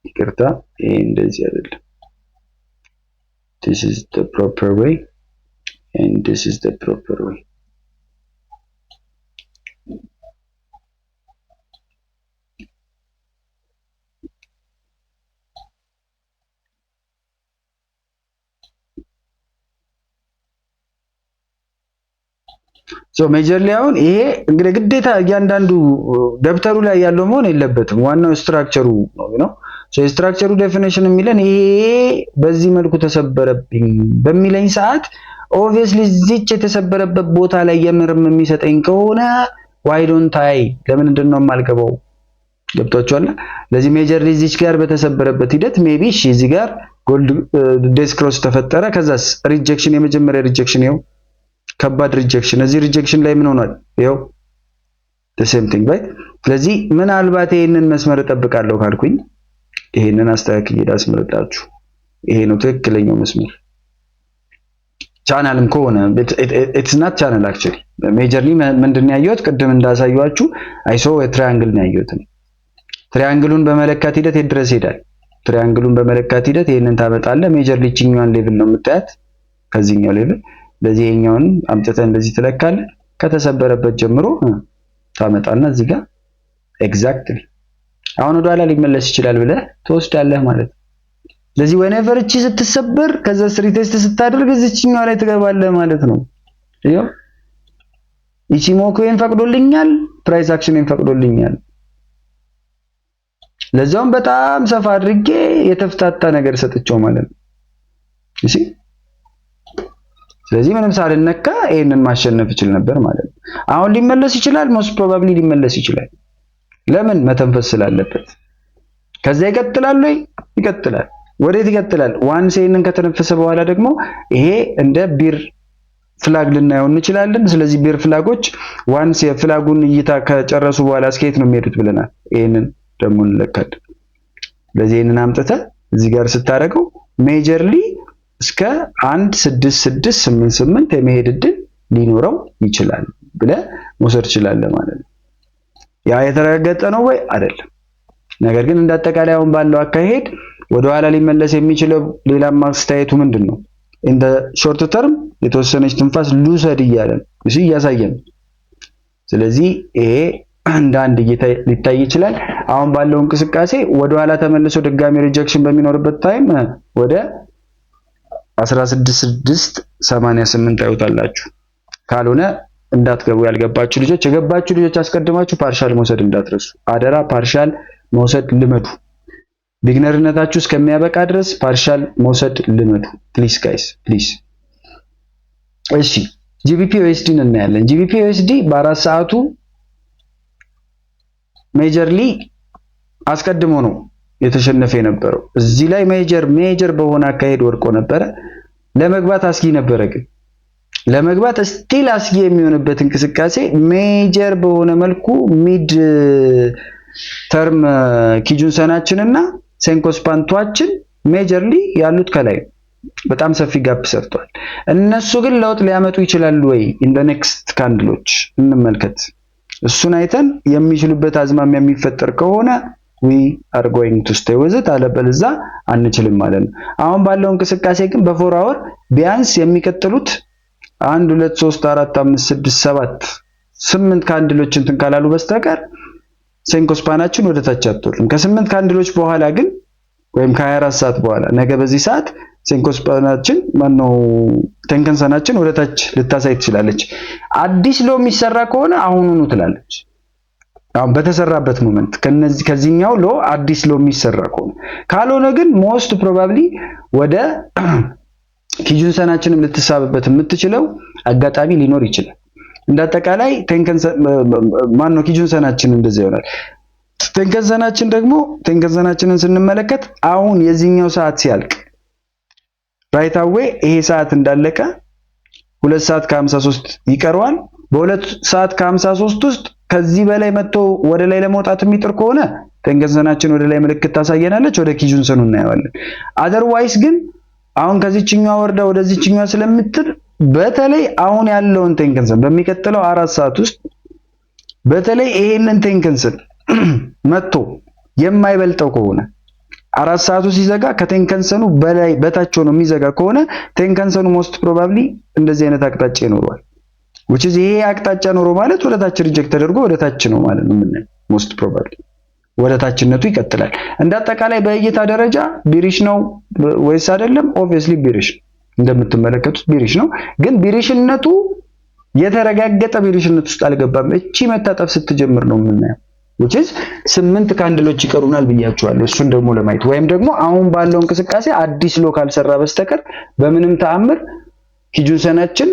ይቅርታ ይሄ እንደዚህ አይደለም። this is the proper way and this is the proper way. ሶ ሜጀርሊ አሁን ይሄ እንግዲህ ግዴታ እያንዳንዱ ደብተሩ ላይ ያለው መሆን የለበትም። ዋናው ስትራክቸሩ ነው። ሶ ስትራክቸሩ ዴፊኒሽን የሚለን ይሄ በዚህ መልኩ ተሰበረብኝ በሚለኝ ሰዓት ኦብቪየስሊ እዚች የተሰበረበት ቦታ ላይ የምርም የሚሰጠኝ ከሆነ ዋይ ዶንት አይ ለምንድን ነው የማልገባው? ገብቷችኋል? ለዚህ ሜጀርሊ እዚች ጋር በተሰበረበት ሂደት ሜቢ እሺ እዚህ ጋር ጎልድ ዴስክ ክሮስ ተፈጠረ። ከዛስ ሪጀክሽን የመጀመሪያ ሪጀክሽን ይኸው ከባድ ሪጀክሽን እዚህ ሪጀክሽን ላይ ምን ሆኗል? ይኸው the same thing right። ስለዚህ ምናልባት ይሄንን መስመር እጠብቃለሁ ካልኩኝ ይሄንን አስተካክዬ ላስመርጣችሁ። ይሄ ነው ትክክለኛው መስመር። ቻናልም ከሆነ it's not channel actually ሜጀርሊ ምንድን ነው ያየሁት? ቅድም እንዳሳየኋችሁ I saw a triangle ነው ያየሁት። ትሪያንግሉን በመለካት ሂደት ድረስ ሄዳል። ትሪያንግሉን በመለካት ሂደት ይሄንን ታመጣለህ። ሜጀርሊ ቺኛውን ሌቭል ነው የምታያት ከዚህኛው ሌቭል ለዚህ የኛውን አምጥተን እንደዚህ ትለካለህ። ከተሰበረበት ጀምሮ ታመጣና እዚህ ጋር ኤግዛክትሊ አሁን ወደ ኋላ ሊመለስ ይችላል ብለህ ትወስዳለህ ማለት ነው። ስለዚህ whenever እቺ ስትሰበር ከዛ ሪቴስት ስታደርግ እዚህኛው ላይ ትገባለህ ማለት ነው። ይሄው እቺ ሞክዌን ፈቅዶልኛል፣ ፕራይስ አክሽንን ፈቅዶልኛል። ለዛውም በጣም ሰፋ አድርጌ የተፍታታ ነገር ሰጥቼው ማለት ነው። እሺ ስለዚህ ምንም ሳልነካ ይሄንን ማሸነፍ ይችል ነበር ማለት ነው። አሁን ሊመለስ ይችላል፣ ሞስት ፕሮባብሊ ሊመለስ ይችላል። ለምን? መተንፈስ ስላለበት። ከዛ ይቀጥላል ወይ? ይቀጥላል። ወዴት ይቀጥላል? ዋንስ ይሄንን ከተነፈሰ በኋላ ደግሞ ይሄ እንደ ቢር ፍላግ ልናየው እንችላለን። ስለዚህ ቢር ፍላጎች ዋንስ የፍላጉን እይታ ከጨረሱ በኋላ እስከየት ነው የሚሄዱት ብለናል። ይሄንን ደግሞ እንለካለን። ስለዚህ ይሄንን አምጥተህ እዚህ ጋር ስታደርገው ሜጀርሊ እስከ 1 6 6 8 8 የመሄድ እድል ሊኖረው ይችላል ብለህ መውሰድ ትችላለህ ማለት ነው። ያ የተረጋገጠ ነው ወይ? አይደለም። ነገር ግን እንዳጠቃላይ አሁን ባለው አካሄድ ወደ ኋላ ሊመለስ የሚችለው ሌላ ማስተያየቱ ምንድነው? in the short term የተወሰነች ትንፋስ ሉሰድ እያለን እሺ እያሳየን። ስለዚህ ይሄ እንደ አንድ ሊታይ ይችላል። አሁን ባለው እንቅስቃሴ ወደ ኋላ ተመልሶ ድጋሚ ሪጀክሽን በሚኖርበት ታይም ወደ 16688 ታዩታላችሁ። ካልሆነ እንዳትገቡ ያልገባችሁ ልጆች፣ የገባችሁ ልጆች አስቀድማችሁ ፓርሻል መውሰድ እንዳትረሱ አደራ። ፓርሻል መውሰድ ልመዱ። ቢግነርነታችሁ እስከሚያበቃ ድረስ ፓርሻል መውሰድ ልመዱ ፕሊስ ጋይስ ፕሊስ። እሺ ጂቢፒ ዩኤስዲ እናያለን። ጂቢፒ ዩኤስዲ በ4 ሰዓቱ ሜጀርሊ አስቀድሞ ነው የተሸነፈ የነበረው። እዚህ ላይ ሜጀር በሆነ አካሄድ ወርቆ ነበረ። ለመግባት አስጊ ነበረ። ግን ለመግባት ስቲል አስጊ የሚሆንበት እንቅስቃሴ ሜጀር በሆነ መልኩ ሚድ ተርም ኪጁንሰናችንና ሴንኮስፓንቷችን ሜጀርሊ ያሉት ከላይ በጣም ሰፊ ጋፕ ሰርቷል። እነሱ ግን ለውጥ ሊያመጡ ይችላሉ ወይ? ኢን ዘ ኔክስት ካንድሎች እንመልከት። እሱን አይተን የሚችሉበት አዝማሚያ የሚፈጠር ከሆነ we are going to stay with it አለበለዚያ አንችልም ማለት ነው። አሁን ባለው እንቅስቃሴ ግን በ4 አወር ቢያንስ የሚቀጥሉት 1 2 3 4 5 6 7 8 ካንድሎች እንትን ካላሉ በስተቀር ሴንኮስፓናችን ወደ ታች አትወርድም። ከ8 ካንድሎች በኋላ ግን ወይም ከ24 ሰዓት በኋላ ነገ በዚህ ሰዓት ሴንኮስፓናችን ማነው ቴንከንሰናችን ወደ ታች ልታሳይ ትችላለች። አዲስ ሎ የሚሰራ ከሆነ አሁኑኑ ትላለች። አሁን በተሰራበት ሞመንት ከዚህኛው ሎ አዲስ ሎ የሚሰራ ከሆነ ካልሆነ ግን ሞስት ፕሮባብሊ ወደ ኪጁንሰናችንም ልትሳብበት የምትችለው አጋጣሚ ሊኖር ይችላል። እንዳጠቃላይ ማነው ኪጁንሰናችን እንደዚህ ይሆናል። ቴንከንሰናችንን ስንመለከት አሁን የዚህኛው ሰዓት ሲያልቅ ራይት አዌይ ይሄ ሰዓት እንዳለቀ 2 ሰዓት ከ53 ይቀረዋል። በ2 ሰዓት ከ53 ውስጥ ከዚህ በላይ መጥቶ ወደ ላይ ለመውጣት የሚጥር ከሆነ ቴንከንሰናችን ወደ ላይ ምልክት ታሳየናለች፣ ወደ ኪጁንሰኑ እናየዋለን። አዘርዋይስ ግን አሁን ከዚህኛው ወርዳ ወደዚህኛው ስለምትል በተለይ አሁን ያለውን ቴንከንሰን በሚቀጥለው 4 ሰዓት ውስጥ በተለይ ይሄንን ቴንከንሰን መጥቶ የማይበልጠው ከሆነ 4 ሰዓቱ ሲዘጋ ከቴንከንሰኑ በላይ በታች ነው የሚዘጋ ከሆነ ቴንከንሰኑ ሞስት ፕሮባብሊ እንደዚህ አይነት አቅጣጫ ይኖረዋል። which is ይሄ አቅጣጫ ኖሮ ማለት ወደ ታች ሪጀክት ተደርጎ ወደ ታች ነው ማለት ነው። ምን ሞስት ፕሮባብሊ ወደ ታችነቱ ይቀጥላል። እንዳጠቃላይ በእይታ ደረጃ ቢሪሽ ነው ወይስ አይደለም? ኦብቪየስሊ ቢሪሽ እንደምትመለከቱት ቢሪሽ ነው። ግን ቢሪሽነቱ የተረጋገጠ ቢሪሽነት ውስጥ አልገባም። እቺ መታጠፍ ስትጀምር ነው የምናየው። which is 8 ካንድሎች ይቀሩናል ብያችኋለሁ። እሱን ደግሞ ለማየት ወይም ደግሞ አሁን ባለው እንቅስቃሴ አዲስ ሎ ካልሰራ በስተቀር በምንም ተአምር ኪጁንሰናችን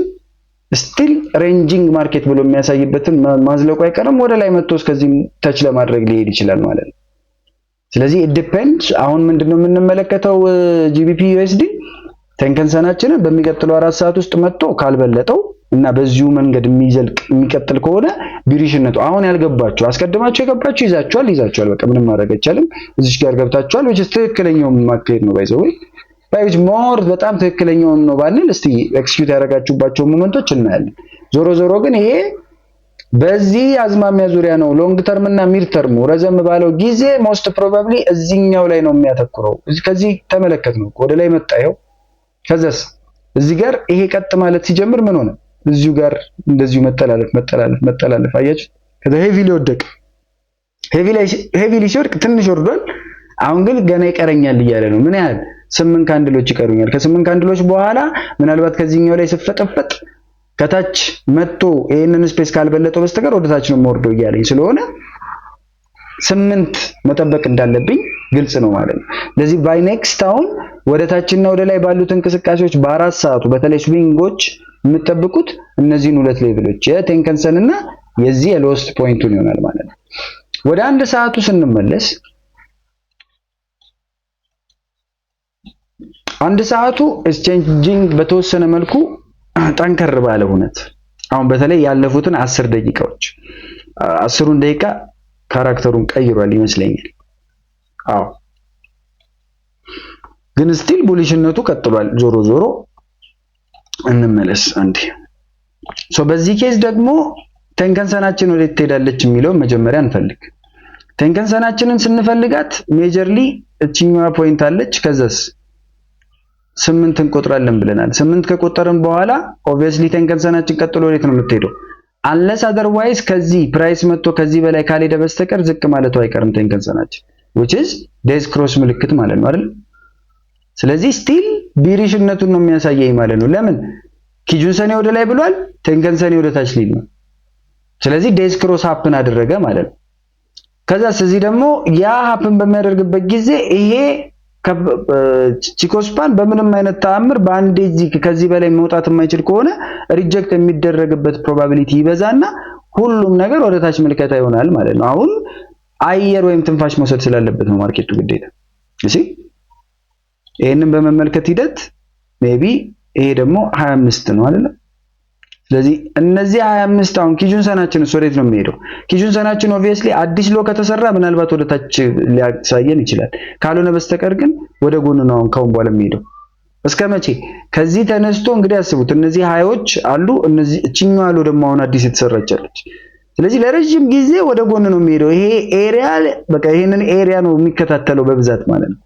ስቲል ሬንጂንግ ማርኬት ብሎ የሚያሳይበትን ማዝለቁ አይቀርም። ወደ ላይ መጥቶ እስከዚህ ተች ለማድረግ ሊሄድ ይችላል ማለት ነው። ስለዚህ it depends አሁን ምንድነው የምንመለከተው GBP USD ቴንከንሰናችንን በሚቀጥለው 4 ሰዓት ውስጥ መጥቶ ካልበለጠው እና በዚሁ መንገድ የሚዘልቅ የሚቀጥል ከሆነ ቢሪሽነቱ አሁን ያልገባችሁ አስቀድማችሁ የገባችሁ ይዛችኋል። በቃ ምንም ማድረግ አይቻልም። እዚህ ጋር ገብታችኋል። which is ትክክለኛው ማርኬት ነው ባይዘው ባይዝ ሞር በጣም ትክክለኛው ነው ባንል እስቲ ኤክስኪዩት ያደረጋችሁባቸው ሞመንቶች እናያለን። ዞሮ ግን ይሄ በዚህ አዝማሚያ ዙሪያ ነው ሎንግ ተርም እና ሚድ ተርም ረዘም ባለው ጊዜ ሞስት ፕሮባብሊ እዚህኛው ላይ ነው የሚያተኩረው። ከዚህ ተመለከት ነው ወደ ላይ መጣ ይኸው። ከዛስ እዚህ ጋር ይሄ ቀጥ ማለት ሲጀምር ምን ሆነ? እዚሁ ጋር እንደዚሁ መጠላለፍ አያችሁ። ከዛ ሄቪሊ ወደቀ። ሄቪሊ ሲወድቅ ትንሽ ወርዷል። አሁን ግን ገና ይቀረኛል እያለ ነው። ምን ያህል 8 ካንድሎች ይቀሩኛል። ከ8 ካንድሎች በኋላ ምናልባት ከዚህኛው ላይ ስፈጠፈጥ ከታች መጥቶ ይሄንን ስፔስ ካልበለጠው በስተቀር ወደ ታች ነው የምወርደው እያለኝ ስለሆነ 8 መጠበቅ እንዳለብኝ ግልጽ ነው ማለት ነው። ለዚህ ባይ ኔክስት አሁን ወደ ታችና ወደ ላይ ባሉት እንቅስቃሴዎች በ4 ሰዓቱ በተለይ ስዊንጎች የምትጠብቁት እነዚህን ሁለት ሌቭሎች የቴንከንሰን እና የዚህ የሎስት ፖይንቱን ይሆናል ማለት ነው። ወደ 1 ሰዓቱ ስንመለስ 1 ሰዓቱ ኤክስቼንጂንግ በተወሰነ መልኩ ጠንከር ባለ ሁኔታ አሁን በተለይ ያለፉትን 10 ደቂቃዎች 10ን ደቂቃ ካራክተሩን ቀይሯል ይመስለኛል። አዎ ግን ስቲል ቡሊሽነቱ ቀጥሏል። ዞሮ እንመለስ አንዴ። በዚህ ኬዝ ደግሞ ቴንከንሰናችን ወዴት ትሄዳለች የሚለው መጀመሪያ እንፈልግ። ቴንከንሰናችንን ስንፈልጋት ሜጀርሊ እቺኛዋ ፖይንት አለች። ከዛስ 8 እንቆጥራለን ብለናል። 8 ከቆጠርን በኋላ ኦብቪየስሊ ቴንከንሰናችን ቀጥሎ ወዴት ነው የምትሄደው? አንለስ አዘርዋይዝ ከዚህ ፕራይስ መጥቶ ከዚህ በላይ ካልሄደ በስተቀር ዝቅ ማለቱ አይቀርም ቴንከንሰናችን which is ዴዝ ክሮስ ምልክት ማለት ነው አይደል? ስለዚህ ስቲል ቢሪሽነቱን ነው የሚያሳየኝ ማለት ነው። ለምን ኪጁንሰኔ ወደ ላይ ብሏል፣ ቴንከንሰኔ ወደ ታች ሊል ነው። ስለዚህ ዴዝ ክሮስ ሃፕን አደረገ ማለት ነው። ከዛስ እዚህ ደግሞ ያ ሃፕን በሚያደርግበት ጊዜ ይሄ ቺኮስፓን በምንም አይነት ተአምር በአንዴ ከዚህ በላይ መውጣት የማይችል ከሆነ ሪጀክት የሚደረግበት ፕሮባቢሊቲ ይበዛና ሁሉም ነገር ወደ ታች ምልከታ ይሆናል ማለት ነው። አሁን አየር ወይም ትንፋሽ መውሰድ ስላለበት ነው ማርኬቱ ግዴታ። እሺ ይሄንን በመመልከት ሂደት ሜቢ ይሄ ደግሞ 25 ነው አይደል? ስለዚህ እነዚህ 25 አሁን ኪጁንሰናችን ወዴት ነው የሚሄደው? ኪጁንሰናችን ኦብቪየስሊ አዲስ ሎ ከተሰራ ምናልባት ወደ ታች ሊያሳየን ይችላል። ካልሆነ በስተቀር ግን ወደ ጎን ነው ካሁን በኋላ የሚሄደው። እስከ መቼ? ከዚህ ተነስቶ እንግዲህ አስቡት እነዚህ ሃዮች አሉ። እነዚህ እቺኛው አሉ ደግሞ አሁን አዲስ የተሰራጨለች። ስለዚህ ለረጅም ጊዜ ወደ ጎን ነው የሚሄደው። ይሄ ኤሪያ በቃ ይሄንን ኤሪያ ነው የሚከታተለው በብዛት ማለት ነው።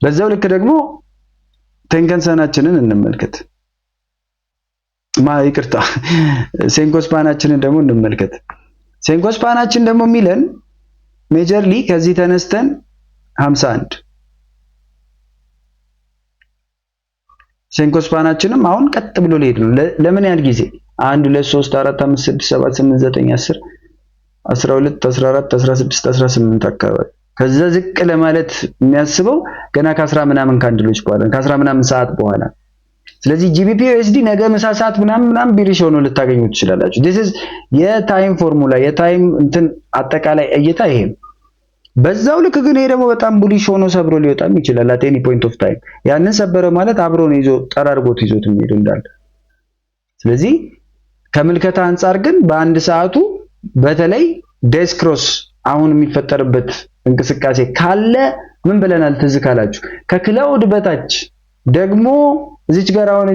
በዛው ልክ ደግሞ ቴንከንሰናችንን እንመልከት። ይቅርታ ሴንኮስፓናችንን ደግሞ እንመልከት። ሴንኮስፓናችን ደግሞ የሚለን ሜጀርሊ ከዚህ ተነስተን 51 ሴንኮ ስፓናችንም አሁን ቀጥ ብሎ ሊሄድ ነው። ለምን ያህል ጊዜ? 1 2 3 4 5 6 7 8 9 10 12 14 16 18 አካባቢ ከዛ ዝቅ ለማለት የሚያስበው ገና ከ10 ምናምን ካንድሎች በኋላ ከ10 ምናምን ሰዓት በኋላ። ስለዚህ GBP USD ነገ ምሳ ሰዓት ምናምን ቢሪሽ ሆኖ ልታገኙት ትችላላችሁ። this is የታይም ፎርሙላ የታይም እንትን አጠቃላይ እይታ ይሄ ነው። በዛው ልክ ግን ይሄ ደግሞ በጣም ቡሊሽ ሆኖ ሰብሮ ሊወጣም ይችላል at any point of time። ያንን ሰበረ ማለት አብሮ ነው ይዞ ጠራርጎት ይዞት የሚሄድ እንዳለ። ስለዚህ ከምልከታ አንፃር ግን በአንድ ሰዓቱ በተለይ ዴስ ክሮስ አሁን የሚፈጠርበት እንቅስቃሴ ካለ ምን ብለናል ትዝ ካላችሁ? ከክላውድ በታች ደግሞ እዚች ጋር አሁን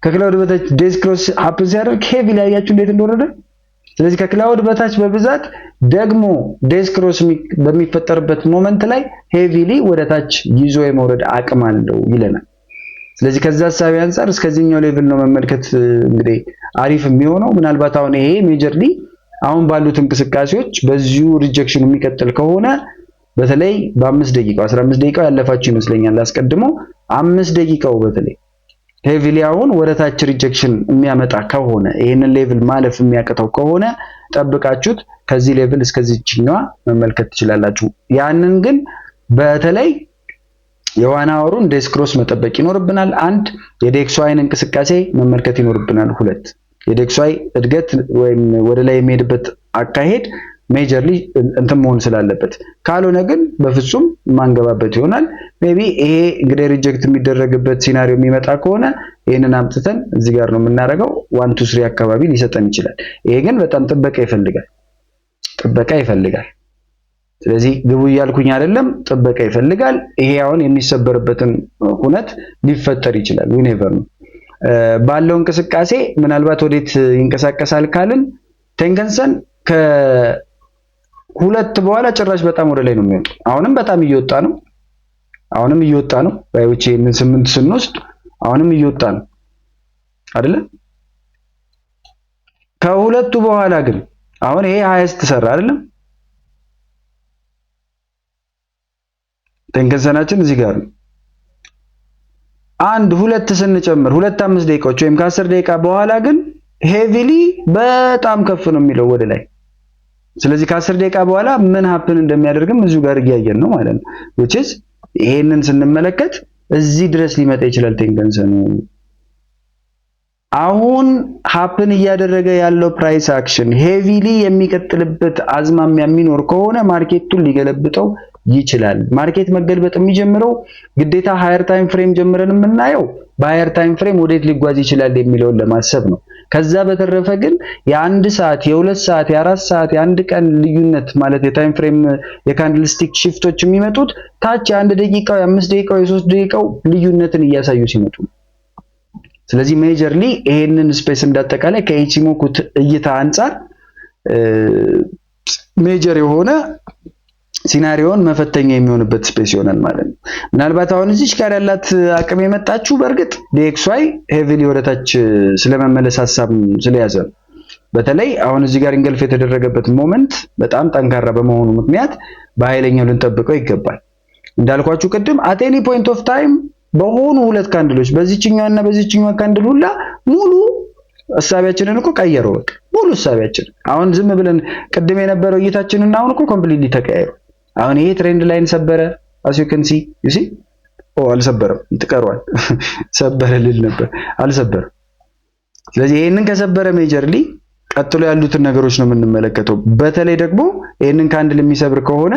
ከክላውድ በታች ዴስ ክሮስ ሀፕን ሲያደርግ ሄቪ ላይ ያያችሁ እንዴት እንደወረደ። ስለዚህ ከክላውድ በታች በብዛት ደግሞ ዴስ ክሮስ በሚፈጠርበት ሞመንት ላይ ሄቪሊ ወደ ታች ይዞ የመውረድ አቅም አለው ይለናል። ስለዚህ ከዛ ሐሳብ አንፃር እስከዚህኛው ሌቭል ነው መመልከት እንግዲህ አሪፍ የሚሆነው። ምናልባት አሁን ይሄ ሜጀርሊ አሁን ባሉት እንቅስቃሴዎች በዚሁ ሪጀክሽን የሚቀጥል ከሆነ በተለይ በ5 ደቂቃው 15 ደቂቃው ያለፋችሁ ይመስለኛል። አስቀድሞ 5 ደቂቃው በተለይ ሄቪሊ አሁን ወደታች ሪጀክሽን የሚያመጣ ከሆነ ይሄንን ሌቭል ማለፍ የሚያቀተው ከሆነ ጠብቃችሁት ከዚህ ሌቭል እስከዚህኛዋ መመልከት ትችላላችሁ። ያንን ግን በተለይ የዋን አወሩን ዴስ ክሮስ መጠበቅ ይኖርብናል። 1 የዴክስዋይን እንቅስቃሴ መመልከት ይኖርብናል። 2 የዴክስዋይ እድገት ወይም ወደ ላይ የሚሄድበት አካሄድ ሜጀርሊ እንትን መሆን ስላለበት፣ ካልሆነ ግን በፍጹም ማንገባበት ይሆናል። ሜቢ ይሄ እንግዲህ ሪጀክት የሚደረግበት ሲናሪዮ የሚመጣ ከሆነ ይሄንን አምጥተን እዚህ ጋር ነው የምናደርገው 1 2 3 አካባቢ ሊሰጠን ይችላል። ይሄ ግን በጣም ጥበቃ ይፈልጋል። ስለዚህ ግቡ እያልኩኝ አይደለም፣ ጥበቃ ይፈልጋል። ይሄ አሁን የሚሰበርበትን ሁነት ሊፈጠር ይችላል። ዊ ኔቨር ነው ባለው እንቅስቃሴ ምናልባት ወዴት ይንቀሳቀሳል ካልን ቴንከንሰን ከሁለት በኋላ ጭራሽ በጣም ወደ ላይ ነው የሚወጣው። አሁንም በጣም እየወጣ ነው ባይውጪ ምን 8 ስንወስድ አሁንም እየወጣ ነው አይደለ? ከሁለቱ በኋላ ግን አሁን ይሄ ሃይስት ተሰራ አይደለ? ቴንከንሰናችን እዚህ ጋር ነው። 1 2 ስንጨምር 2 5 ደቂቃዎች ወይም ከ10 ደቂቃ በኋላ ግን ሄቪሊ በጣም ከፍ ነው የሚለው ወደ ላይ። ስለዚህ ከ10 ደቂቃ በኋላ ምን ሀፕን እንደሚያደርግም እዚሁ ጋር እያየን ነው ማለት ነው። which is ይሄንን ስንመለከት እዚህ ድረስ ሊመጣ ይችላል ቴንከንሰኑ። አሁን ሀፕን እያደረገ ያለው ፕራይስ አክሽን ሄቪሊ የሚቀጥልበት አዝማሚያ የሚኖር ከሆነ ማርኬቱን ሊገለብጠው ይችላል። ማርኬት መገልበጥ የሚጀምረው ግዴታ ሃየር ታይም ፍሬም ጀምረን የምናየው በሃየር ታይም ፍሬም ወዴት ሊጓዝ ይችላል የሚለውን ለማሰብ ነው። ከዛ በተረፈ ግን የ1 ሰዓት የ2 ሰዓት የ4 ሰዓት የ1 ቀን ልዩነት ማለት የታይም ፍሬም የካንድልስቲክ ሽፍቶች የሚመጡት ታች የ1 ደቂቃው የ5 ደቂቃው የ3 ደቂቃው ልዩነትን እያሳዩ ሲመጡ፣ ስለዚህ ሜጀርሊ ይሄንን ስፔስ እንዳጠቃላይ ከኢቺሞኩ እይታ አንፃር ሜጀር የሆነ ሲናሪዮን መፈተኛ የሚሆንበት ስፔስ ይሆናል ማለት ነው። ምናልባት አሁን እዚህ ጋር ያላት አቅም የመጣችው በእርግጥ DXY ሄቪሊ ወደታች ስለመመለስ ሐሳብ ስለያዘ ነው። በተለይ አሁን እዚህ ጋር እንገልፍ የተደረገበት ሞመንት በጣም ጠንካራ በመሆኑ ምክንያት በኃይለኛው ልንጠብቀው ይገባል። እንዳልኳችሁ ቅድም at any point of time በሆኑ ሁለት ካንድሎች በዚህኛውና በዚህኛው ካንድል ሁላ ሙሉ ሐሳባችንን እኮ ቀየረው። በቃ ሙሉ ሐሳባችን አሁን ዝም ብለን ቅድም የነበረው እይታችንና አሁን እኮ ኮምፕሊትሊ ተቀየረ። አሁን ይሄ ትሬንድ ላይን ሰበረ as you can see አልሰበረም፣ ይጥቀራል ሰበረ ልል ነበር አልሰበረም። ስለዚህ ይሄንን ከሰበረ ሜጀርሊ ቀጥሎ ያሉትን ነገሮች ነው የምንመለከተው። በተለይ ደግሞ ይሄንን ካንድል የሚሰብር ከሆነ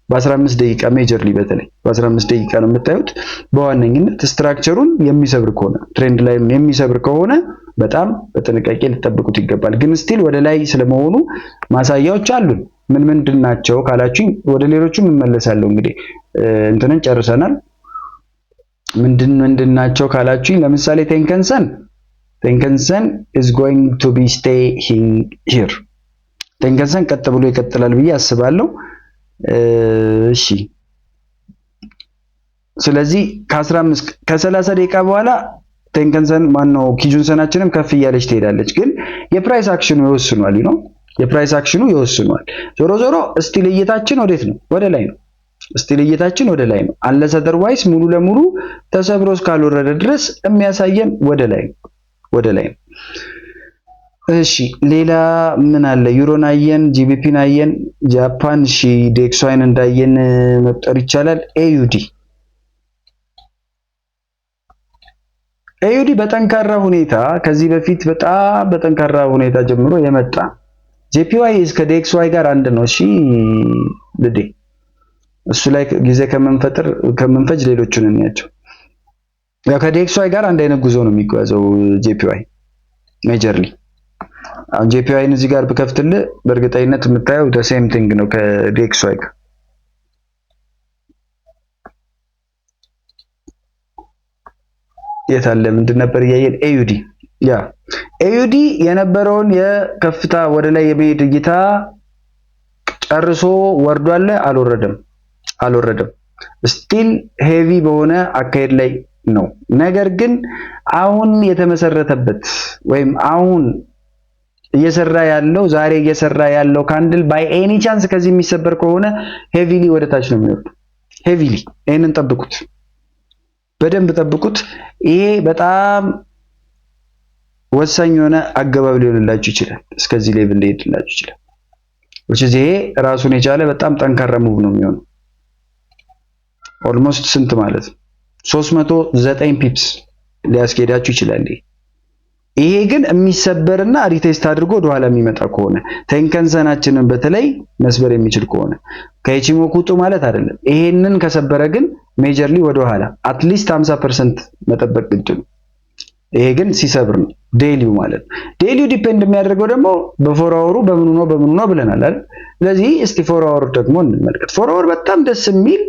በ15 ደቂቃ ሜጀርሊ በተለይ በ15 ደቂቃ ነው የምታዩት። በዋነኝነት ስትራክቸሩን የሚሰብር ከሆነ ትሬንድ ላይን የሚሰብር ከሆነ በጣም በጥንቃቄ ልትጠብቁት ይገባል። ግን ስቲል ወደ ላይ ስለመሆኑ ማሳያዎች አሉን። ምን ምንድናቸው ካላችሁ ወደ ሌሎቹ እንመለሳለሁ። እንግዲህ እንትንን ጨርሰናል። ምንድናቸው ካላችሁ ለምሳሌ ቴንከንሰን is going to be staying here። ቴንከንሰን ቀጥ ብሎ ይቀጥላል ብዬ አስባለሁ። እሺ ስለዚህ ከ15 ከ30 ደቂቃ በኋላ ቴንከንሰን ማነው ኪጁንሰናችንም ከፍ እያለች ትሄዳለች። ግን የፕራይስ አክሽኑ ይወስኗል የፕራይስ አክሽኑ ይወስኗል። ዞሮ ዞሮ ስቲል እይታችን ወዴት ነው? ወደ ላይ ነው። ስቲል እይታችን ወደ ላይ ነው። አንለስ አዘርዋይስ ሙሉ ለሙሉ ተሰብሮ እስካልወረደ ድረስ የሚያሳየን ወደ ላይ ነው። እሺ ሌላ ምን አለ? ዩሮን አየን፣ ጂቢፒን አየን፣ ጃፓን እሺ ዴክስዋይን እንዳየን መቁጠር ይቻላል። ኤዩዲ በጠንካራ ሁኔታ ከዚህ በፊት በጣም በጠንካራ ሁኔታ ጀምሮ የመጣ ጄፒዋይ እስከ ዴክስዋይ ጋር አንድ ነው። እሺ ልዴ እሱ ላይ ጊዜ ከመንፈጅ ሌሎቹን እንያቸው። ያው ከዴክስዋይ ጋር አንድ አይነት ጉዞ ነው የሚጓዘው ጄፒዋይ ሜጀርሊ። አሁን ጄፒዋይን እዚህ ጋር ብከፍትልህ በእርግጠኝነት የምታየው the same thing ነው ከዴክስዋይ ጋር። የታለ ምንድን ነበር እያየን? ኤዩዲ የነበረውን የከፍታ ወደ ላይ የመሄድ እይታ ጨርሶ ወርዷል። አልወረደም። ስቲል ሄቪ በሆነ አካሄድ ላይ ነው። ነገር ግን አሁን የተመሰረተበት ወይም አሁን ዛሬ እየሰራ ያለው ካንድል ባይ ኤኒ ቻንስ ከዚህ የሚሰበር ከሆነ ሄቪሊ ወደ ታች ነው የሚወርዱ። ሄቪሊ ይሄንን ጠብቁት፣ በደንብ ጠብቁት። ይሄ በጣም ወሳኝ የሆነ አገባብ ሊሆንላችሁ ይችላል። እስከዚህ ሌቭል ሊሄድላችሁ ይችላል። ይሄ ራሱን የቻለ በጣም ጠንካራ ሙቭ ነው የሚሆነው። ኦልሞስት ስንት ማለት ነው? 309 ፒፕስ ሊያስኬዳችሁ ይችላል። ይሄ ግን የሚሰበርና ሪቴስት አድርጎ ወደኋላ የሚመጣ ከሆነ ቴንከንሰናችንን በተለይ መስበር የሚችል ከሆነ ከኢቺሞኩ ውጡ ማለት አይደለም። ይሄንን ከሰበረ ግን ሜጀርሊ ወደኋላ አትሊስት 50% መጠበቅ ግድ ነው። ይሄ ግን ሲሰብር ነው ዴሊው ማለት ነው። ዴሊው ዲፔንድ የሚያደርገው ደግሞ በፎር አወሩ በምኑ ነው ብለናል አይደል? ስለዚህ እስቲ ፎር አወር ደግሞ እንመልከት። ፎር አወር በጣም ደስ የሚል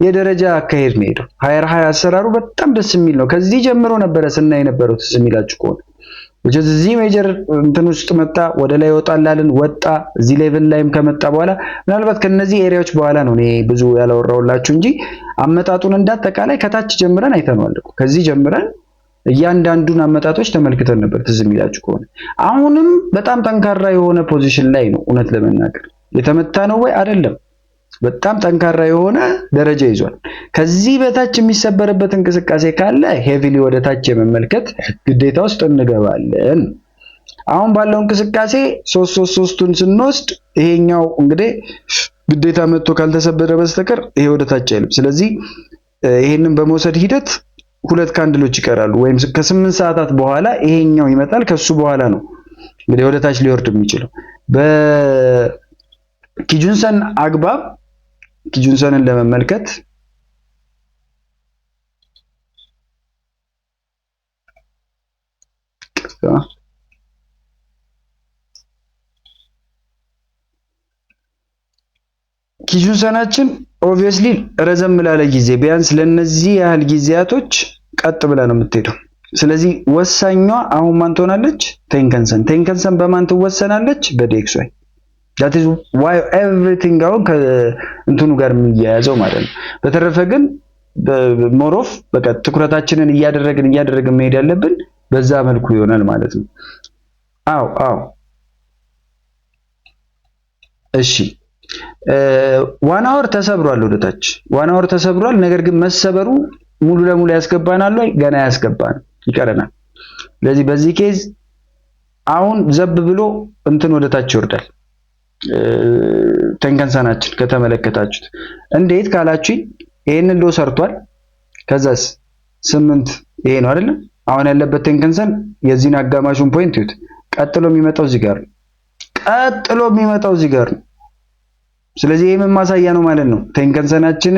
የደረጃ አካሄድ ነው ሄደው ሃየር አሰራሩ በጣም ደስ የሚል ነው። ከዚህ ጀምሮ ነበረ ስናይ የነበረው ትዝ የሚላችሁ ከሆነ እዚህ ሜጀር እንትን ውስጥ መጣ፣ ወደ ላይ ወጣላልን ወጣ። እዚህ ሌቭል ላይም ከመጣ በኋላ ምናልባት ከነዚህ ኤሪያዎች በኋላ ነው እኔ ብዙ ያላወራውላችሁ እንጂ አመጣጡን እንዳጠቃላይ ከታች ጀምረን አይተነዋል እኮ። ከዚህ ጀምረን እያንዳንዱን አመጣጦች ተመልክተን ነበር ትዝ የሚላችሁ ከሆነ። አሁንም በጣም ጠንካራ የሆነ ፖዚሽን ላይ ነው። እውነት ለመናገር የተመታ ነው ወይ አይደለም፣ በጣም ጠንካራ የሆነ ደረጃ ይዟል። ከዚህ በታች የሚሰበርበት እንቅስቃሴ ካለ ሄቪሊ ወደ ታች የመመልከት ግዴታ ውስጥ እንገባለን። አሁን ባለው እንቅስቃሴ 333ቱን ስንወስድ ይሄኛው እንግዲህ ግዴታ መጥቶ ካልተሰበረ በስተቀር ይሄ ወደ ታች አይልም። ስለዚህ ይሄንን በመውሰድ ሂደት ሁለት ካንድሎች ይቀራሉ፣ ወይም ከ8 ሰዓታት በኋላ ይሄኛው ይመጣል። ከሱ በኋላ ነው እንግዲህ ወደ ታች ሊወርድ የሚችለው። በኪጁንሰን አግባብ ኪጁንሰንን ለመመልከት ኪጁንሰናችን ኦብቪየስሊ ረዘም ላለ ጊዜ ቢያንስ ለነዚህ ያህል ጊዜያቶች ቀጥ ብላ ነው የምትሄደው። ስለዚህ ወሳኟ አሁን ማን ትሆናለች? ቴንከንሰን በማን ትወሰናለች? በዴክስዋይ። that is why everything አሁን ከእንትኑ ጋር የሚያያዘው ማለት ነው። በተረፈ ግን ሞሮፍ በቃ ትኩረታችንን እያደረግን መሄድ ያለብን በዛ መልኩ ይሆናል ማለት ነው። አዎ እሺ 1 አወር ተሰብሯል፣ ወደታች 1 አወር ተሰብሯል። ነገር ግን መሰበሩ ሙሉ ለሙሉ ያስገባናል ወይ? ገና ያስገባን ይቀረናል። ስለዚህ በዚህ ኬዝ አሁን ዘብ ብሎ እንትን ወደታች ይወርዳል። ቴንከንሰናችን ከተመለከታችሁት እንዴት ካላችሁኝ ይሄንን ሎ ሰርቷል። ከዛስ 8 ይሄ ነው አይደል? አሁን ያለበት ቴንከንሰን የዚህን አጋማሹን ፖይንት ይዩት። ቀጥሎ የሚመጣው እዚህ ጋር ነው። ስለዚህ ይሄ ምን ማሳያ ነው ማለት ነው? ቴንከንሰናችን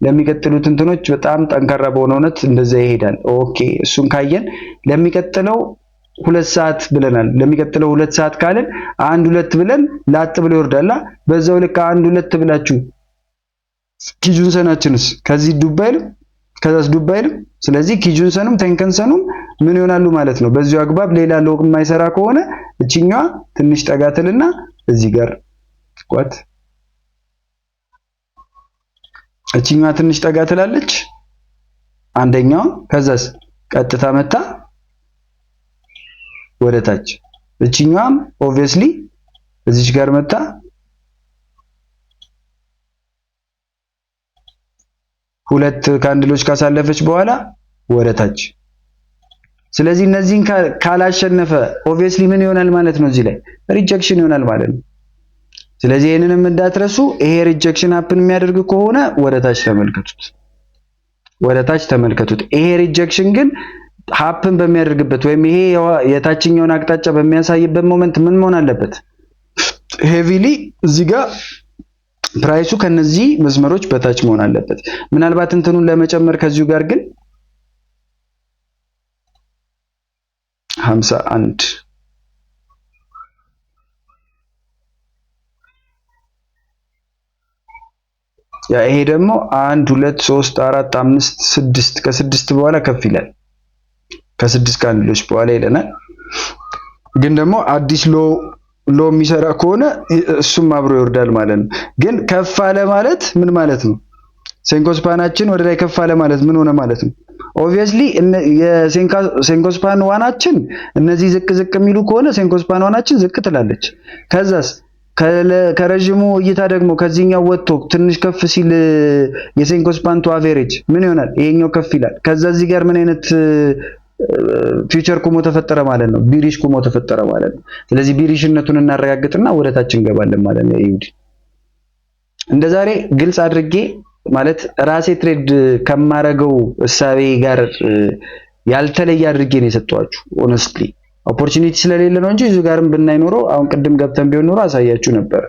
ለሚቀጥሉት እንትኖች በጣም ጠንካራ በሆነ እውነት እንደዛ ይሄዳል። ኦኬ እሱን ካየን ለሚቀጥለው 2 ሰዓት ብለናል። ለሚቀጥለው 2 ሰዓት ካለን 1-2 ብለን ላጥ ብሎ ይወርዳላ። በዛው ልክ 1-2 ብላችሁ ኪጁንሰናችንስ ከዚህ ዱባይል ከዛስ ዱባይል። ስለዚህ ኪጁንሰኑም ቴንከንሰኑም ምን ይሆናሉ ማለት ነው? በዚሁ አግባብ ሌላ ሎክ የማይሰራ ከሆነ እቺኛዋ ትንሽ ጠጋትልና እዚህ ጋር ቋት እቺኛዋ ትንሽ ጠጋ ትላለች አንደኛው። ከዛስ ቀጥታ መታ ወደ ታች። እቺኛዋም ኦብቪየስሊ እዚች ጋር መታ ሁለት ካንድሎች ካሳለፈች በኋላ ወደታች። ስለዚህ እነዚህን ካላሸነፈ ኦብቪየስሊ ምን ይሆናል ማለት ነው? እዚህ ላይ ሪጀክሽን ይሆናል ማለት ነው። ስለዚህ ይሄንንም እንዳትረሱ። ይሄ ሪጀክሽን ሀፕን የሚያደርግ ከሆነ ወደታች ተመልከቱት፣ ወደታች ተመልከቱት። ይሄ ሪጀክሽን ግን ሀፕን በሚያደርግበት ወይም ይሄ የታችኛውን አቅጣጫ በሚያሳይበት ሞመንት ምን መሆን አለበት? ሄቪሊ እዚህ ጋር ፕራይሱ ከነዚህ መስመሮች በታች መሆን አለበት። ምናልባት እንትኑን ለመጨመር ከዚሁ ጋር ግን 51 ያ ይሄ ደግሞ 1 2 3 4 5 6 ከ6 በኋላ ከፍ ይላል። ከ6 ካንድሎች በኋላ ይለናል። ግን ደግሞ አዲስ ሎ የሚሰራ ከሆነ እሱም አብሮ ይወርዳል ማለት ነው። ግን ከፍ አለ ማለት ምን ማለት ነው? ሴንኮስፓናችን ወደ ላይ ከፍ አለ ማለት ምን ሆነ ማለት ነው? ኦብቪየስሊ የሴንኮስፓን ዋናችን እነዚህ ዝቅ ዝቅ የሚሉ ከሆነ ሴንኮስፓን ዋናችን ዝቅ ትላለች። ከዛስ ከረጅሙ እይታ ደግሞ ከዚህኛው ወጥቶ ትንሽ ከፍ ሲል የሴንኮስፓን ቱ አቬሬጅ ምን ይሆናል? ይሄኛው ከፍ ይላል። ከዛ እዚህ ጋር ምን አይነት ፊውቸር ኩሞ ተፈጠረ ማለት ነው? ቢሪሽ ኩሞ ተፈጠረ ማለት ነው። ስለዚህ ቢሪሽነቱን እናረጋግጥና ወደታች እንገባለን ማለት ነው። ይሁዲ እንደዛሬ ግልጽ አድርጌ ማለት ራሴ ትሬድ ከማረገው እሳቤ ጋር ያልተለየ አድርጌ ነው የሰጠኋችሁ። ኦነስትሊ ኦፖርቹኒቲ ስለሌለ ነው እንጂ እዚህ ጋርም ብናይኖረው አሁን ቅድም ገብተን ቢሆን ኖሮ አሳያችሁ ነበር።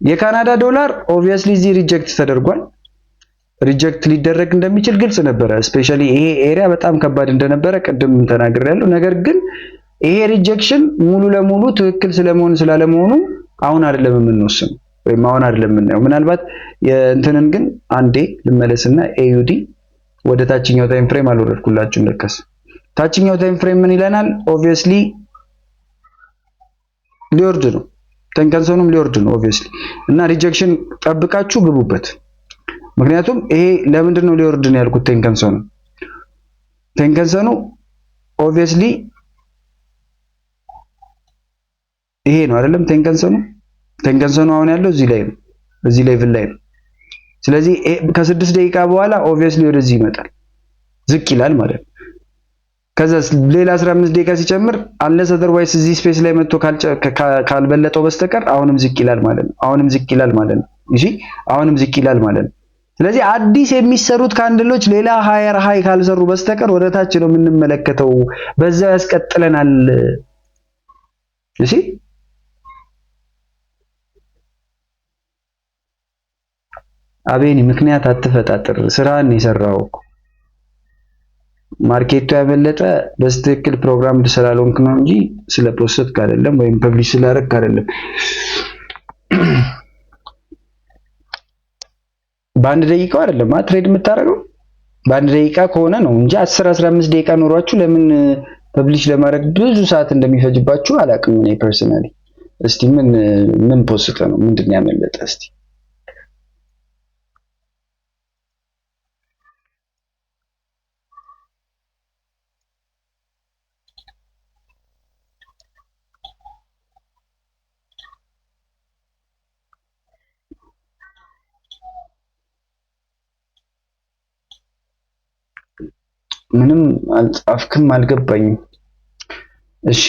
የካናዳ ዶላር ኦብቪየስሊ እዚህ ሪጀክት ተደርጓል። ሪጀክት ሊደረግ እንደሚችል ግልጽ ነበረ። ስፔሻሊ ይሄ ኤሪያ በጣም ከባድ እንደነበረ ቅድም ተናግሬያለሁ። ነገር ግን ይሄ ሪጀክሽን ሙሉ ለሙሉ ትክክል ስለመሆን ስላለመሆኑ አሁን አይደለም የምንወስነው ወይም አሁን አይደለም የምናየው። ምናልባት የእንትንን ግን አንዴ ልመለስና ኤዩዲ ወደ ታችኛው ታይም ፍሬም አልወረድኩላችሁም። ለከስ ታችኛው ታይም ፍሬም ምን ይለናል? ኦብቪየስሊ ሊወርድ ነው። ተንከንሰኑም ሊወርድ ነው ኦብቪየስሊ እና ሪጀክሽን ጠብቃችሁ ግቡበት። ምክንያቱም ይሄ ለምንድን ነው ሊወርድ ነው ያልኩት? ቴንከንሰኑ ኦብቪየስሊ ይሄ ነው አይደለም? ቴንከንሰኑ አሁን ያለው እዚህ ላይ ነው፣ እዚህ ሌቭል ላይ ነው። ስለዚህ ከ6 ደቂቃ በኋላ ኦብቪየስሊ ወደዚህ ይመጣል፣ ዝቅ ይላል ማለት ነው። ከዛ ሌላ 15 ደቂቃ ሲጨምር አንለስ አዘርዋይስ እዚህ ስፔስ ላይ መጥቶ ካልበለጠው በስተቀር አሁንም ዝቅ ይላል ማለት ነው። አሁንም ዝቅ ይላል ማለት ነው። እሺ አሁንም ዝቅ ይላል ማለት ነው። ስለዚህ አዲስ የሚሰሩት ካንድሎች ሌላ ሃየር ሃይ ካልሰሩ በስተቀር ወደ ታች ነው የምንመለከተው። በዛው ያስቀጥለናል። እሺ አቤኒ ምክንያት አትፈጣጥር፣ ስራን የሰራው ማርኬቱ ያበለጠ በስትክክል ፕሮግራም ስላልሆንክ ነው እንጂ ስለፖስት አይደለም ወይም ፐብሊሽ ስላደረክ አይደለም። በአንድ ደቂቃው አይደለም ትሬድ የምታደርገው፣ በአንድ ደቂቃ ከሆነ ነው እንጂ 10-15 ደቂቃ ኖሯችሁ ለምን ፐብሊሽ ለማድረግ ብዙ ሰዓት እንደሚፈጅባችሁ አላውቅም። እኔ ፐርሰናሊ እስቲ ምን ፖስት ነው ምንድን ያመለጠ እስቲ ምንም አልጻፍክም፣ አልገባኝም። እሺ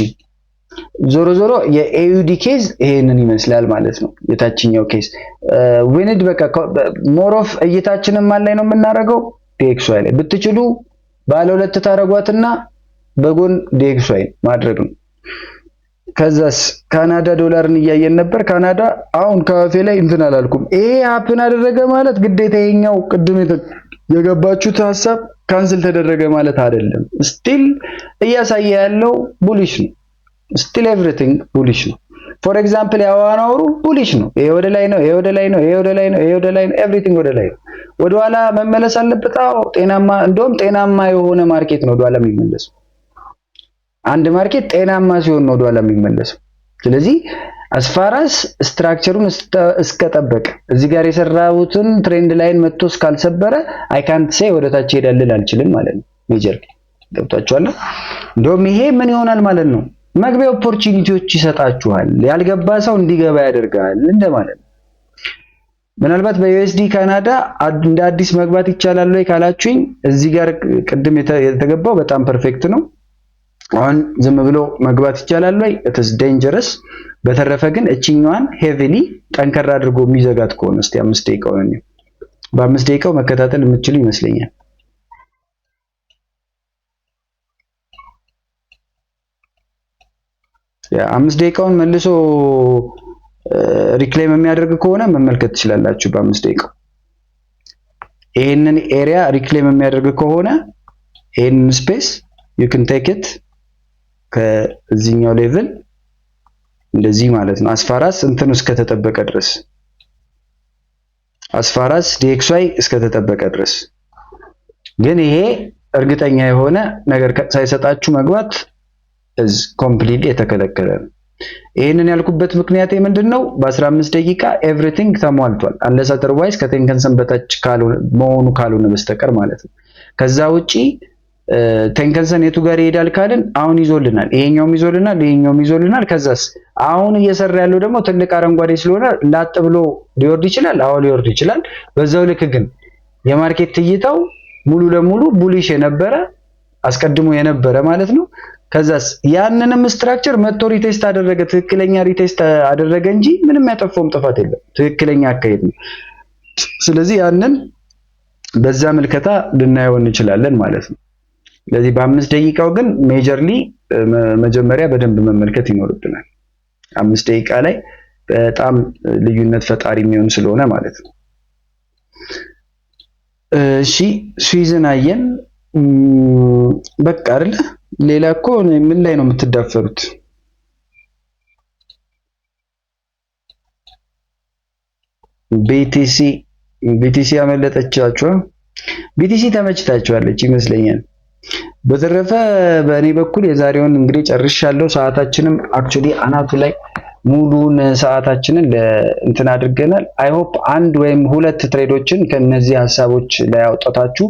ዞሮ ዞሮ የኤዩዲ ኬዝ ይሄንን ይመስላል ማለት ነው። የታችኛው ኬዝ ዊንድ በቃ ሞር ኦፍ እይታችንን ማን ላይ ነው የምናደርገው? ዲኤክስዋይ ላይ ብትችሉ ባለ ሁለት ታረጓትና በጎን ዲኤክስዋይ ማድረግ ነው። ከዛስ ካናዳ ዶላርን እያየን ነበር። ካናዳ አሁን ካፌ ላይ እንትን አላልኩም። ይሄ ሀፕን አደረገ ማለት ግዴታ ይሄኛው ቅድም የገባችሁት ሐሳብ ካንስል ተደረገ ማለት አይደለም። ስቲል እያሳየ ያለው ቡሊሽ ነው። ስቲል ኤቭሪቲንግ ቡሊሽ ነው። ፎር ኤግዛምፕል ያዋናውሩ ቡሊሽ ነው። ይሄ ወደ ላይ ነው፣ ይሄ ወደ ላይ ነው፣ ይሄ ወደ ላይ ነው፣ ይሄ ወደ ላይ ነው፣ ኤቭሪቲንግ ወደ ላይ ነው። ወደ ኋላ መመለስ አለበት። አዎ ጤናማ፣ እንደውም ጤናማ የሆነ ማርኬት ነው ወደ ኋላ የሚመለሰው። አንድ ማርኬት ጤናማ ሲሆን ነው ወደ ኋላ የሚመለሰው። ስለዚህ አስፋራስ ስትራክቸሩን እስከጠበቀ እዚህ ጋር የሰራሁትን ትሬንድ ላይን መጥቶ እስካልሰበረ አይ ካንት ሴይ ወደ ታች ሄዳል ልል አልችልም ማለት ነው። ሜጀር ገብታችኋል። እንደውም ይሄ ምን ይሆናል ማለት ነው? መግቢያ ኦፖርቹኒቲዎች ይሰጣችኋል። ያልገባ ሰው እንዲገባ ያደርጋል እንደማለት ነው። ምናልባት በዩኤስዲ ካናዳ እንደ አዲስ መግባት ይቻላል ወይ ካላችሁኝ እዚህ ጋር ቅድም የተገባው በጣም ፐርፌክት ነው። አሁን ዝም ብሎ መግባት ይቻላል ወይ? it is dangerous። በተረፈ ግን እቺኛዋን ሄቪሊ ጠንከር አድርጎ የሚዘጋት ከሆነ እስቲ 5 ደቂቃው ነው በ5 ደቂቃው መከታተል የምትችሉ ይመስለኛል። ያ 5 ደቂቃውን መልሶ ሪክሌም የሚያደርግ ከሆነ መመልከት ትችላላችሁ። በ5 ደቂቃው ይሄንን ኤሪያ ሪክሌም የሚያደርግ ከሆነ ይሄንን ስፔስ you can take it ከዚህኛው ሌቭል እንደዚህ ማለት ነው። አስፋራስ እንትን እስከተጠበቀ ድረስ አስፋራስ DXY እስከተጠበቀ ድረስ ግን ይሄ እርግጠኛ የሆነ ነገር ሳይሰጣችሁ መግባት is completely የተከለከለ ነው። ይሄንን ያልኩበት ምክንያት ምንድነው? በ15 ደቂቃ ኤቭሪቲንግ ተሟልቷል unless otherwise ከቴንከንሰን በታች ካልሆነ በስተቀር ማለት ነው። ከዛ ውጪ ቴንከንሰን የቱ ጋር ይሄዳል ካልን አሁን ይዞልናል፣ ይሄኛውም ይዞልናል። ከዛስ አሁን እየሰራ ያለው ደግሞ ትልቅ አረንጓዴ ስለሆነ ላጥ ብሎ ሊወርድ ይችላል። አሁን ሊወርድ ይችላል። በዛው ልክ ግን የማርኬት እይታው ሙሉ ለሙሉ ቡሊሽ የነበረ አስቀድሞ የነበረ ማለት ነው። ከዛስ ያንንም ስትራክቸር መጥቶ ሪቴስት አደረገ፣ ትክክለኛ ሪቴስት አደረገ እንጂ ምንም ያጠፋውም ጥፋት የለም። ትክክለኛ አካሄድ ነው። ስለዚህ ያንን በዛ መልከታ ልናየው እንችላለን ማለት ነው። ስለዚህ በ5 ደቂቃው ግን ሜጀርሊ መጀመሪያ በደንብ መመልከት ይኖርብናል። 5 ደቂቃ ላይ በጣም ልዩነት ፈጣሪ የሚሆን ስለሆነ ማለት ነው። እሺ ስዊዝን አየን። በቃ አይደለ? ሌላ እኮ ምን ላይ ነው የምትዳፈሩት? ቢቲሲ ያመለጠቻችሁ። ቢቲሲ ተመችታችኋለች ይመስለኛል። በተረፈ በእኔ በኩል የዛሬውን እንግዲህ ጨርሻለሁ። ሰዓታችንም አክቹሊ አናቱ ላይ ሙሉን ሰዓታችንን እንትን አድርገናል። አይ ሆፕ አንድ ወይም ሁለት ትሬዶችን ከነዚህ ሐሳቦች ላይ አውጣታችሁ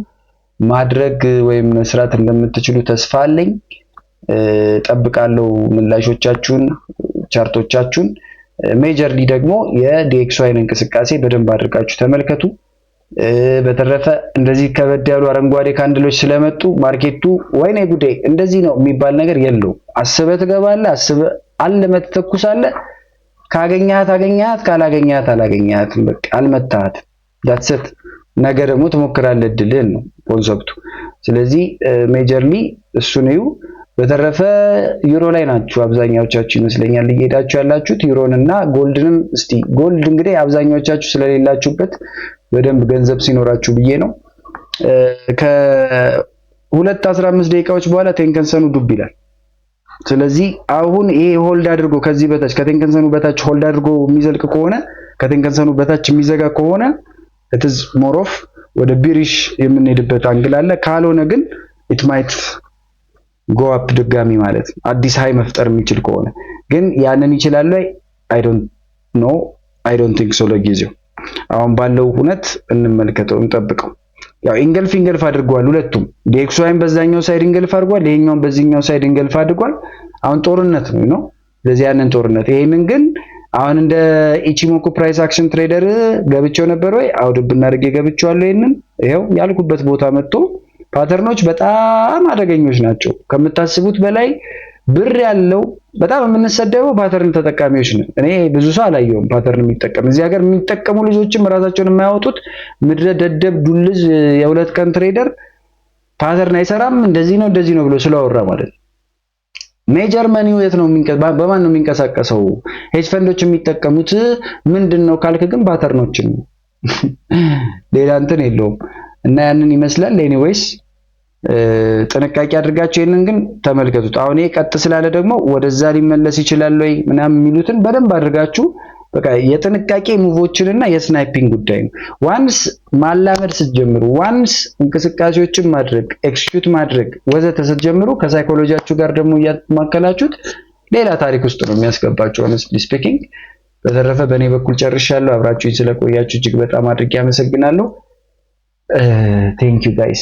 ማድረግ ወይም መስራት እንደምትችሉ ተስፋ አለኝ። ጠብቃለሁ ምላሾቻችሁን፣ ቻርቶቻችሁን። ሜጀርሊ ደግሞ የዲኤክስዋይን እንቅስቃሴ በደንብ አድርጋችሁ ተመልከቱ። በተረፈ እንደዚህ ከበድ ያሉ አረንጓዴ ካንድሎች ስለመጡ ማርኬቱ ወይኔ ጉዴ እንደዚህ ነው የሚባል ነገር የለውም። አስበህ ትገባለህ፣ አስበህ አልመህ ትተኩሳለህ። ካገኛት አገኛት፣ ካላገኛት አላገኛትም። በቃ አልመታሃት that's it። ነገ ደግሞ ትሞክራለህ፣ እድልህን ነው ኮንሰፕቱ። ስለዚህ ሜጀርሊ እሱን እዩ። በተረፈ ዩሮ ላይ ናችሁ አብዛኛዎቻችሁ ይመስለኛል እየሄዳችሁ ያላችሁት ዩሮን እና ጎልድንም። እስቲ ጎልድ እንግዲህ አብዛኛዎቻችሁ ስለሌላችሁበት በደንብ ገንዘብ ሲኖራችሁ ብዬ ነው። ከ2:15 ደቂቃዎች በኋላ ቴንከንሰኑ ዱብ ይላል። ስለዚህ አሁን ይሄ ሆልድ አድርጎ ከዚህ በታች ከቴንከንሰኑ በታች ሆልድ አድርጎ የሚዘልቅ ከሆነ ከቴንከንሰኑ በታች የሚዘጋ ከሆነ it is more of ወደ ቢሪሽ የምንሄድበት አንግል አለ። ካልሆነ ግን it might go up ድጋሚ ማለት ነው፣ አዲስ ሃይ መፍጠር የሚችል ከሆነ ግን ያንን ይችላል ወይ? I don't think so ለጊዜው። አሁን ባለው ሁነት እንመልከተው፣ እንጠብቀው። ያው ኢንገልፍ አድርጓል ሁለቱም። ዲኤክስዋይም በዛኛው ሳይድ ኢንገልፍ አድርጓል፣ ይሄኛውም በዚህኛው ሳይድ ኢንገልፍ አድርጓል። አሁን ጦርነት ነው። ስለዚህ ያንን ጦርነት ይሄንን ግን አሁን እንደ ኢቺሞኩ ፕራይስ አክሽን ትሬደር ገብቼው ነበር ወይ? አውድብ እናድርጌ ገብቼዋለሁ። ይሄንን ይሄው ያልኩበት ቦታ መጥቶ ፓተርኖች በጣም አደገኞች ናቸው ከምታስቡት በላይ። ብር ያለው በጣም የምንሰደበው ፓተርን ተጠቃሚዎች ነን። እኔ ብዙ ሰው አላየውም ፓተርን የሚጠቀም። እዚህ ሀገር የሚጠቀሙ ልጆችም ራሳቸውን የማያወጡት ምድረ ደደብ ዱልዝ የሁለት ቀን ትሬደር ፓተርን አይሰራም እንደዚህ ነው ብሎ ስለወራ ማለት ነው። ሜጀር መኒው የት ነው በማን ነው የሚንቀሳቀሰው? ሄጅ ፈንዶች የሚጠቀሙት ምንድነው ካልክ ግን ፓተርኖችን ሌላ እንትን የለውም። እና ያንን ይመስላል። ኤኒዌይስ ጥንቃቄ አድርጋችሁ ይሄንን ግን ተመልከቱት። አሁን ይሄ ቀጥ ስላለ ደግሞ ወደዛ ሊመለስ ይችላል ወይ ምናምን የሚሉትን በደንብ አድርጋችሁ በቃ የጥንቃቄ ሙቮችንና የስናይፒንግ ጉዳይ ነው። ዋንስ ማላመድ ስትጀምሩ፣ ዋንስ እንቅስቃሴዎችን ማድረግ ኤክስኪዩት ማድረግ ወዘተ ስትጀምሩ ከሳይኮሎጂያችሁ ጋር ደግሞ እያማከላችሁት ሌላ ታሪክ ውስጥ ነው የሚያስገባችሁ። honestly speaking በተረፈ በእኔ በኩል ጨርሻለሁ። አብራችሁኝ ስለቆያችሁ እጅግ በጣም አድርጌ አመሰግናለሁ። thank you guys።